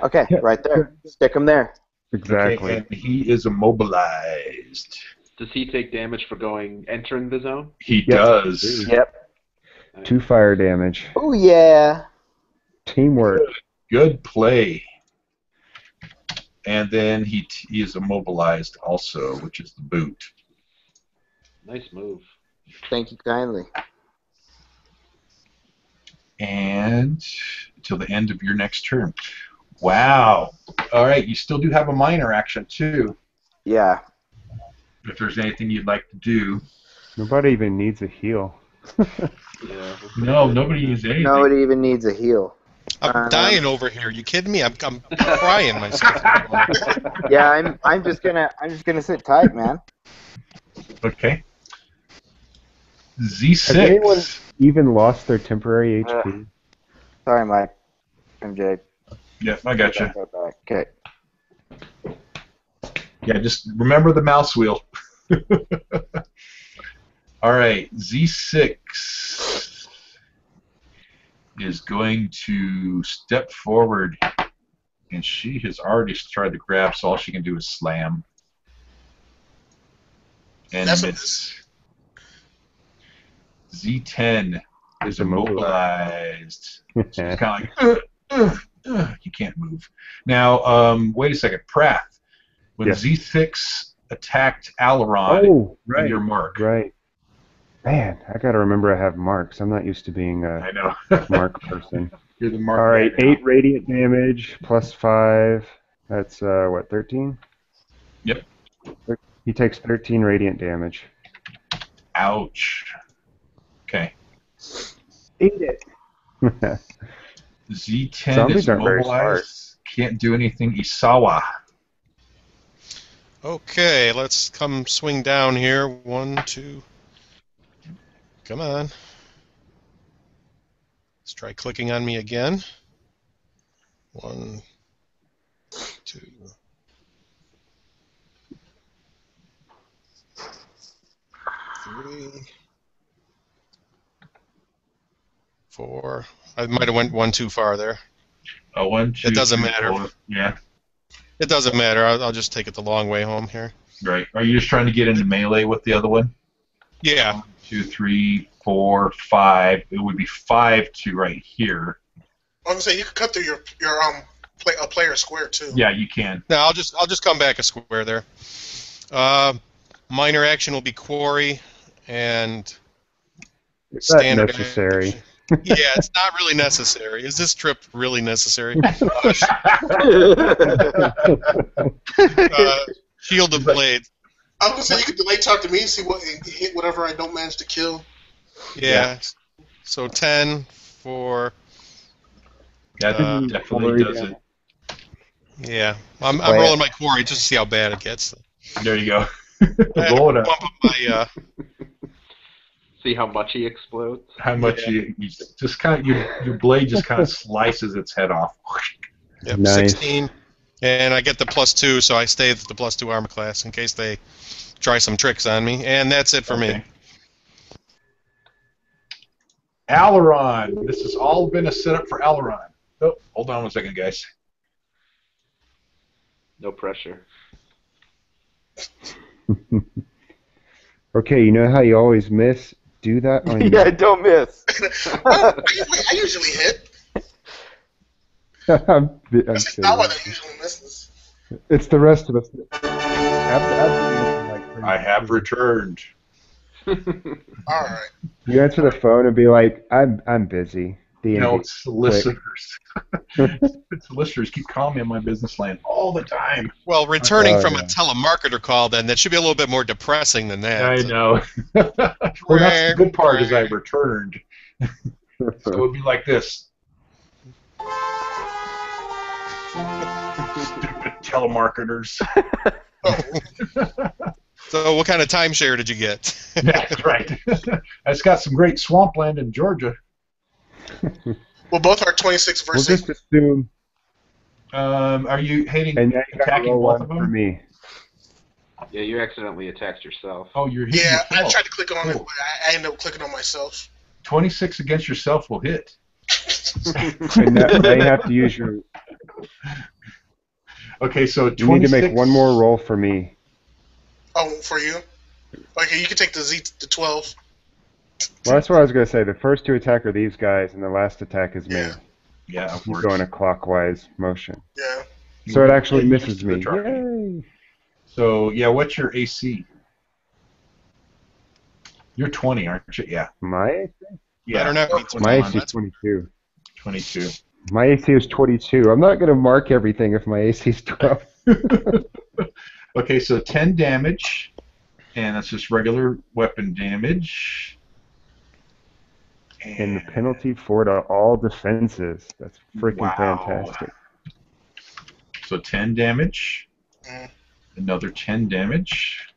Okay, right there. Stick him there. Exactly. Okay, and he is immobilized. Does he take damage for entering the zone? He Yep. does. Yep. 2 fire damage. Oh yeah. Teamwork. Good play. And then he is immobilized also, which is the boot. Nice move. Thank you kindly. And until the end of your next turn. Wow. All right, you still do have a minor action too. Yeah. If there's anything you'd like to do. Nobody even needs a heal. Yeah. No, nobody needs anything. Nobody even needs a heal. I'm dying over here. You kidding me? I'm crying myself. Yeah, I'm just gonna sit tight, man. Okay. Has anyone Z6. even lost their temporary HP? Sorry, Mike. MJ. Yep, I got you. Okay. Yeah, just remember the mouse wheel. All right, Z6 is going to step forward, and she has already tried to grab, so all she can do is slam. And That's miss. Z10 is immobilized. She's kind of like, you can't move. Now, wait a second, Prath. When Yes. Z6 attacked Alaron, Oh, right. your mark. Right. Man, I gotta remember I have marks. I'm not used to being I a know. mark person. You're the All mark. right, guy now. 8 radiant damage plus 5. That's what, 13? Yep. He takes 13 radiant damage. Ouch. Okay. Eat it. Z10 Zombies is aren't very mobilized. Can't do anything. Isawa. Okay, let's come swing down here. 1, 2. Come on. Let's try clicking on me again. 1, 2. 3, 4. I might have went 1 too far there. 1, 2. It doesn't 3, matter. 4. Yeah. It doesn't matter. I'll just take it the long way home here. Right. Are you just trying to get into melee with the other one? Yeah. 1, 2, 3, 4, 5. It would be 5 to right here. I'm gonna say you could cut through your a player square too. Yeah, you can. No, I'll just come back a square there. Minor action will be quarry and Is that standard necessary? action. Yeah, it's not really necessary. Is this trip really necessary? Shield of blades. I'm gonna say you could delay talk to me and see what and hit whatever I don't manage to kill. Yeah. So 10 for. That definitely does it. Yeah, I'm rolling my quarry just to see how bad it gets. There you go. Roll it up. Bump up my, See how much he explodes. How much you just kind of your blade just kind of slices its head off. Yep, Nice. 16, and I get the +2, so I stay with the +2 armor class in case they try some tricks on me, and that's it for me. Aileron. This has all been a setup for Aileron. Oh, hold on one second, guys. No pressure. Okay, you know how you always miss? Do that on Yeah, don't miss. I usually hit. I'm That's not why they usually misses. It's the rest of us. I have returned. All right. You answer the phone and be like, I'm busy. No, it's the listeners. It's the listeners keep calling me on my business line all the time. Well, returning from a telemarketer call, then that should be a little bit more depressing than that. I know. Well, that's the good part is I returned. So it would be like this. Stupid telemarketers. So what kind of timeshare did you get? That's right. It's got some great swampland in Georgia. Well, both are 26 We'll versus. just assume. Are you hating And now you gotta attacking roll both one of for them? me. Yeah, you accidentally attacked yourself. Oh, you're hitting Yeah, I yourself. tried to click on it, but I ended up clicking on myself. 26 against yourself will hit. And now you have to use your. Okay, so 26. You need to make one more roll for me. Oh, for you? Okay, you can take the 12. Well, that's what I was going to say. The first two attack are these guys, and the last attack is me. Yeah. Yeah, of You course. go in a clockwise motion. Yeah. So it actually You're misses used to the me. target. Yay! So, yeah, what's your AC? You're 20, aren't you? Yeah. My AC? Yeah. Better not be 21. My AC is That's 22. 22. My AC is 22. I'm not going to mark everything if my AC is 12. Okay, so 10 damage, and that's just regular weapon damage. And the penalty 4 to all defenses. That's freaking Wow. fantastic. So 10 damage, another 10 damage,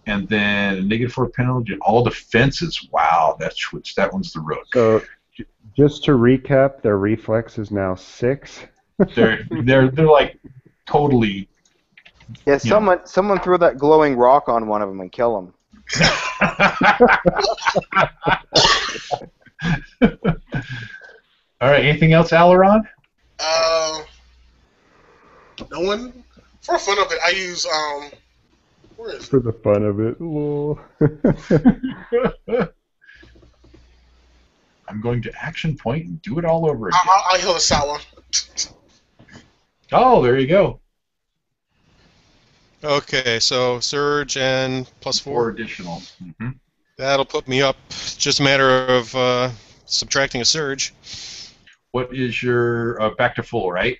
and then a -4 penalty, all defenses. Wow, that one's the rook. So, just to recap, their reflex is now 6. They're like totally. Yeah, someone throw that glowing rock on one of them and kill him. All right. Anything else, Aileron? No one. For fun of it, I use where is it? For the fun of it. Lol. I'm going to action point and do it all over again. I'll heal Asawa. Oh, there you go. Okay, so surge and +4. 4 additional. That'll put me up. Just a matter of subtracting a surge. What is your back to full, right?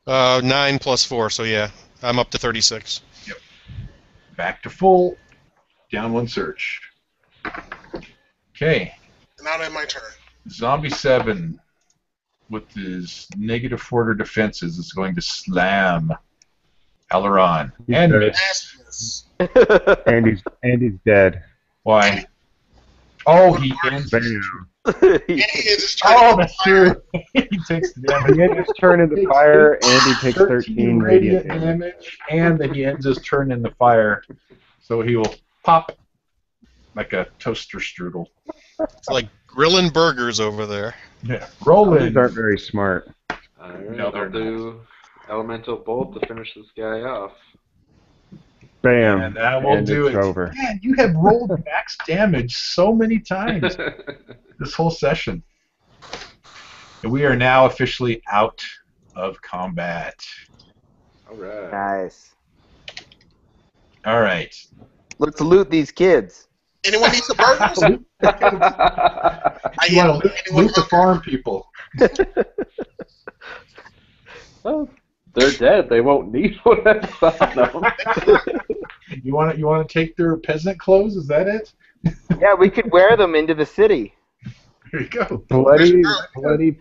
9 plus 4, so yeah, I'm up to 36. Yep. Back to full. Down 1 search. Okay. Now that's my turn. Zombie 7, with his -4 to defenses, is going to slam Aileron. And miss. Yes. And he's dead. Why? Oh, he ends. And he is just trying Oh, to that's true. He takes the damage. He ends his turn in the fire, and he takes 13 radiant damage. damage, and then he ends his turn in the fire. So he will pop like a toaster strudel. It's like grilling burgers over there. Yeah. Rolling. These aren't very smart. Alright, No, they're I'll do Elemental Bolt to finish this guy off. Bam. And that will do it's it. over. Man, you have rolled max damage so many times this whole session. And we are now officially out of combat. Alright. Nice. All right. Let's loot these kids. Anyone need some burgers? You want to loot the farm people. Well, they're dead. They won't need one on them. You want to take their peasant clothes? Is that it? Yeah, we could wear them into the city. There you go. Bloody Bloody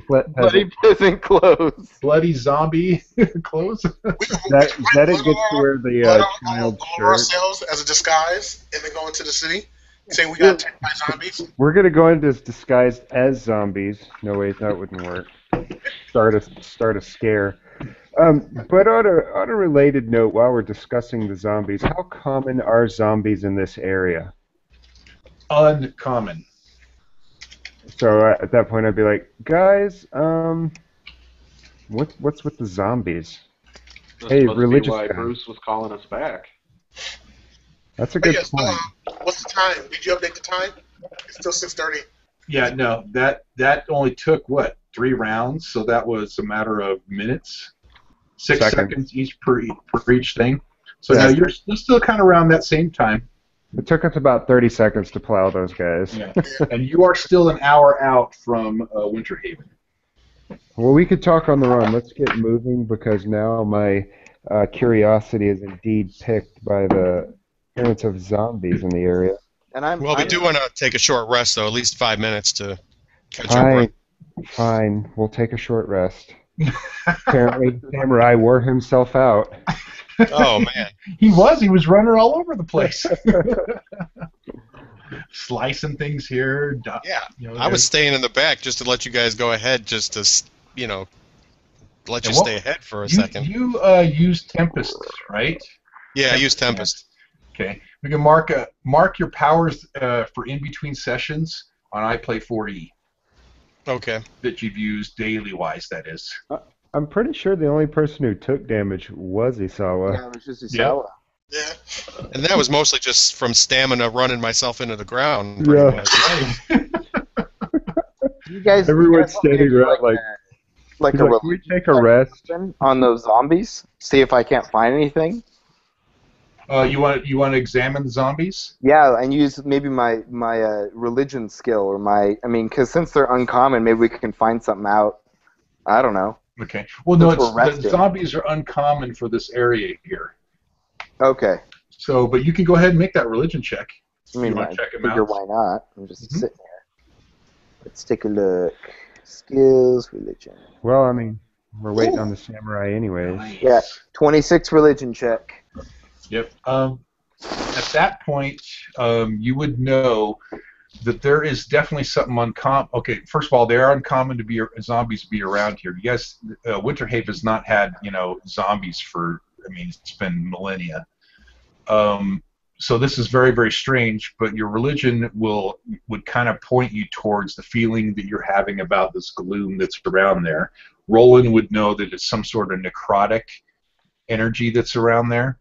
peasant clothes. Bloody zombie clothes. That it gets to wear the child shirt. ourselves as a disguise and then go into the city saying we got attacked by zombies. We're gonna go into this disguised as zombies. No wait, that wouldn't work. Start a scare. But on a related note, while we're discussing the zombies, how common are zombies in this area? Uncommon. So at that point, I'd be like, guys, what's with the zombies? This Hey, must religious be why guy. Bruce was calling us back. That's a good Yes, point. what's the time? Did you update the time? It's still 6:30. Yeah, no, that only took, what, 3 rounds? So that was a matter of minutes? 6 seconds each per each thing. So Yeah. now you're still kind of around that same time. It took us about 30 seconds to plow those guys. Yeah. And you are still an hour out from Winter Haven. Well, we could talk on the run. Let's get moving because now my curiosity is indeed piqued by the appearance of zombies in the area. And I'm Well, we I'm- do want to take a short rest, though, at least 5 minutes to catch our breath. Fine. We'll take a short rest. Apparently, Samurai wore himself out. Oh, man. He was running all over the place. Slicing things here. Yeah, you know, I was staying in the back just to let you guys go ahead, just to, let you And what- stay ahead for a second. You used Tempest, right? Yeah, I used Tempest. Okay. We can mark your powers for in-between sessions on iPlay4E Okay. that you've used daily-wise, that is. I'm pretty sure the only person who took damage was Isawa. Yeah, it was just Isawa. Yeah. And that was mostly just from stamina running myself into the ground. Pretty Yeah. much. You guys, Everyone's you guys standing around like, like he's a like, can we take a rest? on those zombies. See if I can't find anything. You want to examine the zombies? Yeah, and use maybe my religion skill or because since they're uncommon, maybe we can find something out. I don't know. Okay. Well, no, Since we're the resting. zombies are uncommon for this area here. Okay. So, but you can go ahead and make that religion check. I mean, You wanna I check 'em figure out? why not? I'm just sitting here. Let's take a look. Skills, religion. Well, I mean, we're waiting on the samurai anyways. Yeah, 26 religion check. Yep. At that point, you would know that there is definitely something uncommon. Okay, first of all, they are uncommon to be zombies to be around here. Yes, Winterhaven has not had zombies for. It's been millennia. So this is very, very strange. But your religion would kind of point you towards the feeling that you're having about this gloom that's around there. Roland would know that it's some sort of necrotic energy that's around there.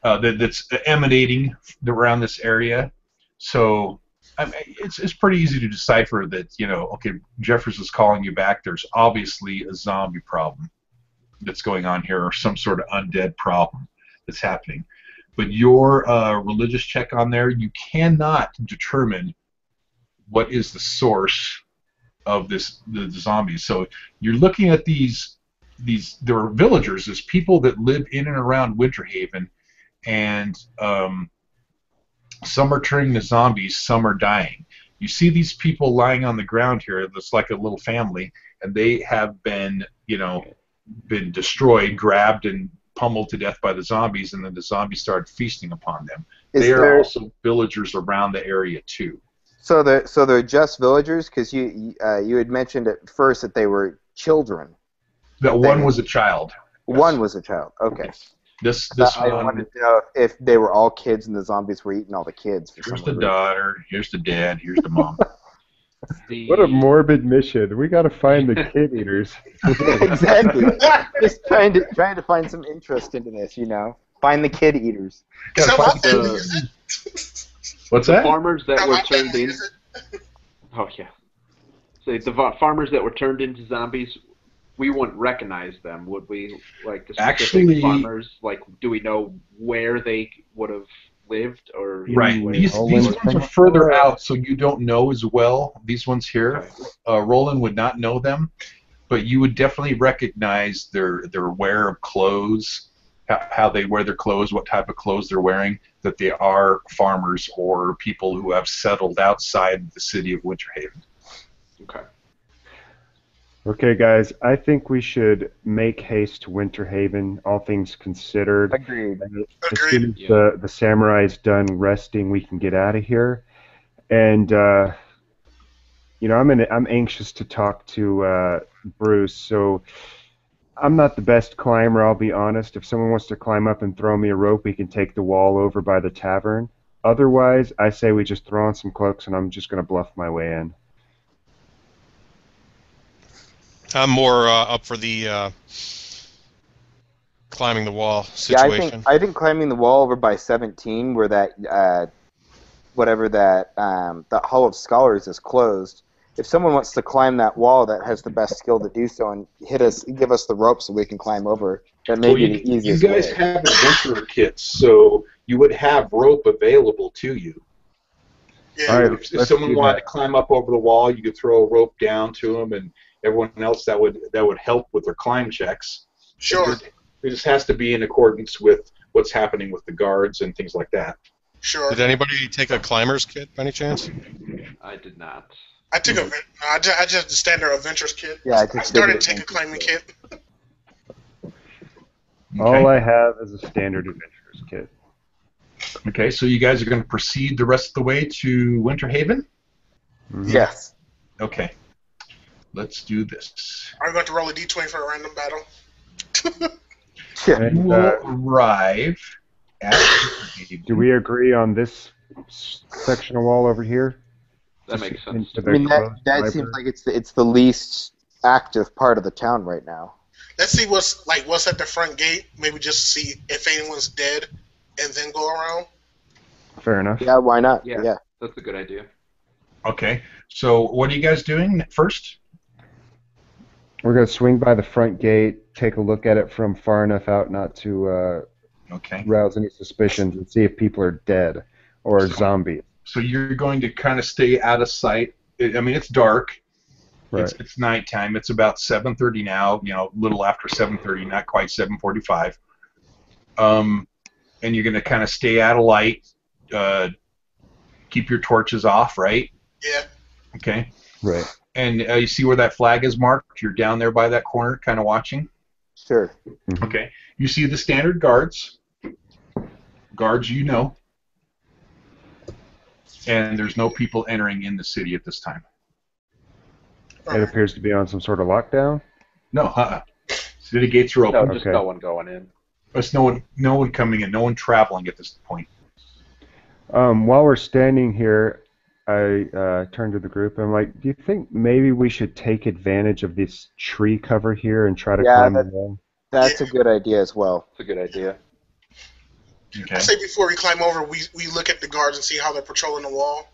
That's emanating around this area. So it's pretty easy to decipher that, okay, Jeffers is calling you back. There's obviously a zombie problem that's going on here, or some sort of undead problem that's happening. But your religious check on there, you cannot determine what is the source of the zombies. So you're looking at these there are villagers, there's people that live in and around Winter Haven, and some are turning to zombies, some are dying. You see these people lying on the ground here. That's like a little family, and they have been, been destroyed, grabbed, and pummeled to death by the zombies, and then the zombies started feasting upon them. They are also villagers around the area too. So they're just villagers, because you had mentioned at first that they were children. That one was a child. One was a child. Okay. This I wanted to know if they were all kids and the zombies were eating all the kids. Here's the daughter. Here's the dad. Here's the mom. What a morbid mission. We got to find the kid eaters. Exactly. Just trying to find some interest into this, Find the kid eaters. What's that? The farmers that were turned in. Oh yeah. So the farmers that were turned into zombies, we wouldn't recognize them, would we? Like the specific farmers, like do we know where they would have lived or? Right. These ones are further out, so you don't know as well. These ones here, Roland would not know them, but you would definitely recognize their wear of clothes, how they wear their clothes, what type of clothes they're wearing, that they are farmers or people who have settled outside the city of Winter Haven. Okay. Okay, guys, I think we should make haste to Winter Haven, all things considered. Agreed. As soon as the samurai's done resting, we can get out of here. And, I'm anxious to talk to Bruce, so I'm not the best climber, I'll be honest. If someone wants to climb up and throw me a rope, we can take the wall over by the tavern. Otherwise, I say we just throw on some cloaks and I'm just going to bluff my way in. I'm more up for the climbing the wall situation. Yeah, I think climbing the wall over by 17, where that that Hall of Scholars is closed. If someone wants to climb that wall that has the best skill to do so and give us the rope so we can climb over, that may be the easiest way. You guys have adventurer kits, so you would have rope available to you. Yeah. All right, if someone wanted to climb up over the wall, you could throw a rope down to them, and everyone else that would help with their climb checks. Sure. It just has to be in accordance with what's happening with the guards and things like that. Sure. Did anybody take a climber's kit by any chance? I did not. I took I just the standard adventures kit. Yeah, I started to take a climbing kit. All I have is a standard adventurer's kit. Okay, so you guys are going to proceed the rest of the way to Winter Haven? Mm-hmm. Yes. Okay. Let's do this. I'm going to roll a d20 for a random battle. You will arrive at... Do we agree on this section of wall over here? That makes sense. I mean, that seems like it's the least active part of the town right now. Let's see what's at the front gate. Maybe just see if anyone's dead, and then go around. Fair enough. Yeah, why not? Yeah, that's a good idea. Okay, so what are you guys doing first? We're going to swing by the front gate, take a look at it from far enough out not to rouse any suspicions, and see if people are dead or zombies. So you're going to kind of stay out of sight. I mean, it's dark. Right. It's nighttime. It's about 7:30 now. A little after 7:30, not quite 7:45. And you're going to kind of stay out of light. Keep your torches off, right? Yeah. Okay. Right. And you see where that flag is marked? You're down there by that corner, kind of watching. Sure. Mm-hmm. Okay. You see the standard guards. Guards, and there's no people entering in the city at this time. It appears to be on some sort of lockdown? No, city gates are open. No, just no one going in. There's no one coming in, no one traveling at this point. While we're standing here, I turn to the group. I'm like, do you think maybe we should take advantage of this tree cover here and try to climb the wall? That's a good idea as well. It's a good idea. Okay. I say before we climb over, we look at the guards and see how they're patrolling the wall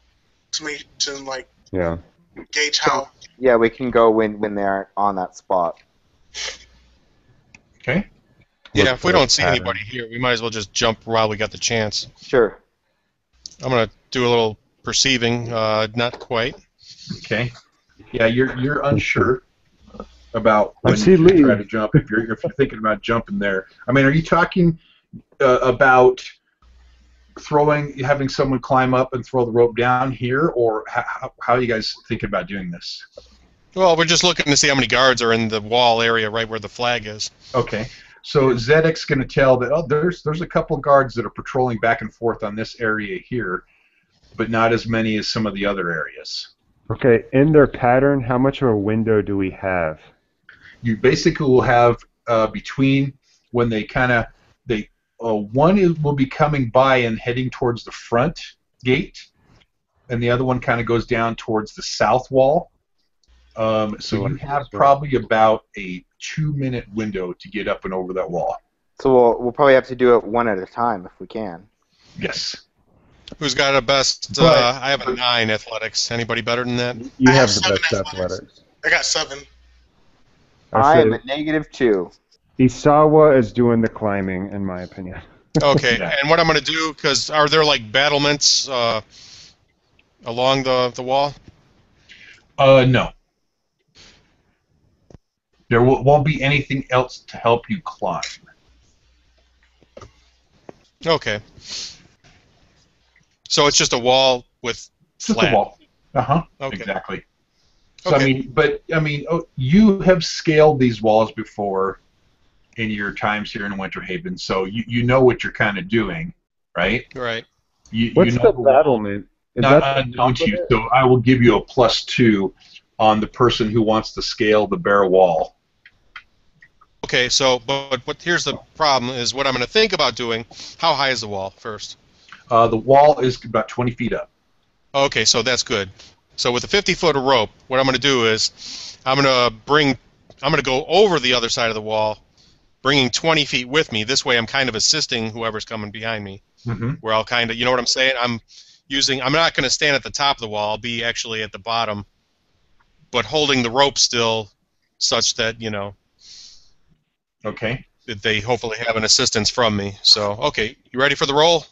to gauge how. Yeah, we can go when they're on that spot. Okay. Yeah, if we don't see anybody here, we might as well just jump while we got the chance. Sure. I'm going to do a little perceiving, not quite. Okay. Yeah, you're unsure about I when see you should try Lee. to jump. If you're thinking about jumping there, I mean, are you talking about having someone climb up and throw the rope down here, or how are you guys thinking about doing this? Well, we're just looking to see how many guards are in the wall area right where the flag is. Okay, so Zedek's going to tell that there's a couple guards that are patrolling back and forth on this area here, but not as many as some of the other areas. Okay, in their pattern, how much of a window do we have? You basically will have between when one will be coming by and heading towards the front gate, and the other one kind of goes down towards the south wall. So you have probably about a 2-minute window to get up and over that wall. So we'll probably have to do it one at a time if we can. Yes. Who's got a best? I have a 9 athletics. Anybody better than that? You I have have the 7 best athletics. athletics. I got 7. I am say at -2. Isawa is doing the climbing, in my opinion. Okay, Yeah. and what I'm going to do, because are there like battlements along the wall? No. There won't be anything else to help you climb. Okay. So it's just a wall with Just flat. a wall. Okay. Exactly. So Okay. you have scaled these walls before in your times here in Winter Haven, so you know what you're kind of doing, right? Right. What's you know the battlement? Is Not that unknown to you, so I will give you a +2 on the person who wants to scale the bare wall. Okay. So, but here's the problem: is what I'm going to think about doing. How high is the wall first? The wall is about 20 feet up. Okay, so that's good. So with a 50-foot rope, what I'm going to do is I'm going to go over the other side of the wall, bringing 20 feet with me. This way, I'm kind of assisting whoever's coming behind me. Mm-hmm. Where I'll kind of, you know what I'm saying? I'm not going to stand at the top of the wall. I'll be actually at the bottom, but holding the rope still, such that Okay. that they hopefully have an assistance from me. So, okay, you ready for the roll?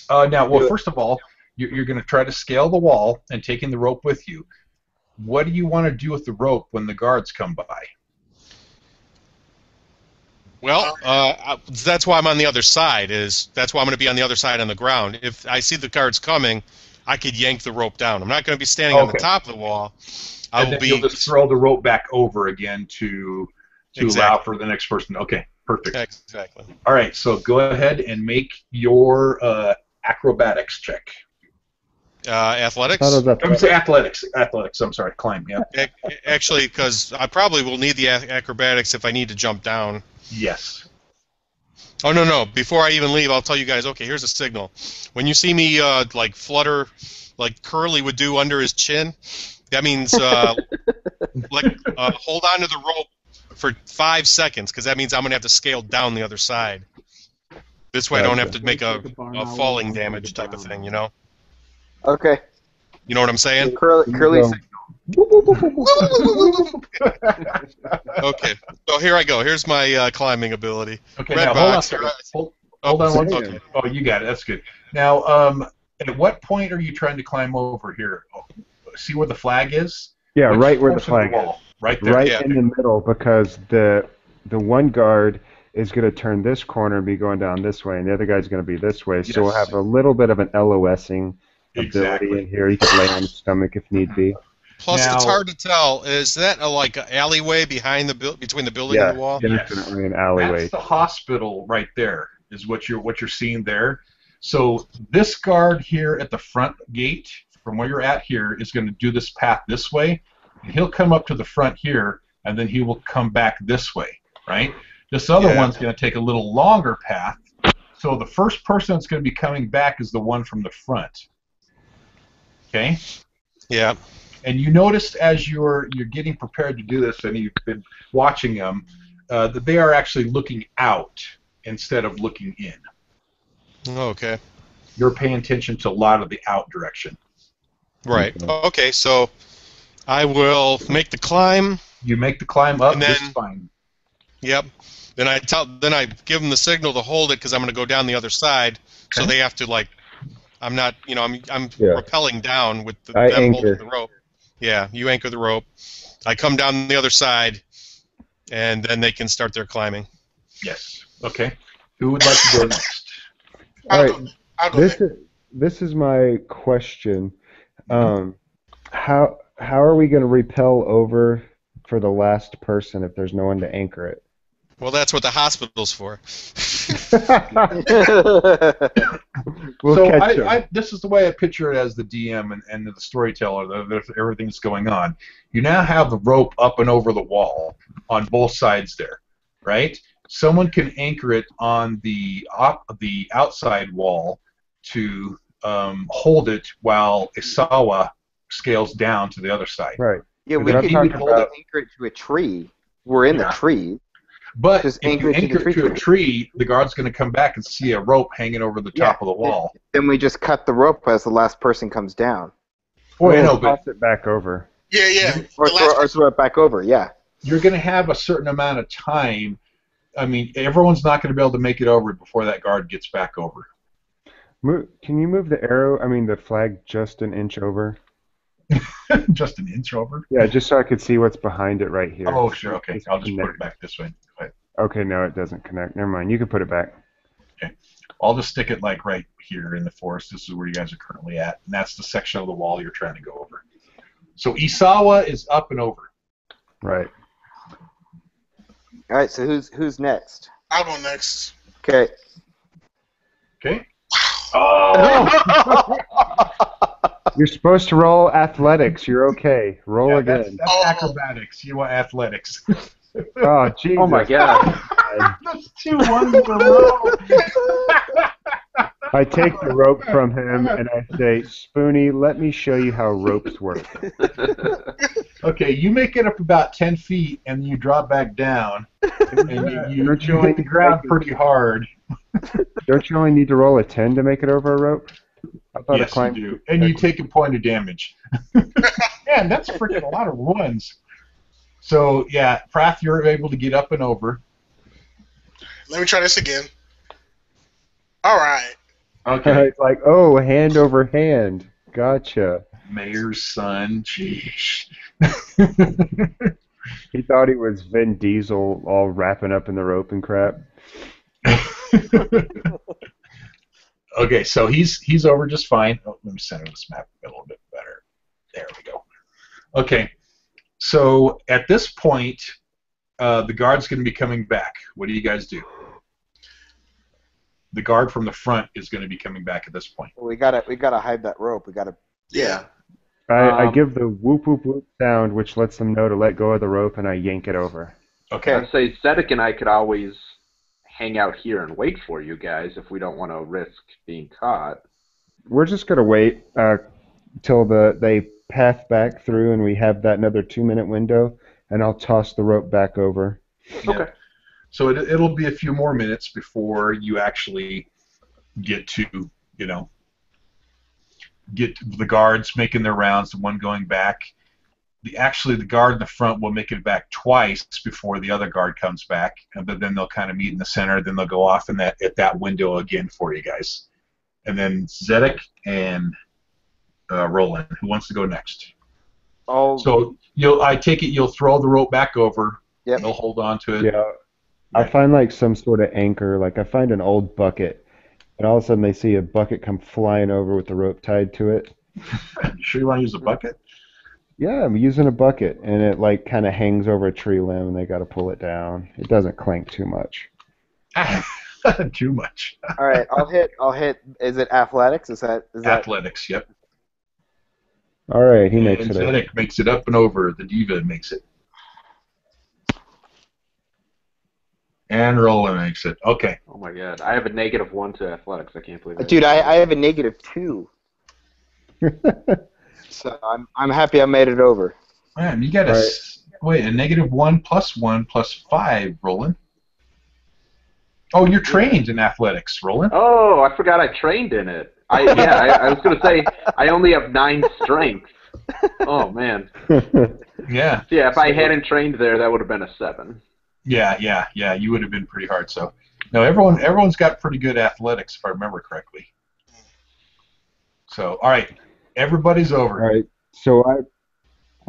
First of all, you're going to try to scale the wall and taking the rope with you. What do you want to do with the rope when the guards come by? Well, that's why I'm on the other side. That's why I'm going to be on the other side on the ground. If I see the guards coming, I could yank the rope down. I'm not going to be standing on the top of the wall. You'll just throw the rope back over again to allow for the next person. Okay, perfect. Exactly. All right, so go ahead and make your acrobatics check. Athletics? How does that I'm going to say athletics. Athletics. I'm sorry, climb. Yeah. Actually, because I probably will need the acrobatics if I need to jump down. Yes. Oh, no. Before I even leave, I'll tell you guys, okay, here's a signal. When you see me, like, flutter, like Curly would do under his chin, that means, hold on to the rope for 5 seconds, because that means I'm going to have to scale down the other side. This way I don't have to make a falling damage type of thing, Okay. You know what I'm saying? Curly. Okay. So here I go. Here's my climbing ability. Okay, Red now box. hold on one second. second. Oh, you got it. That's good. Now, at what point are you trying to climb over here? See where the flag is? Yeah, Which right where the portion of flag is. wall? Right there. Right Yeah. in the middle, because the one guard is going to turn this corner and be going down this way, and the other guy's going to be this way. So we'll Yes. have a little bit of an LOSing ability Exactly. in here. You could lay on his stomach if need be. Plus, Now- it's hard to tell. Is that like an alleyway between the building and the wall? Definitely an alleyway. That's the hospital right there. Is what you're seeing there. So this guard here at the front gate, from where you're at here, is going to do this path this way. And he'll come up to the front here, and then he will come back this way, right? This other one's going to take a little longer path. So the first person that's going to be coming back is the one from the front. Okay? Yeah. And you noticed as you're getting prepared to do this, and you've been watching them, that they are actually looking out instead of looking in. Okay. You're paying attention to a lot of the out direction. Right. Okay, so I will make the climb. You make the climb up And then- just fine. Yep. Then I give them the signal to hold it because I'm going to go down the other side. So Okay. they have to I'm not, I'm Yeah. rappelling down with I them holding anchor. the rope. Yeah, you anchor the rope. I come down the other side, and then they can start their climbing. Yes. Okay. Who would like to go next? All right. I'll go next. This is my question. How are we going to rappel over for the last person if there's no one to anchor it? Well, that's what the hospital's for. This is the way I picture it as the DM and the storyteller, everything's going on. You now have the rope up and over the wall on both sides there, right? Someone can anchor it on the outside wall to hold it while Isawa scales down to the other side. Right. Yeah, we could anchor it to a tree. We're in the tree. But Just if you anchor it to a tree, the guard's going to come back and see a rope hanging over the top of the wall. Then we just cut the rope as the last person comes down. Or toss it back over. Yeah. Or throw it back over, yeah. You're going to have a certain amount of time. I mean, everyone's not going to be able to make it over before that guard gets back over. Can you move the flag just an inch over? Just an inch over? Yeah, just so I could see what's behind it right here. Oh, sure, okay. I'll just put it back this way. Okay, no, it doesn't connect. Never mind. You can put it back. Okay. I'll just stick it like right here in the forest. This is where you guys are currently at, and that's the section of the wall you're trying to go over. So Isawa is up and over. Right. All right, so who's next? I'll go next. Okay. Okay. Oh! You're supposed to roll athletics. You're okay. Roll again. That's acrobatics. You want athletics. Oh, Jesus. Oh, my God. That's 2 1s in a row. I take the rope from him and I say, Spoonie, let me show you how ropes work. Okay, you make it up about 10 feet and you drop back down. And you hit the ground pretty hard. Don't you only need to roll a 10 to make it over a rope? I thought Yes, you do. And you take a point of damage. Man, that's freaking a lot of ones. So, yeah, Prath, you're able to get up and over. Let me try this again. All right. Okay. It's like, oh, hand over hand. Gotcha. Mayor's son. Jeez. He thought he was Vin Diesel all wrapping up in the rope and crap. Okay, so he's over just fine. Oh, let me center this map a little bit better. There we go. Okay, so at this point, the guard's going to be coming back. What do you guys do? The guard from the front is going to be coming back at this point. We gotta hide that rope. We gotta. Yeah. I give the whoop whoop whoop sound, which lets them know to let go of the rope, and I yank it over. Okay. I'd say Zedek and I could always hang out here and wait for you guys if we don't want to risk being caught. We're just gonna wait till they path back through, and we have that another 2-minute window, and I'll toss the rope back over. Yeah. Okay. So it'll be a few more minutes before you actually get to, get the guards making their rounds, the one going back. The guard in the front will make it back twice before the other guard comes back, but then they'll kind of meet in the center. Then they'll go off at that window again for you guys. And then Zedek and Roland, who wants to go next? So I take it you'll throw the rope back over. Yep. They'll hold on to it. Yeah. I find like some sort of anchor, like I find an old bucket, and all of a sudden they see a bucket come flying over with the rope tied to it. You sure you want to use a bucket? Yeah, I'm using a bucket, and it like kind of hangs over a tree limb, and they got to pull it down. It doesn't clank too much. Too much. All right, I'll hit. Is it athletics? Is that athletics? Yep. All right, he makes it. Zedek makes it up and over. The diva makes it. And Roland makes it. Okay. Oh my God, I have a -1 to athletics. I can't believe it. Dude, I have a -2. So I'm happy I made it over. Man, you got a -1 + 1 + 5, Roland. Oh, you're trained in athletics, Roland. Oh, I forgot I trained in it. I was gonna say I only have 9 strength. Oh man. Yeah. Yeah, if I hadn't trained there, that would have been a 7. Yeah. You would have been pretty hard. So, no, everyone's got pretty good athletics, if I remember correctly. So, all right, everybody's over. All right. So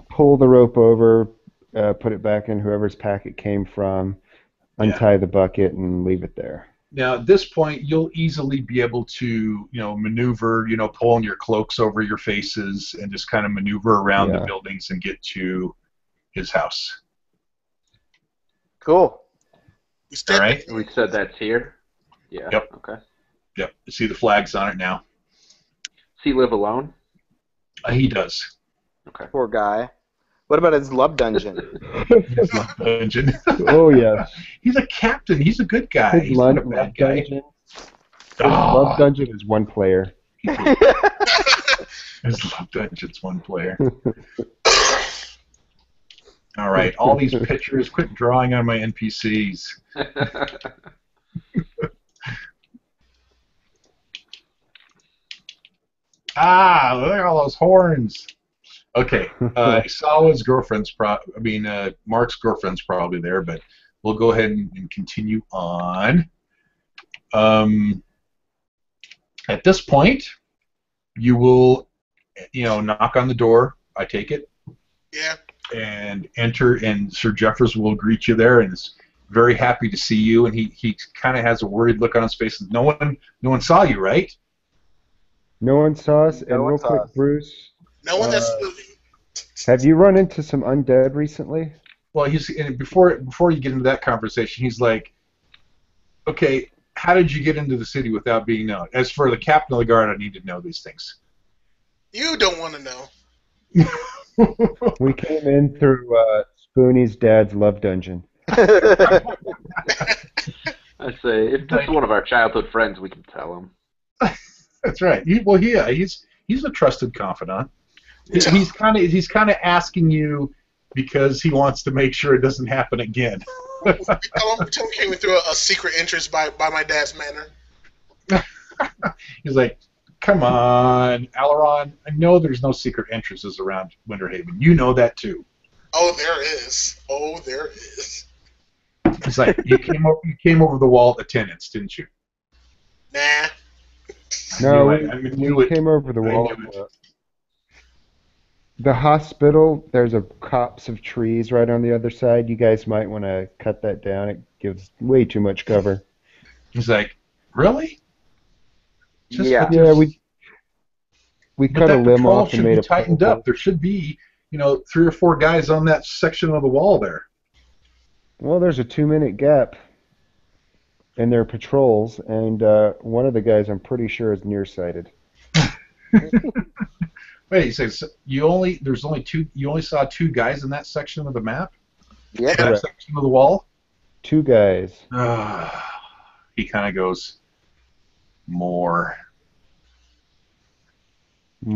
pull the rope over, put it back in whoever's pack it came from, untie the bucket, and leave it there. Now, at this point, you'll easily be able to, maneuver, pulling your cloaks over your faces and just kind of maneuver around the buildings and get to his house. Cool. All right. We said that's here. Yeah. Yep. Okay. Yep. You see the flags on it now. Does he live alone? He does. Okay. Poor guy. What about his love dungeon? His love dungeon. Oh, yeah. He's a captain. He's a good guy. He's not a bad guy. His love dungeon is one player. His love dungeon's one player. All right. All these pictures. Quit drawing on my NPCs. Look at all those horns. Okay, Isawa's girlfriend's Mark's girlfriend's probably there, but we'll go ahead and continue on. At this point, you will, knock on the door, I take it. Yeah. And enter, and Sir Jeffers will greet you there, and is very happy to see you, and he kind of has a worried look on his face. No one saw you, right? No one saw us, and real quick, Bruce. No one that's. Have you run into some undead recently? Well, before you get into that conversation, he's like, "Okay, how did you get into the city without being known? As for the captain of the guard, I need to know these things." You don't want to know. We came in through Spoonie's dad's love dungeon. I say, if this is one of our childhood friends, we can tell him. That's right. He's a trusted confidant. He's kind of asking you because he wants to make sure it doesn't happen again. we tell him we came through a secret entrance by my dad's manor. He's like, "Come on, Alaron. I know there's no secret entrances around Winterhaven. You know that too." Oh, there is. He's like, "You came over the wall at attendance, didn't you?" Nah. No, we came over the wall. The hospital, there's a copse of trees right on the other side. You guys might want to cut that down. It gives way too much cover. He's like, "Really?" Yeah, we cut a limb off and made a tightened up. There should be, 3 or 4 guys on that section of the wall there. Well, there's a 2-minute gap in their patrols, and one of the guys I'm pretty sure is nearsighted. Wait, he says you only saw 2 guys in that section of the map? Yeah. That section of the wall? 2 guys. He kind of goes, more.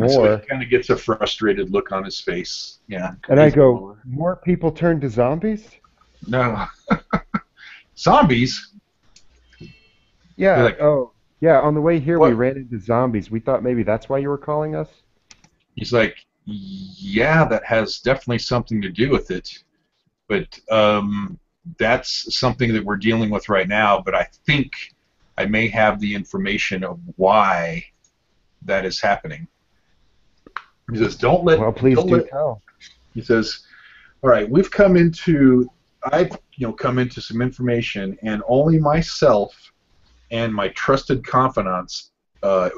So he kind of gets a frustrated look on his face. Yeah. And I go, more people turn to zombies? No. Zombies? Yeah. Like, yeah. On the way here, we ran into zombies. We thought maybe that's why you were calling us. He's like, yeah, that has definitely something to do with it, but that's something that we're dealing with right now. But I think I may have the information of why that is happening. He says, "Don't let." Well, please do tell. He says, "All right, I've come into some information, and only myself and my trusted confidants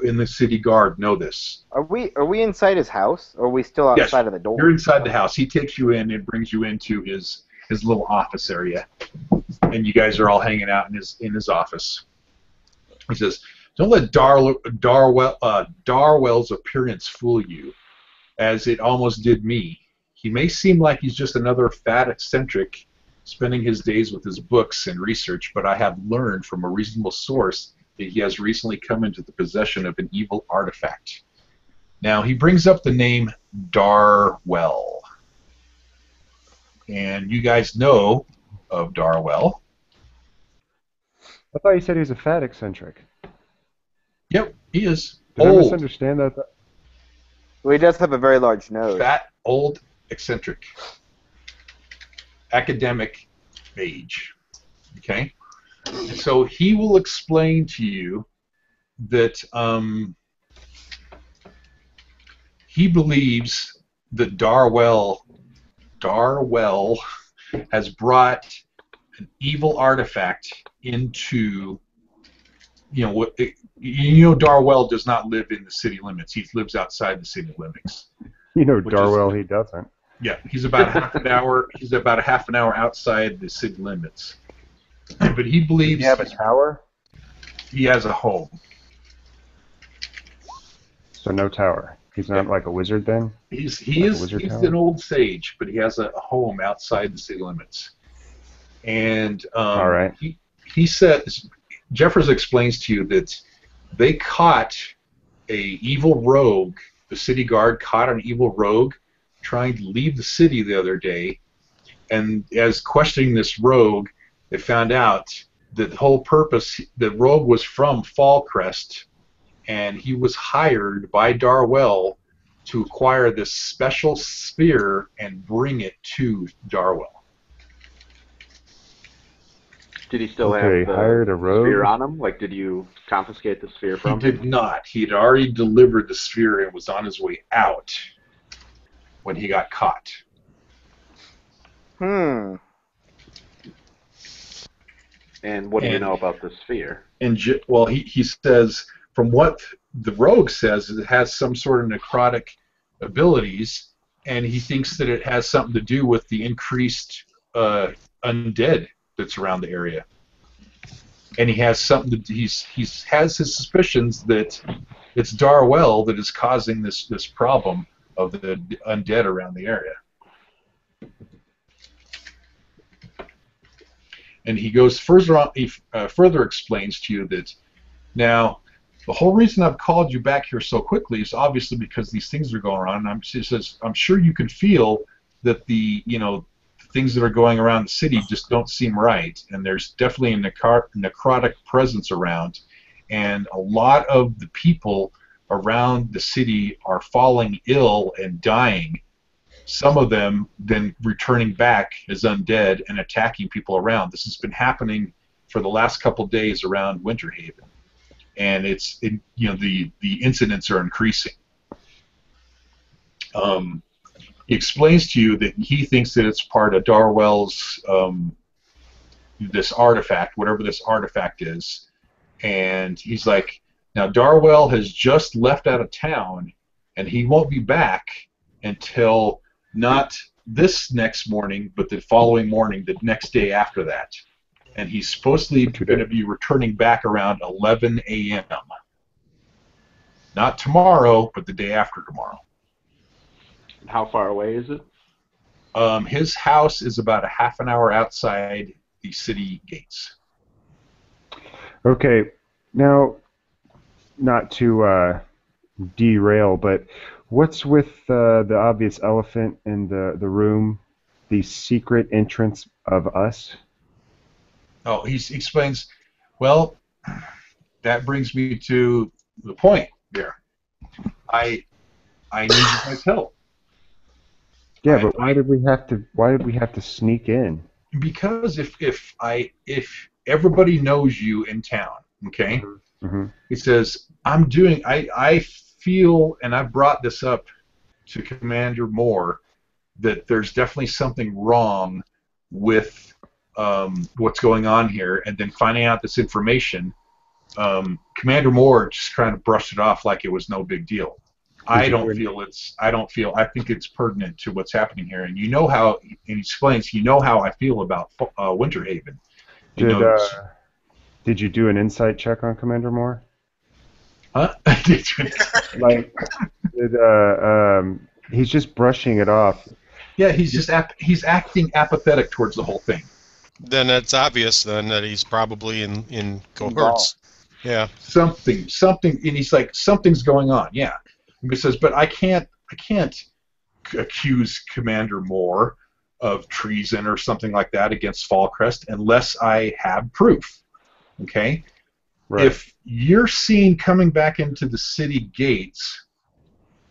in the city guard know this." Are we inside his house, or are we still outside of the door? You're inside the house. He takes you in and brings you into his little office area, and you guys are all hanging out in his office. He says, "Don't let Darwell's appearance fool you, as it almost did me. He may seem like he's just another fat eccentric spending his days with his books and research, but I have learned from a reasonable source that he has recently come into the possession of an evil artifact." Now, he brings up the name Darwell. And you guys know of Darwell. I thought you said he was a fat eccentric. Yep, he is. Did I misunderstand that? Well, he does have a very large nose. Fat, old, eccentric. Academic age. Okay? And so he will explain to you that he believes that Darwell has brought an evil artifact into, Darwell does not live in the city limits. He lives outside the city limits. Darwell, he doesn't. Yeah, he's about half an hour. He's about a half an hour outside the city limits. But he believes. Does he have a tower? He has a home. So no tower. He's not like a wizard then? He's tower? an old sage, but he has a home outside the city limits. And all right. he says, Jeffers explains to you that they caught a evil rogue. The city guard caught an evil rogue trying to leave the city the other day, and as questioning this rogue, they found out that the whole purpose, the rogue was from Fallcrest, and he was hired by Darwell to acquire this special sphere and bring it to Darwell. Did he still have the hired a rogue? sphere on him? Like, did you confiscate the sphere from him? He did not. He had already delivered the sphere and was on his way out when he got caught. And what do you know about the sphere? Well, he says, from what the rogue says, it has some sort of necrotic abilities, and he thinks that it has something to do with the increased undead that's around the area. And he has something to, he has his suspicions that it's Darwell that is causing this problem of the undead around the area. And he goes further on. He further explains to you that now the whole reason I've called you back here so quickly is obviously because these things are going on. And he says, I'm sure you can feel that the things that are going around the city just don't seem right, and there's definitely a necrotic presence around, and a lot of the people around the city are falling ill and dying. Some of them then returning back as undead and attacking people around. This has been happening for the last couple days around Winterhaven, and the incidents are increasing. He explains to you that he thinks that it's part of Darwell's this artifact, whatever this artifact is, and he's like, now Darwell has just left out of town, and he won't be back until not this next morning, but the following morning, the next day after that. And he's supposedly going to be returning back around 11 a.m. Not tomorrow, but the day after tomorrow. And how far away is it? His house is about a half an hour outside the city gates. Okay, now, not to derail, but what's with the obvious elephant in the room, the secret entrance of us? Oh, he explains, well, that brings me to the point there. I need you guys' help. Yeah, but why did we have to sneak in? Because if everybody knows you in town, okay? Mm-hmm. He says, I feel, and I've brought this up to Commander Moore, that there's definitely something wrong with what's going on here, and then finding out this information, Commander Moore just kind of brushed it off like it was no big deal. I think it's pertinent to what's happening here, and you know how, and he explains, you know how I feel about Winterhaven. Did you do an insight check on Commander Moore? Huh? He's just brushing it off. Yeah, he's acting apathetic towards the whole thing. Then it's obvious then that he's probably in cohorts. Yeah. Something, and he's like, something's going on. Yeah. And he says, but I can't accuse Commander Moore of treason or something like that against Fallcrest unless I have proof. Okay? Right. If you're seen coming back into the city gates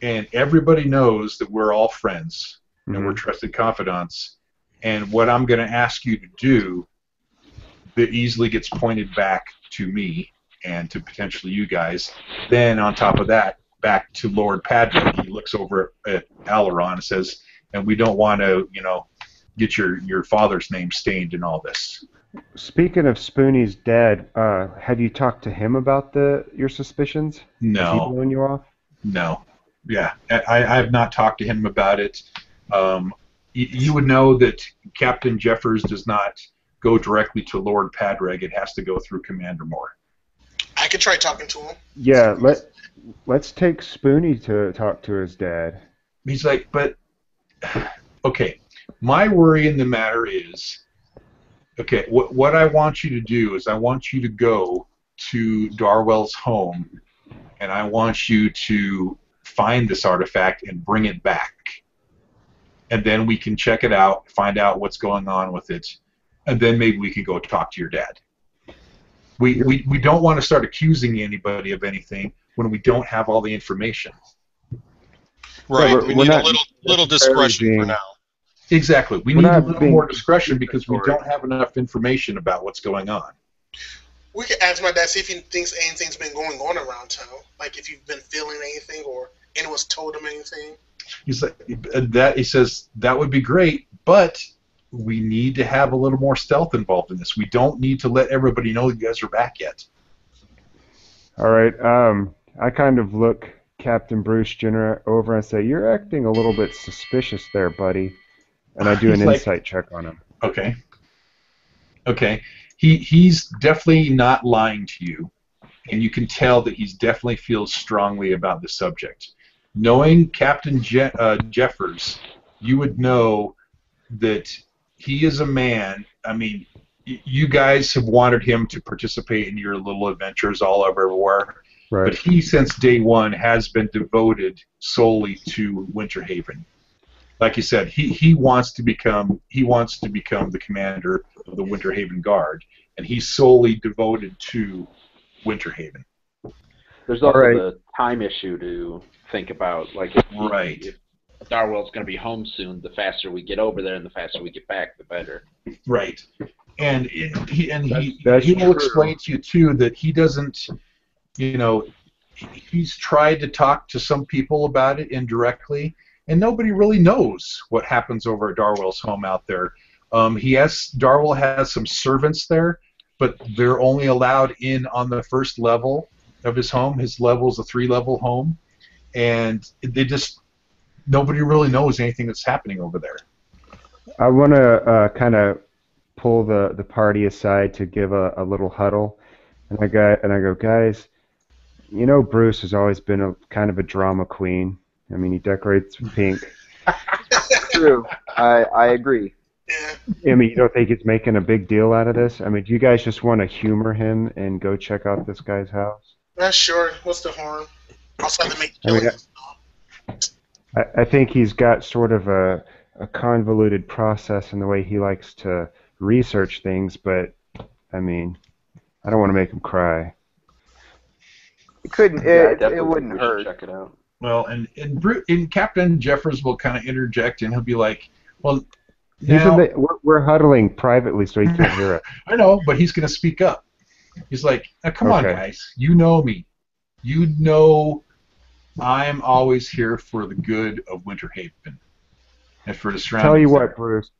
and everybody knows that we're all friends and we're trusted confidants, and what I'm going to ask you to do that easily gets pointed back to me and to potentially you guys, then on top of that, back to Lord Padrick. He looks over at Alaron and says, and we don't want to, get your father's name stained in all this. Speaking of Spoonie's dad, have you talked to him about your suspicions? No. Has he blown you off? No. Yeah, I have not talked to him about it. You would know that Captain Jeffers does not go directly to Lord Padraig. It has to go through Commander Moore. I could try talking to him. Yeah, let's take Spoonie to talk to his dad. He's like, but okay. My worry in the matter is, okay, what I want you to do is I want you to go to Darwell's home, and I want you to find this artifact and bring it back. And then we can check it out, find out what's going on with it, and then maybe we can go talk to your dad. We don't want to start accusing anybody of anything when we don't have all the information. Right. Yeah, we need a little discretion for now. Exactly. We need a little more discretion because we don't have enough information about what's going on. We could ask my dad, see if he thinks anything's been going on around town. Like if you've been feeling anything or anyone's told him anything. He's like, he says, that would be great, but we need to have a little more stealth involved in this. We don't need to let everybody know you guys are back yet. All right. I kind of look Captain Bruce Jenner over and say, you're acting a little bit suspicious there, buddy. And I do an insight check on him. Okay. Okay. He's definitely not lying to you, and you can tell that he definitely feels strongly about the subject. Knowing Captain Jeffers, you would know that he is a man. I mean, you guys have wanted him to participate in your little adventures all over everywhere. Right. But he, since day one, has been devoted solely to Winterhaven. Like you said, he wants to become the commander of the Winterhaven Guard, and he's solely devoted to Winterhaven. There's also the time issue to think about. Like if Darwell's going to be home soon, the faster we get over there and the faster we get back, the better. Right. And he will explain to you too that he doesn't, he's tried to talk to some people about it indirectly, and nobody really knows what happens over at Darwell's home out there. Darwell has some servants there, but they're only allowed in on the first level of his home. His level is a 3-level home, and nobody really knows anything that's happening over there. I want to kind of pull the party aside to give a little huddle, and I go, guys, Bruce has always been a kind of a drama queen. I mean, he decorates pink. True. I agree. Yeah. I mean, you don't think he's making a big deal out of this? I mean, do you guys just want to humor him and go check out this guy's house? Sure. What's the harm? Also have to make I think he's got sort of a convoluted process in the way he likes to research things, but, I mean, I don't want to make him cry. It couldn't. It wouldn't hurt. Check it out. Well, and Captain Jeffers will kind of interject, and he'll be like, well, now... we're huddling privately so he can't hear it. I know, but he's going to speak up. He's like, come on, guys. You know me. You know I'm always here for the good of Winterhaven and for the surroundings. Tell you what, Bruce.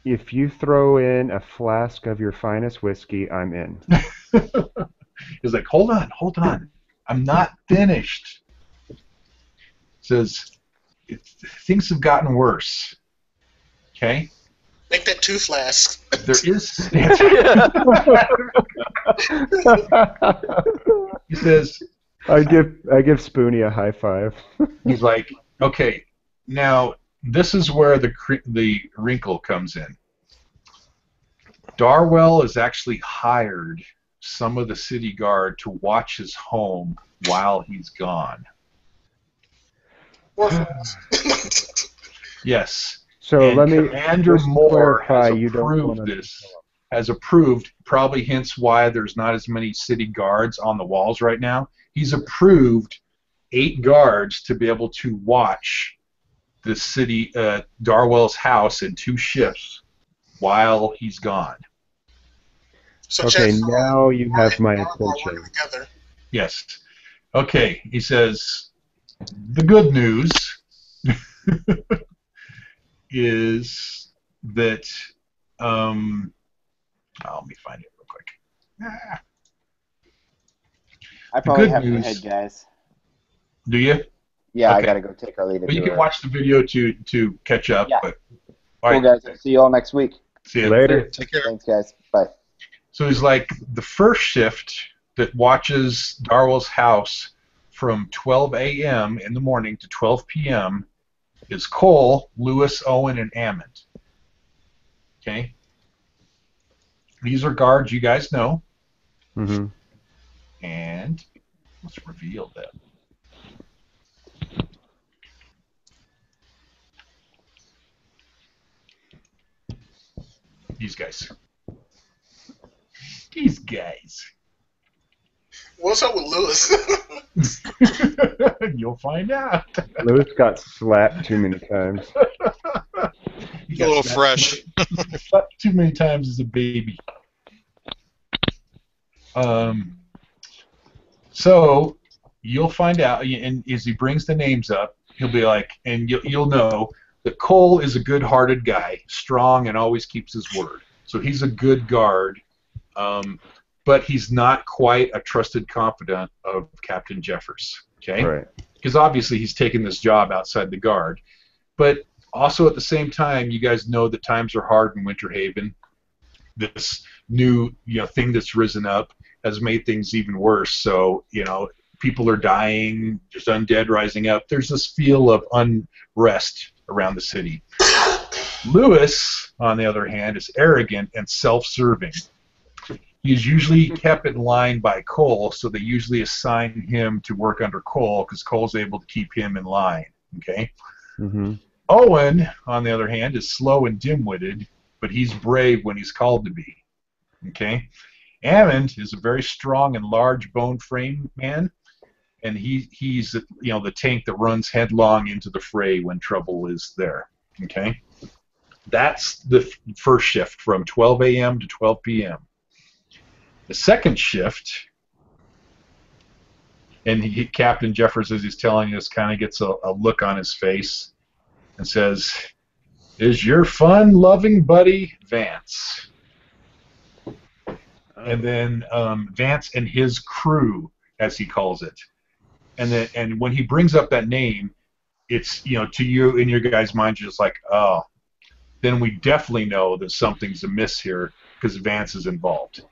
If you throw in a flask of your finest whiskey, I'm in. He's like, hold on. I'm not finished. Says, things have gotten worse. Okay? Make that 2 flasks. There is... He says... I give Spoonie a high five. He's like, okay, now this is where the wrinkle comes in. Darwell has actually hired some of the city guard to watch his home while he's gone. Yes. So let me Commander Moore has approved, probably hence why there's not as many city guards on the walls right now. He's approved 8 guards to be able to watch the city, Darwell's house in 2 shifts while he's gone. So okay, now you have my attention. Together. Yes. Okay, he says, The good news is that let me find it real quick. I The probably good have to news. head, guys. Do you? Yeah, I Okay. gotta go take our lead. Well, you can watch the video to catch up. Yeah. But, Cool, all right. guys. I'll see you all next week. See you Later. Take care. Thanks, guys. Bye. So he's like the first shift that watches Darwell's house from 12 a.m. in the morning to 12 p.m. is Cole, Lewis, Owen, and Ammond. Okay? These are guards you guys know. Mm-hmm. And let's reveal them. These guys. These guys. What's up with Lewis? You'll find out. Lewis got slapped too many times. He A got little slapped fresh. too many times as a baby. So you'll find out, and as he brings the names up, he'll be like, and you'll know that Cole is a good-hearted guy, strong, and always keeps his word. So he's a good guard, but he's not quite a trusted confidant of Captain Jeffers. Okay, Right. because obviously he's taken this job outside the guard, but also at the same time, you guys know that times are hard in Winter Haven. This new thing that's risen up has made things even worse. So people are dying, there's undead rising up. There's this feel of unrest around the city. Lewis, on the other hand, is arrogant and self-serving. He's usually kept in line by Cole, so they usually assign him to work under Cole because Cole's able to keep him in line. Okay. Mm-hmm. Owen, on the other hand, is slow and dim-witted, but he's brave when he's called to be. Okay. Ammond is a very strong and large bone frame man, and he's the tank that runs headlong into the fray when trouble is there. Okay. That's the first shift from 12 a.m. to 12 p.m. The second shift, and Captain Jeffers, as he's telling us, kind of gets a look on his face and says, "Is your fun-loving buddy Vance?" And then Vance and his crew, as he calls it. And when he brings up that name, it's, to you, in your guys' mind, you're just like, oh, then we definitely know that something's amiss here because Vance is involved.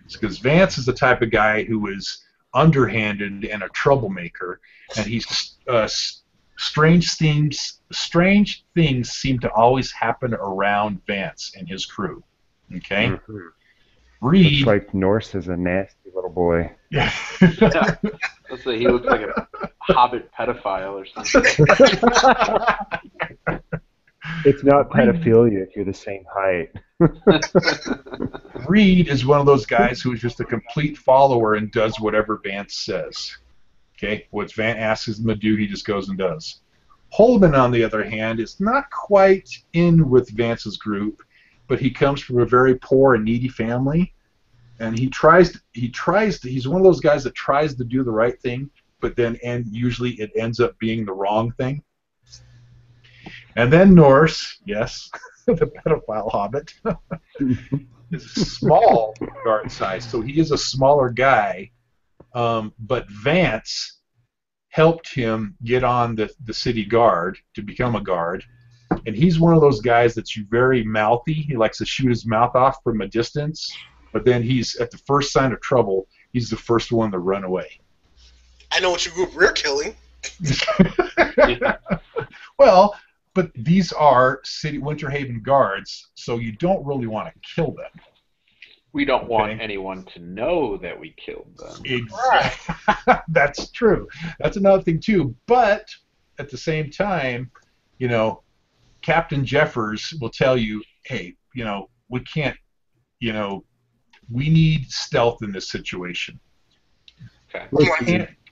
It's because Vance is the type of guy who is underhanded and a troublemaker, and he's strange things seem to always happen around Vance and his crew. Okay? Mm-hmm. Reed. Looks like Norse is a nasty little boy. Yeah. Let's say he looks like a hobbit pedophile or something. It's not pedophilia if you're the same height. Reed is one of those guys who is just a complete follower and does whatever Vance says. Okay? What Vance asks him to do, he just goes and does. Holman, on the other hand, is not quite in with Vance's group, but he comes from a very poor and needy family, and he's one of those guys that tries to do the right thing, but then usually it ends up being the wrong thing. And then Norse, yes, the pedophile hobbit, is small guard size, so he is a smaller guy, but Vance helped him get on the city guard to become a guard. And he's one of those guys that's very mouthy. He likes to shoot his mouth off from a distance, but then he's at the first sign of trouble, he's the first one to run away. I know what your group we're killing. Well, but these are city Winter Haven guards, so you don't really want to kill them. We don't want anyone to know that we killed them. Exactly. That's true. That's another thing too. But at the same time, Captain Jeffers will tell you, hey, we can't, we need stealth in this situation. Okay.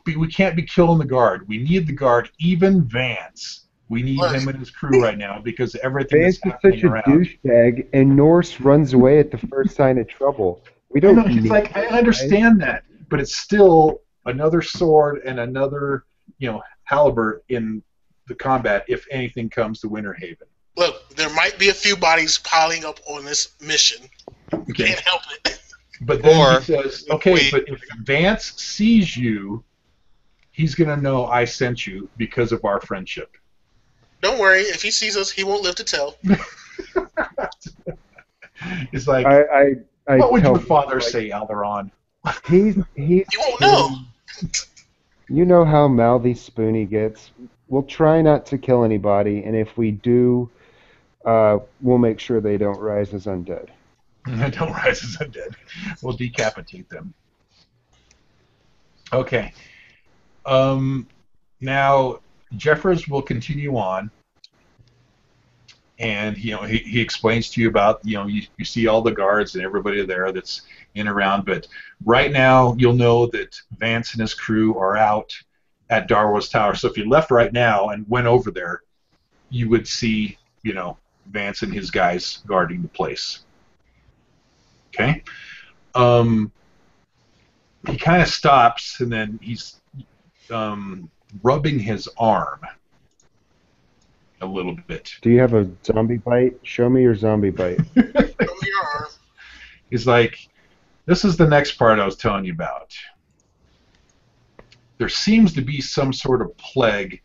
We can't be killing the guard. We need the guard, even Vance. We need him and his crew right now because everything Vance is is happening such a around. douchebag, and Norse runs away at the first sign of trouble. We don't. He's need like, I understand that, but it's still another sword and another, Halibert in the combat if anything comes to Winter Haven. Look, there might be a few bodies piling up on this mission. Okay. Can't help it. But then Or he says, okay, but if Vance sees you, he's going to know I sent you because of our friendship. Don't worry. If he sees us, he won't live to tell. It's like, I what would tell your father people, say, Alderon? He's You won't know. You know how mouthy Spoonie gets. We'll try not to kill anybody, and if we do, we'll make sure they don't rise as undead. Don't rise as undead. We'll decapitate them. Okay. Now, Jeffers will continue on, and he explains to you about you see all the guards and everybody there that's in around, but right now you'll know that Vance and his crew are out at Darwell's Tower. So if you left right now and went over there, you would see Vance and his guys guarding the place. Okay. He kind of stops, and then he's rubbing his arm a little bit. Do you have a zombie bite? Show me your zombie bite. He's like, this is the next part I was telling you about. There seems to be some sort of plague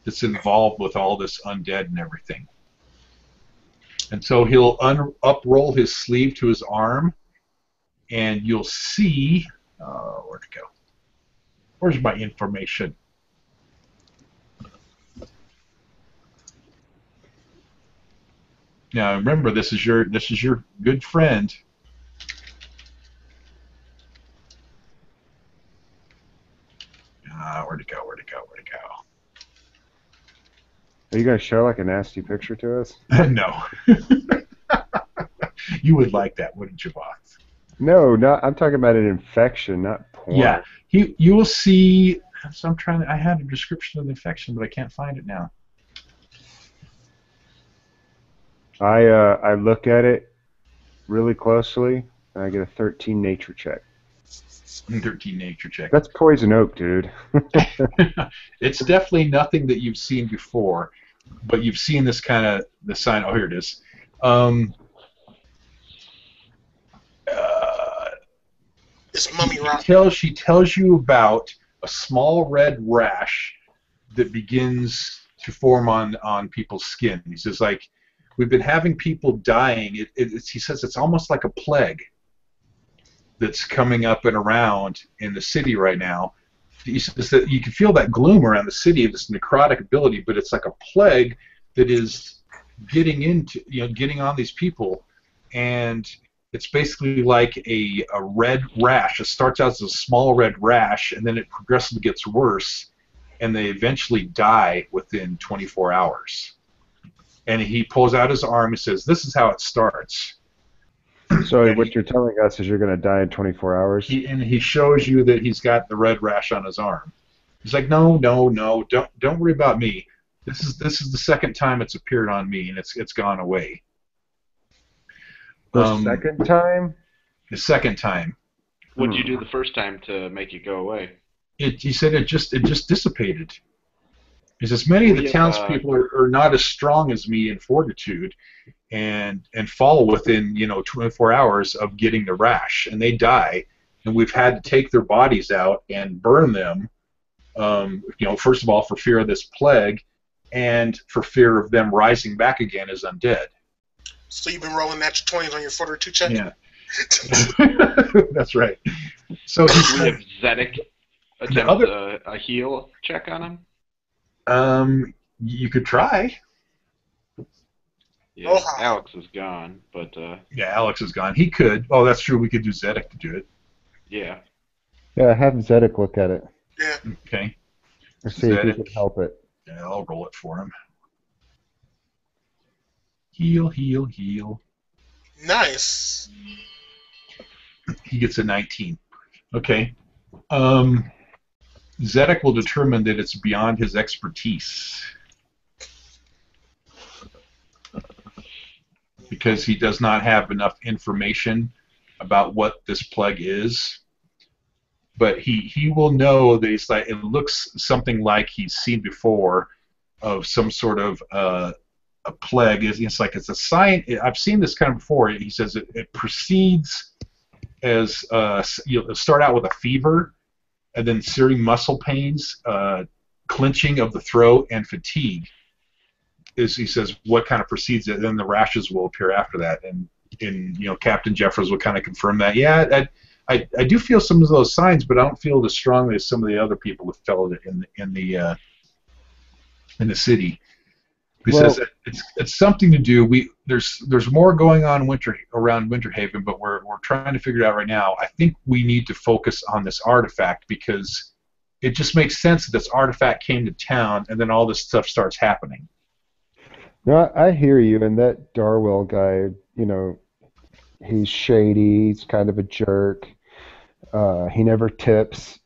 that's involved with all this undead and everything. And so he'll uproll his sleeve to his arm, and you'll see... where'd it go? Where's my information? Now remember, this is your good friend. Where'd it go? Where'd it go? Where'd it go? Are you going to show like a nasty picture to us? No. You would like that, wouldn't you, Boss? No, I'm talking about an infection, not porn. Yeah, you will see. So I had a description of the infection, but I can't find it now. I look at it really closely, and I get a 13 nature check. 13 nature check. That's poison oak, dude. It's definitely nothing that you've seen before, but you've seen this kind of the sign. Oh, here it is. It's mummy rock. She tells you about a small red rash that begins to form on people's skin. He says, like, we've been having people dying. He says it's almost like a plague that's coming up and around in the city right now. He says that you can feel that gloom around the city, this necrotic ability, but it's like a plague that is getting on these people, and it's basically like a red rash. It starts out as a small red rash, and then it progressively gets worse, and they eventually die within 24 hours. And he pulls out his arm and says, this is how it starts. So what you're telling us is you're going to die in 24 hours? He shows you that he's got the red rash on his arm. He's like, no, don't worry about me. This is the second time it's appeared on me, and it's gone away. The second time? The second time. What did you do the first time to make it go away? He said it just dissipated. He says many of the townspeople are not as strong as me in fortitude, and fall within 24 hours of getting the rash, and they die, and we've had to take their bodies out and burn them. First of all for fear of this plague, and for fear of them rising back again as undead. So you've been rolling natural 20s on your fortitude check? Yeah. That's right. So we have Zedek attempt a heal check on him? You could try. Yeah, Alex is gone, but... Yeah, Alex is gone. He could. Oh, that's true. We could do Zedek to do it. Yeah. Yeah, have Zedek look at it. Yeah. Okay. Let's see if he can help it. Yeah, I'll roll it for him. Heal, heal, heal. Nice. He gets a 19. Okay. Zedek will determine that it's beyond his expertise, because he does not have enough information about what this plague is. but he will know that he's like, it looks something like he's seen before of some sort of a plague. It's like it's a sign. I've seen this kind of before. He says it proceeds as you'll start out with a fever, and then searing muscle pains, clenching of the throat, and fatigue. He says what kind of precedes it, and then the rashes will appear after that. And Captain Jeffers will kind of confirm that. Yeah, I do feel some of those signs, but I don't feel it as strongly as some of the other people who felt it in the city. He says that it's something to do. There's more going on around Winterhaven, but we're trying to figure it out right now. I think we need to focus on this artifact because it just makes sense that this artifact came to town, and then all this stuff starts happening. No, I hear you. And that Darwell guy, he's shady. He's kind of a jerk. He never tips.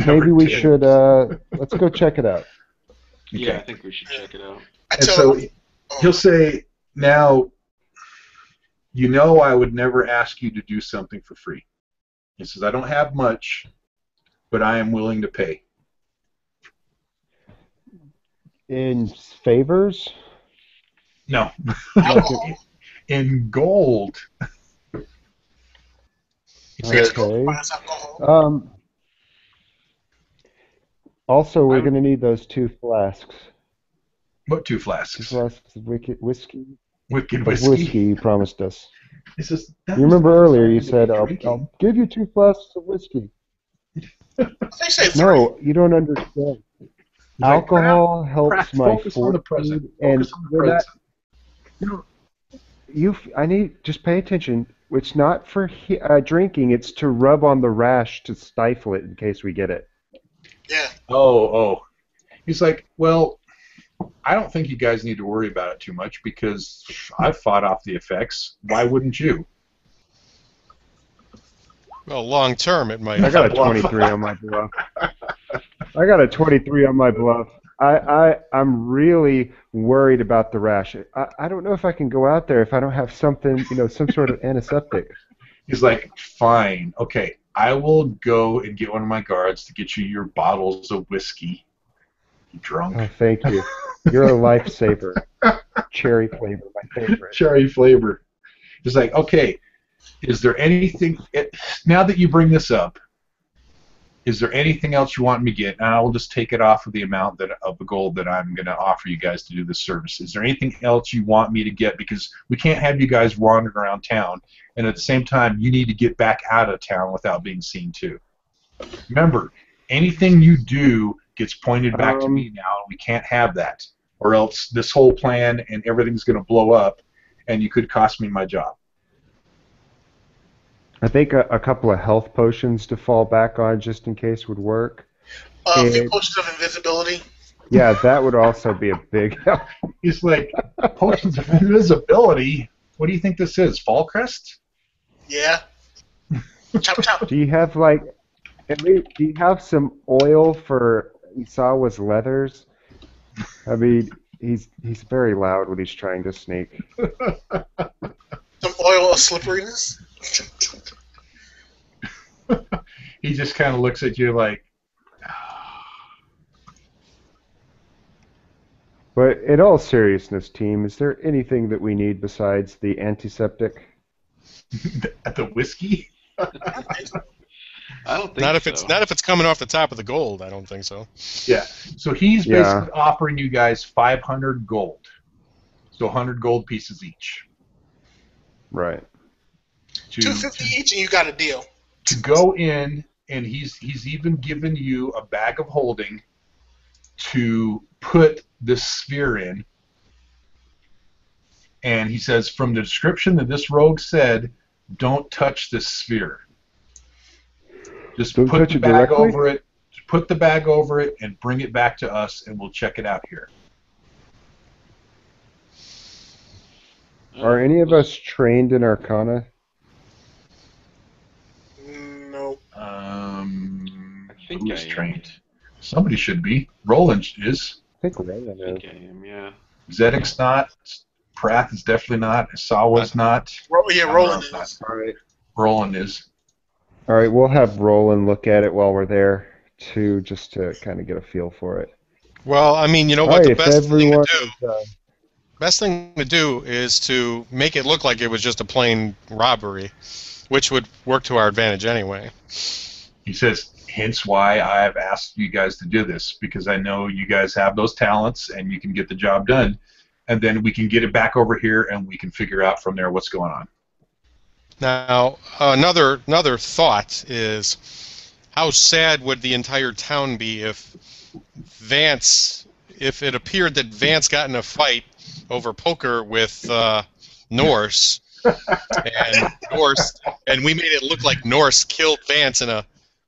Maybe we should let's go check it out. Yeah, Okay. I think we should check it out. And so he'll say, now, I would never ask you to do something for free. He says, I don't have much, but I am willing to pay. In favors? No. In gold. Okay. Also, we're going to need those 2 flasks. What 2 flasks? 2 flasks of whiskey. Wicked Of whiskey. whiskey you promised us. He says, You remember earlier you said, I'll give you 2 flasks of whiskey. They say 3. No, you don't understand. Alcohol helps my focus on the present. fortitude, and Focus on the we're not, present. I need, just pay attention. It's not for drinking, it's to rub on the rash to stifle it in case we get it. Yeah. Oh. He's like, well, I don't think you guys need to worry about it too much because I've fought off the effects. Why wouldn't you? Well, long term, it might. I got a 23 on my bluff. I got a 23 on my bluff. I'm really worried about the rash. I don't know if I can go out there if I don't have something, some sort of antiseptic. He's like, fine, okay, I will go and get one of my guards to get you your bottles of whiskey. You drunk? Oh, thank you. You're a lifesaver. Cherry flavor, my favorite. Cherry flavor. He's like, okay, is there anything, now that you bring this up, is there anything else you want me to get? And I will just take it off of the amount of the gold that I'm going to offer you guys to do this service. Is there anything else you want me to get? Because we can't have you guys wandering around town, and at the same time, you need to get back out of town without being seen too. Remember, anything you do gets pointed back to me now, and we can't have that, or else this whole plan and everything's going to blow up, and you could cost me my job. I think a couple of health potions to fall back on just in case would work. A few potions of invisibility. Yeah, that would also be a big help. He's like, potions of invisibility? What do you think this is, Fallcrest? Yeah. Chop chop. Do you have do you have some oil for Isawa's leathers? I mean, he's very loud when he's trying to sneak. Some oil of slipperiness. He just kind of looks at you like. But in all seriousness, team, is there anything that we need besides the antiseptic? The whiskey? I don't think Not if so. not if it's coming off the top of the gold. I don't think so. Yeah. So he's basically offering you guys 500 gold. So 100 gold pieces each. Right. 250 each, and you got a deal. To go in, and he's even given you a bag of holding to put this sphere in. And he says, from the description that this rogue said, don't touch this sphere. Just Don't put touch the it bag directly? over it. Put the bag over it and bring it back to us, and we'll check it out here. Are any of us trained in Arcana? No. I think Who's I am. trained? Somebody should be. Roland is. I think Roland I is. think I am, yeah. Zedek's not. Prath is definitely not. Sawa's not. Yeah, Roland is. Roland is. All right, we'll have Roland look at it while we're there too, just to kind of get a feel for it. Well, I mean, you know All what? right, The if best thing to everyone do. is, Best thing to do is to make it look like it was just a plain robbery, which would work to our advantage anyway. He says, hence why I have asked you guys to do this, because I know you guys have those talents and you can get the job done, and then we can get it back over here and we can figure out from there what's going on. Now, another thought is, how sad would the entire town be if it appeared that Vance got in a fight over poker with Norse, and we made it look like Norse killed Vance in a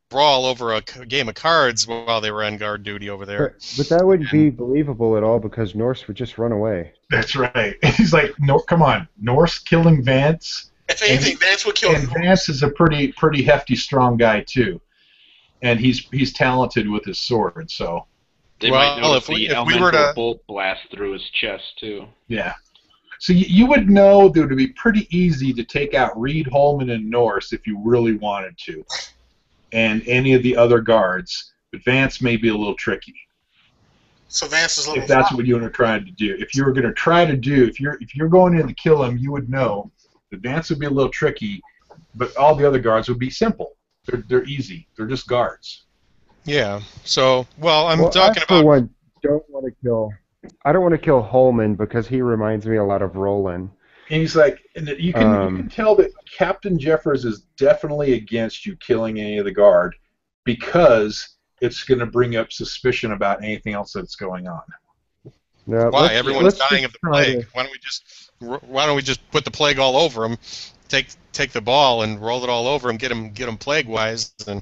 brawl over a game of cards while they were on guard duty over there. but that wouldn't be believable at all because Norse would just run away. That's right. He's like, no, come on, Norse killing Vance. If anything, Vance would kill him. And Vance is a pretty hefty, strong guy too, and he's talented with his sword. So They might notice the elemental bolt blast through his chest too. Yeah. So you would know that it would be pretty easy to take out Reed, Holman, and Norse if you really wanted to, and any of the other guards. But Vance may be a little tricky. So Vance is if that's what you were trying to do. If you were going to try to do, if you're going in to kill him, you would know that Vance would be a little tricky, but all the other guards would be simple. They're easy. They're just guards. Yeah. So, I'm talking I, about. For one, don't want to kill. I don't want to kill Holman because he reminds me a lot of Roland. And he's like, and you can tell that Captain Jeffers is definitely against you killing any of the guard because it's going to bring up suspicion about anything else that's going on. No, why? Everyone's dying of the plague. Why don't we just put the plague all over them? Take the ball and roll it all over them. Get them plague-wise, and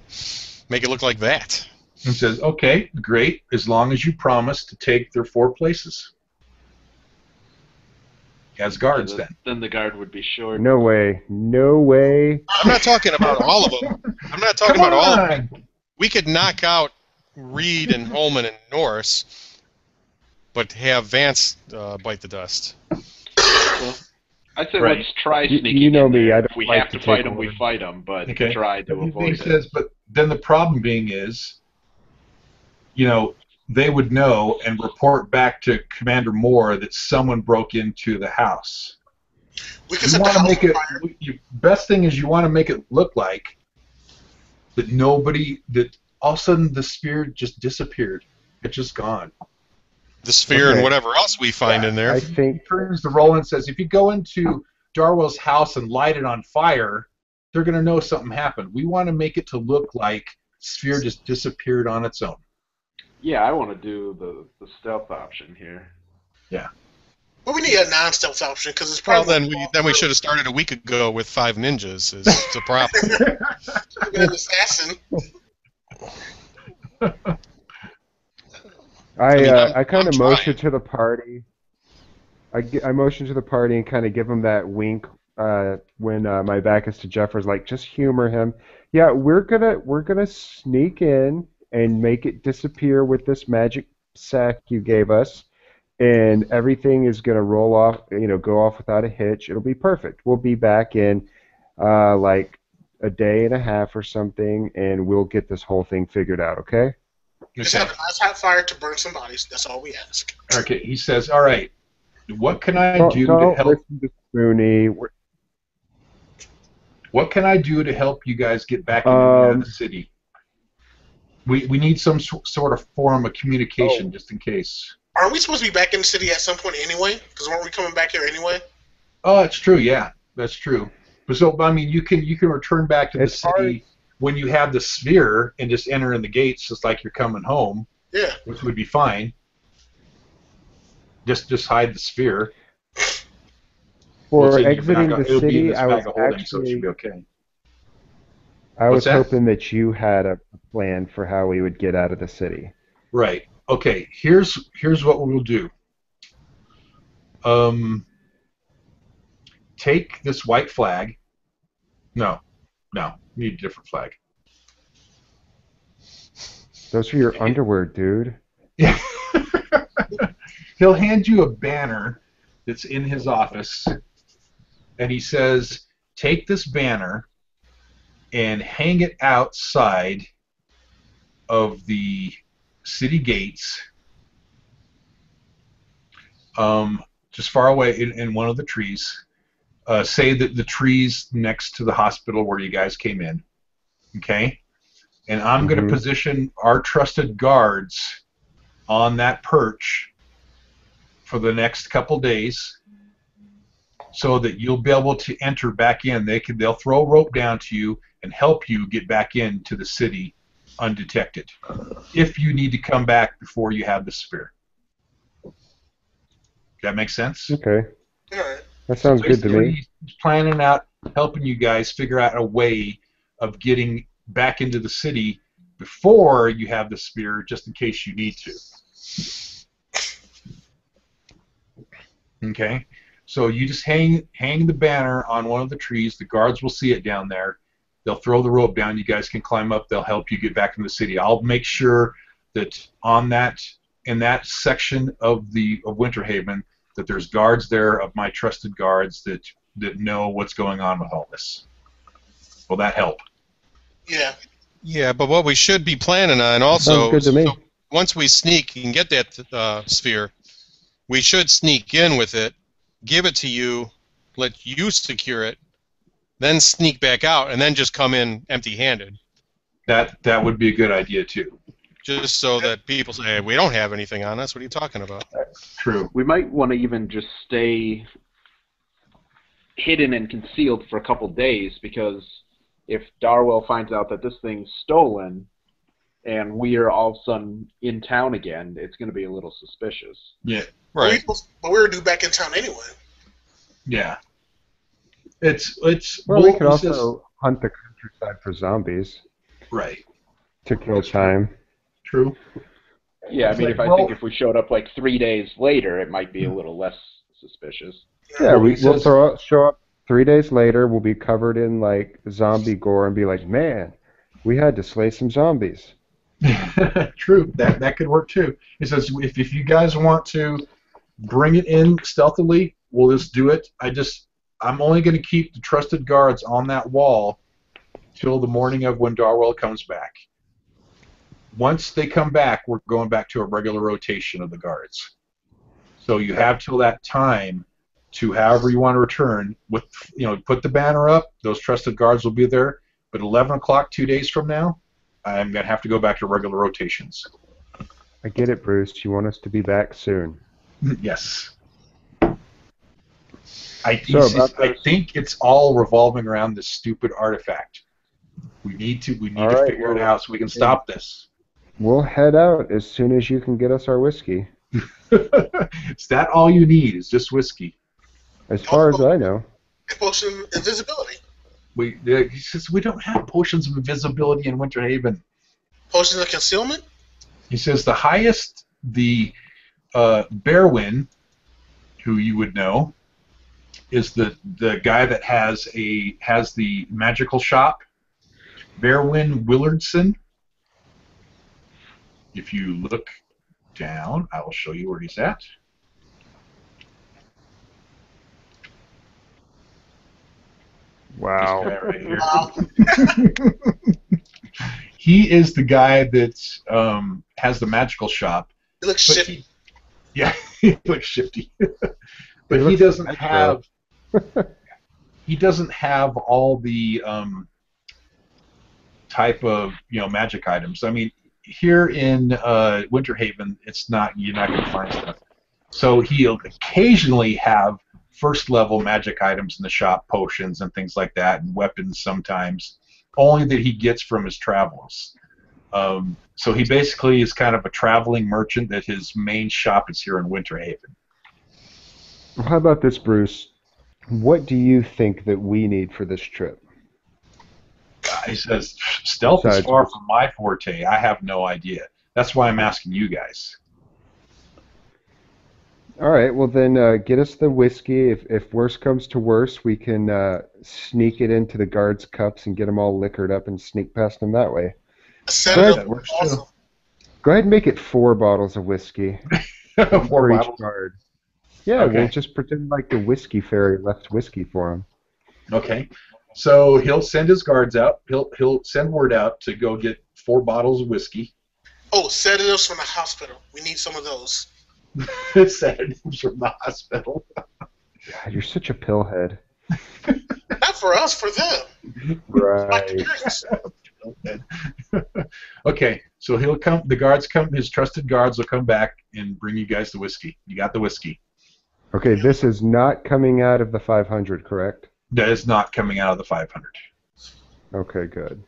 make it look like that. He says, "Okay, great. As long as you promise to take their 4 places as guards, then the guard would be short. No way. No way. I'm not talking about all of them. I'm not talking about all of them. We could knock out Reed and Holman and Norris, but have Vance bite the dust." Well, I'd say let's try sneaking you know in me, there. I don't If we like have to to fight take them, we one. fight them, but Okay. try to avoid He it. says, but then the problem being is, they would know and report back to Commander Moore that someone broke into the house. We can set the house on fire. Best thing is you want to make it look like that all of a sudden the spear just disappeared. It's just gone. The sphere and whatever else we find in there. I think He turns to Roland and says, if you go into Darwell's house and light it on fire, they're going to know something happened. We want to make it to look like sphere just disappeared on its own. Yeah, I want to do the stealth option here. Yeah. But we need a non-stealth option because it's Well, probably. then we should have started a week ago with 5 ninjas. Is the problem? An assassin. I kind of motion to the party. I motion to the party and kind of give him that wink when my back is to Jeffers, like just humor him. Yeah, we're gonna sneak in and make it disappear with this magic sack you gave us, and everything is gonna roll off. Go off without a hitch. It'll be perfect. We'll be back in like a day and a half or something, and we'll get this whole thing figured out. Okay? Just have eyes hot fire to burn some bodies. That's all we ask. Okay, he says, all right, what can I do to Don't help? listen to Spoonie. What can I do to help you guys get back into the city? We need some sort of form of communication just in case. Aren't we supposed to be back in the city at some point anyway? Because weren't we coming back here anyway? Oh, that's true. Yeah, that's true. But so I mean, you can return back to the city when you have the sphere and just enter in the gates, just like you're coming home. Yeah. Which would be fine. Just hide the sphere. For exiting the city, I was so it should be okay. I was hoping that you had a plan for how we would get out of the city. Right. Okay. Here's what we'll do. Take this white flag. No. Need a different flag. Those are your underwear, dude. Yeah. He'll hand you a banner that's in his office, and he says, take this banner and hang it outside of the city gates, just far away in one of the trees. Say that the trees next to the hospital where you guys came in, okay? And I'm going to position our trusted guards on that perch for the next couple days, so that you'll be able to enter back in. They'll throw a rope down to you and help you get back into the city undetected, if you need to come back before you have the spear. That makes sense? Okay. All right. That sounds good to me. He's planning out, helping you guys figure out a way of getting back into the city before you have the spear, just in case you need to. Okay? So you just hang the banner on one of the trees. The guards will see it down there. They'll throw the rope down. You guys can climb up. They'll help you get back in the city. I'll make sure that in that section of Winter Haven, that there's guards there, of my trusted guards that know what's going on with all this. Will that help? Yeah. Yeah, but what we should be planning on also, sounds good to me. so once we sneak and get that sphere, we should sneak in with it, give it to you, let you secure it, then sneak back out, and then just come in empty-handed. That would be a good idea too. Just so that people say, hey, we don't have anything on us. What are you talking about? True. We might want to even just stay hidden and concealed for a couple days, because if Darwell finds out that this thing's stolen and we are all of a sudden in town again, it's going to be a little suspicious. Yeah. Right. But we were due back in town anyway. Yeah. It's Well, we could also hunt the countryside for zombies. Right. To kill time. True. Yeah, I mean, like, I think if we showed up like 3 days later, it might be a little less suspicious. Yeah, we'll show up 3 days later. We'll be covered in like zombie gore and be like, man, we had to slay some zombies. True. That could work too. It says if you guys want to bring it in stealthily, we'll just do it. I'm only going to keep the trusted guards on that wall till the morning of when Darwell comes back. Once they come back, we're going back to a regular rotation of the guards. So you have till that time to, however you want to return, put the banner up. Those trusted guards will be there. But 11 o'clock, 2 days from now, I'm going to have to go back to regular rotations. I get it, Bruce. You want us to be back soon. Yes. I think it's all revolving around this stupid artifact. We need to figure it out so we can stop this. We'll head out as soon as you can get us our whiskey. Is that all you need? Is just whiskey? As far as I know. Potion of invisibility. He says we don't have potions of invisibility in Winter Haven. Potions of concealment? He says the highest, the Bearwin, who you would know, is the guy that has the magical shop. Bearwin Willardson. If you look down, I will show you where he's at. Wow. This guy right here. He is the guy that has the magical shop. He looks shifty. Yeah, he looks shifty. But he doesn't have. He doesn't have all the type of magic items. I mean, here in Winter Haven, you're not going to find stuff. So he'll occasionally have first-level magic items in the shop, potions and things like that, and weapons sometimes, only that he gets from his travels. So he basically is kind of a traveling merchant that his main shop is here in Winter Haven. Well, how about this, Bruce? What do you think that we need for this trip? He says, stealth is far from my forte. I have no idea. That's why I'm asking you guys. All right, well then get us the whiskey. If worse comes to worse, we can sneak it into the guards' cups and get them all liquored up and sneak past them that way. That works too. Go ahead and make it 4 bottles of whiskey. 4 for each bottles? guard. Yeah, Okay. we'll just pretend like the whiskey fairy left whiskey for them. Okay. So he'll send his guards out. He'll send word out to go get 4 bottles of whiskey. Oh, sedatives from the hospital. We need some of those. Sedatives from the hospital. God, you're such a pillhead. Not for us, for them. Right. Okay, so he'll come. The guards come. His trusted guards will come back and bring you guys the whiskey. You got the whiskey. Okay, this is not coming out of the 500, correct? That is not coming out of the 500. Okay, good.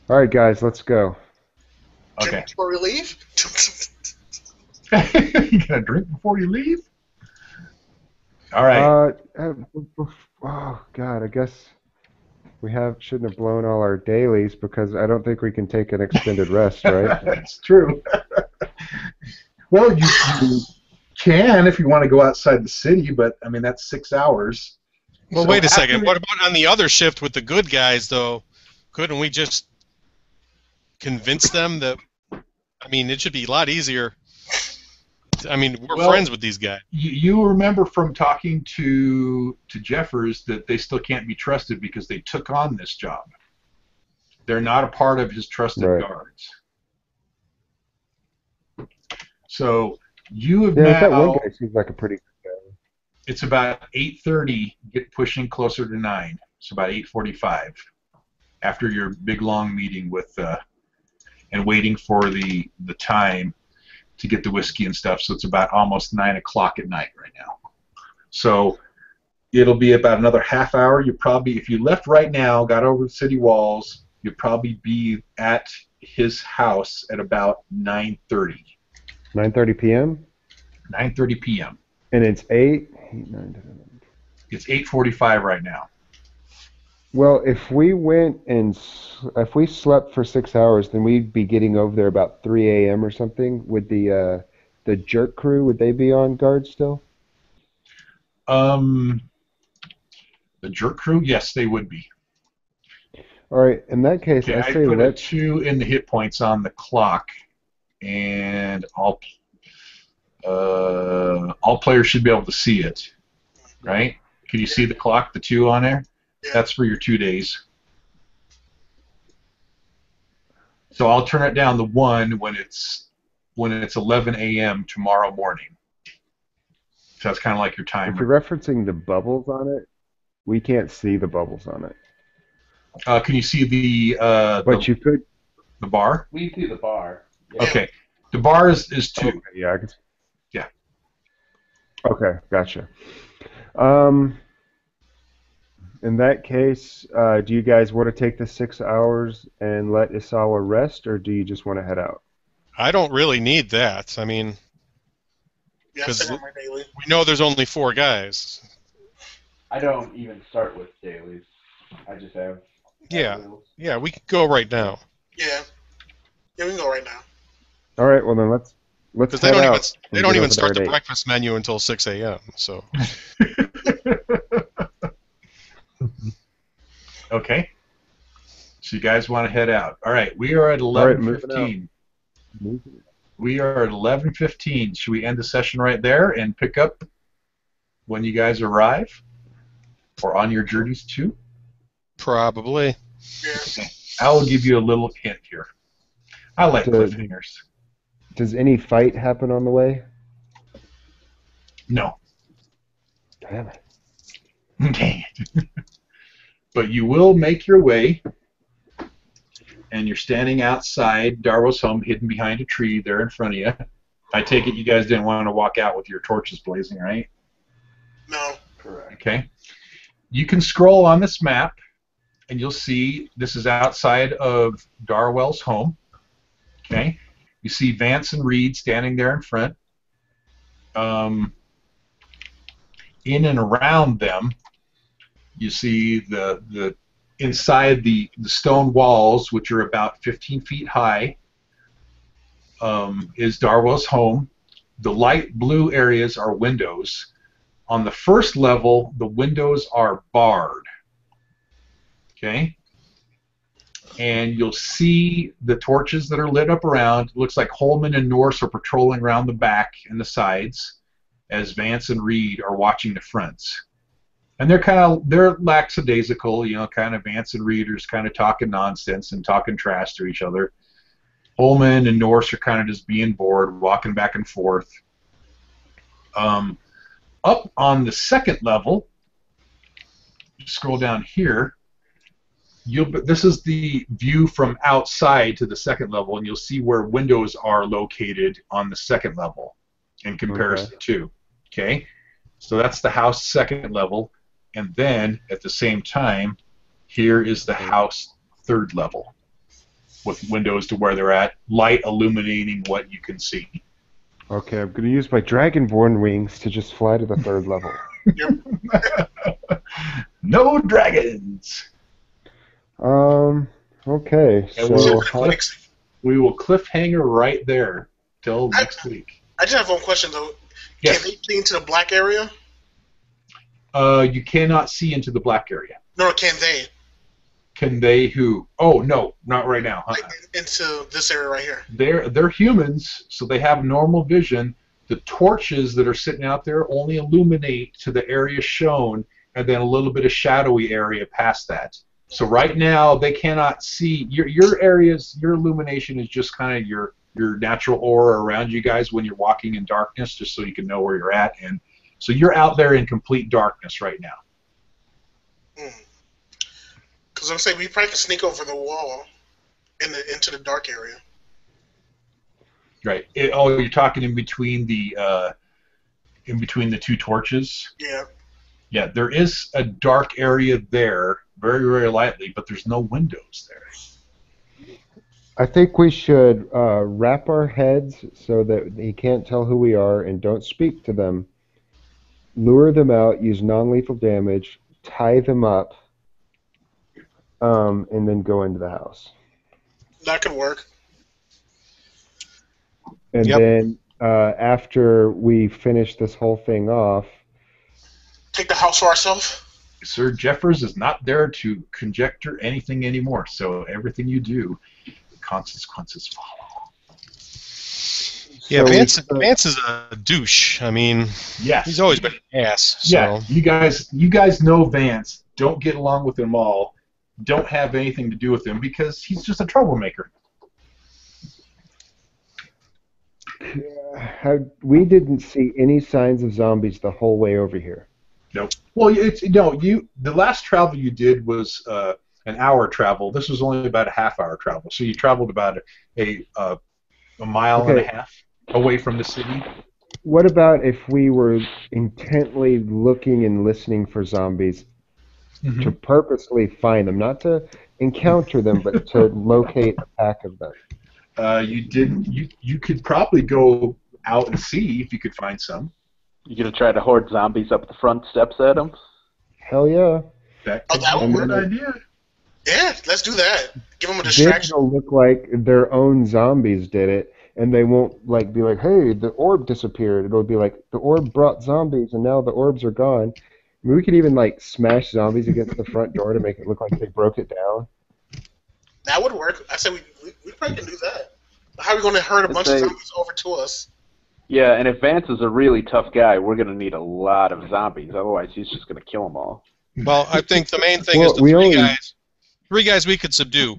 All right, guys, let's go. Okay. Before we leave? You gonna drink before you leave? All right. Oh God, I guess we shouldn't have blown all our dailies because I don't think we can take an extended rest, right? That's true. Well, you can if you want to go outside the city, but I mean that's 6 hours. Well, So wait a second. after- What about on the other shift with the good guys, though? Couldn't we just convince them that? I mean, it should be a lot easier. I mean, we're friends with these guys. You remember from talking to Jeffers that they still can't be trusted because they took on this job. They're not a part of his trusted guards. So you have now. That one guy seems like a pretty good guy. It's about 8:30. Get pushing closer to 9. It's about 8:45 after your big long meeting with and waiting for the time to get the whiskey and stuff. So it's about almost 9 o'clock at night right now. So it'll be about another half hour. You probably, if you left right now, got over the city walls, you'd probably be at his house at about 9:30. 9:30 p.m. 9:30 p.m. And it's 8, 9, 10. It's 8:45 right now. Well, if we if we slept for 6 hours, then we'd be getting over there about 3 a.m. or something. Would the jerk crew, would they be on guard still? The jerk crew, yes, they would be. All right, in that case, Okay, I say put a let's 2 in the hit points on the clock, and all players should be able to see it, right? Can you see the clock, the 2 on there? Yeah. That's for your 2 days. So I'll turn it down to 1 when it's 11 a.m. tomorrow morning. So that's kind of like your If timer. you're referencing the bubbles on it, we can't see the bubbles on it. Can you see But you could. the bar? We see the bar. Yeah. Okay. The bar is 2. Okay, yeah, I can. Yeah. Okay, gotcha. In that case, do you guys want to take the 6 hours and let Isawa rest, or do you just want to head out? I don't really need that. I mean, Yeah, Because same on my daily. we know there's only 4 guys. I don't even start with dailies. I just have. Yeah. rules. Yeah, we could go right now. Yeah. Yeah, we can go right now. All right, well then let's Because head they don't out. even they and don't get even over start there the at 8. breakfast menu until 6 a.m. So Okay. So you guys want to head out. All right, we are at right, moving 11:15. Moving. We are at 11:15. Should we end the session right there and pick up when you guys arrive or on your journeys too? probably. Yeah. I will give you a little hint here. I like So- cliffhangers. Does any fight happen on the way? No. Damn it. Dang it. But you will make your way, and you're standing outside Darwell's home, hidden behind a tree there in front of you. I take it you guys didn't want to walk out with your torches blazing, right? No. Correct. Okay. You can scroll on this map, and you'll see this is outside of Darwell's home. Okay. You see Vance and Reed standing there in front. In and around them, you see the inside the stone walls, which are about 15 feet high, is Darwell's home. The light blue areas are windows. On the first level, the windows are barred. Okay? And you'll see the torches that are lit up around. It looks like Holman and Norse are patrolling around the back and the sides as Vance and Reed are watching the fronts. And they're lackadaisical, kind of Vance and Reeders kind of talking nonsense and talking trash to each other. Ullman and Norse are kind of just being bored, walking back and forth. Up on the second level, scroll down here. This is the view from outside to the second level, and you'll see where windows are located on the second level in comparison to. Okay, so that's the house second level, and then at the same time, here is the house third level with windows to where they're at, light illuminating what you can see. Okay, I'm going to use my Dragonborn wings to just fly to the third level. No dragons! Okay, And so... we will cliffhanger right there till next week. I just have one question, though. Yes. Can they see into the black area? You cannot see into the black area. No, can they? Can they who? Oh, no, not right now. Like, into this area right here. They're humans, so they have normal vision. The torches that are sitting out there only illuminate to the area shown, and then a little bit of shadowy area past that. So right now they cannot see your areas. Your illumination is just kind of your natural aura around you guys when you're walking in darkness, just so you can know where you're at. And so you're out there in complete darkness right now. Because I'm saying we probably can sneak over the wall into the dark area. Right. You're talking in between the two torches. Yeah. Yeah, there is a dark area there, very, very lightly, but there's no windows there. I think we should wrap our heads so that he can't tell who we are and don't speak to them. Lure them out, use non-lethal damage, tie them up, and then go into the house. That could work. And then after we finish this whole thing off... Take the house for ourselves? Sir Jeffers is not there to conjecture anything anymore, so everything you do, consequences follow. Yeah, Vance is a douche. I mean, yes, he's always been an ass. So. Yeah, you guys know Vance. Don't get along with him all. Don't have anything to do with him because he's just a troublemaker. We didn't see any signs of zombies the whole way over here. Nope. Well, the last travel you did was an hour travel. This was only about a half-hour travel. So you traveled about a mile and a half away from the city. What about if we were intently looking and listening for zombies to purposely find them, not to encounter them, but to locate a pack of them? You could probably go out and see if you could find some. You gonna try to horde zombies up the front steps at them? Hell yeah. That would be a good idea. Yeah, let's do that. Give them a distraction. It'll look like their own zombies did it, and they won't be like, hey, the orb disappeared. It'll be like, the orb brought zombies, and now the orbs are gone. I mean, we could even smash zombies against the front door to make it look like they broke it down. That would work. I said we probably can do that. How are we going to herd a bunch of zombies over to us? Yeah, and if Vance is a really tough guy, we're going to need a lot of zombies. Otherwise, he's just going to kill them all. Well, I think the main thing is the three guys we could subdue.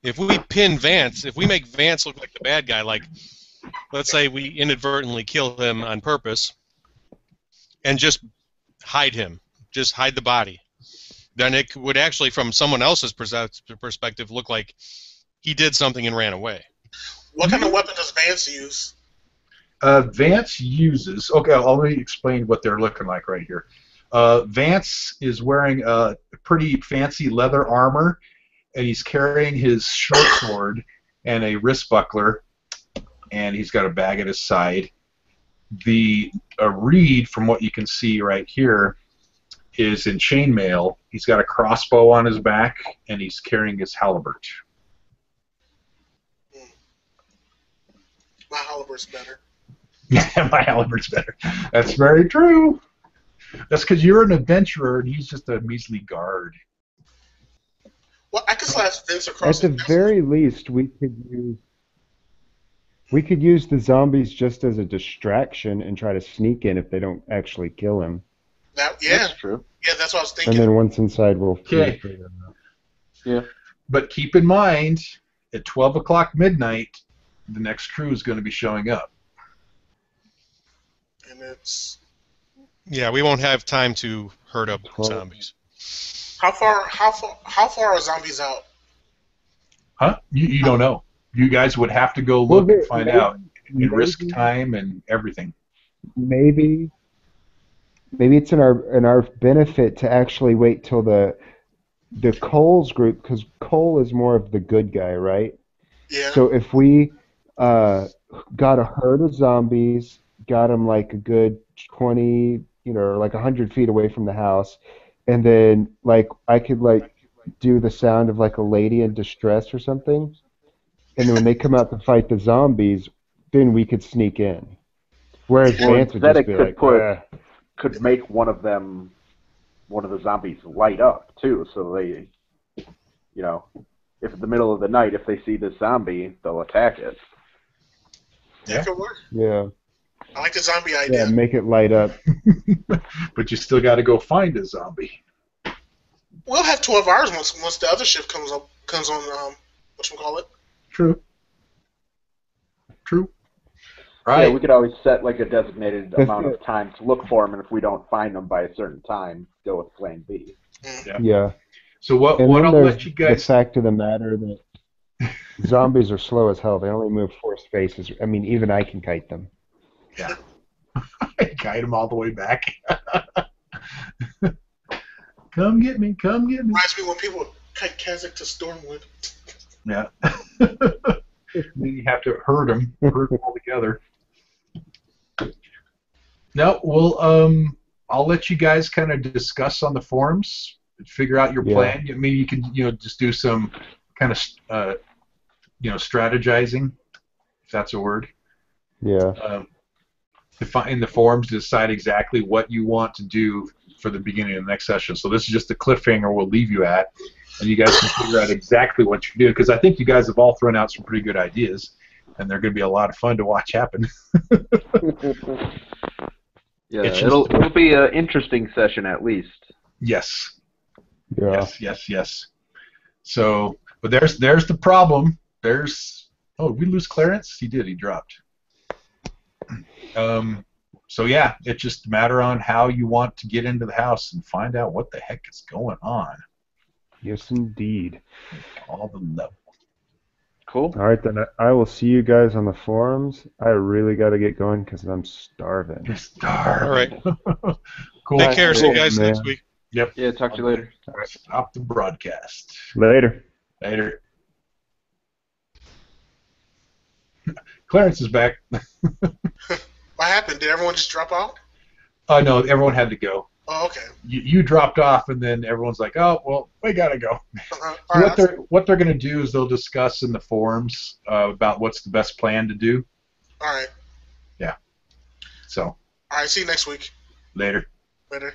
If we pin Vance, if we make Vance look like the bad guy, let's say we inadvertently kill him on purpose, and just hide him, just hide the body, then it would actually, from someone else's perspective, look like he did something and ran away. What kind of weapon does Vance use? Vance uses... Okay, let me explain what they're looking like right here. Vance is wearing a pretty fancy leather armor, and he's carrying his short sword and a wrist buckler, and he's got a bag at his side. Reed, from what you can see right here, is in chainmail. He's got a crossbow on his back, and he's carrying his halberd. My halberd's better. My halberd's better. That's very true. That's because you're an adventurer, and he's just a measly guard. Well, I could slash Vince across. At the very least, we could use the zombies just as a distraction and try to sneak in if they don't actually kill him. Yeah, That's true. yeah, that's what I was And thinking. then once inside, we'll Okay. figure it out. Yeah. But keep in mind, at 12 o'clock midnight, the next crew is going to be showing up. And it's Yeah, we won't have time to herd up 12. zombies. how far are zombies out? Huh? You don't know. You guys would have to go Well, look and find out and risk maybe- time and everything. Maybe it's in our benefit to actually wait till the Cole's group, because Cole is more of the good guy, right? Yeah. So if we got a herd of zombies, got them like a good 20, or like 100 feet away from the house, and then like I could like do the sound of like a lady in distress or something, and then when they come out to fight the zombies, then we could sneak in. Whereas Well, Vance would instead just it be could like, put could make one of the zombies light up too, so they, if in the middle of the night, if they see this zombie, they'll attack it. That could work. yeah, I like the zombie yeah, idea. make it light up. But you still got to go find a zombie. We'll have 12 hours once the other shift comes on. Whatchamacallit? True. Yeah, Right. we could always set like a designated That's amount good. of time to look for them, and if we don't find them by a certain time, go with Plan B. Yeah. So what And then I'll there's let you the guys... fact of the matter that zombies are slow as hell. They only move 4 spaces. I mean, even I can kite them. Yeah. Guide them all the way back. Come get me. Come get me. Reminds me when people kite Kazakh to Stormwood. Yeah. Then you have to herd them all together. No, well, I'll let you guys kind of discuss on the forums, figure out your plan. I mean, you can, just do some kind of, strategizing, if that's a word. Yeah. In the forums, decide exactly what you want to do for the beginning of the next session. So this is just the cliffhanger we'll leave you at, and you guys can figure out exactly what you do, because I think you guys have all thrown out some pretty good ideas, and they're going to be a lot of fun to watch happen. Yeah, It's just- it'll be an interesting session at least. Yes. Yeah. Yes. So, but there's the problem. Did we lose Clarence? He did. He dropped. So yeah, it's just a matter on how you want to get into the house and find out what the heck is going on. Yes, indeed. All the level. Cool. All right, then I will see you guys on the forums. I really got to get going because I'm starving. All right. Cool. Take care. See you guys man. next week. Yep. Yeah, talk to you later. Stop the broadcast. Later. Later. Clarence is back. What happened? Did everyone just drop out? Oh no, everyone had to go. Oh, okay. You dropped off, and then everyone's like, "Oh, well, we gotta go." All So right. what they're going to do is they'll discuss in the forums about what's the best plan to do. All right. So All right. See you next week. later. Later.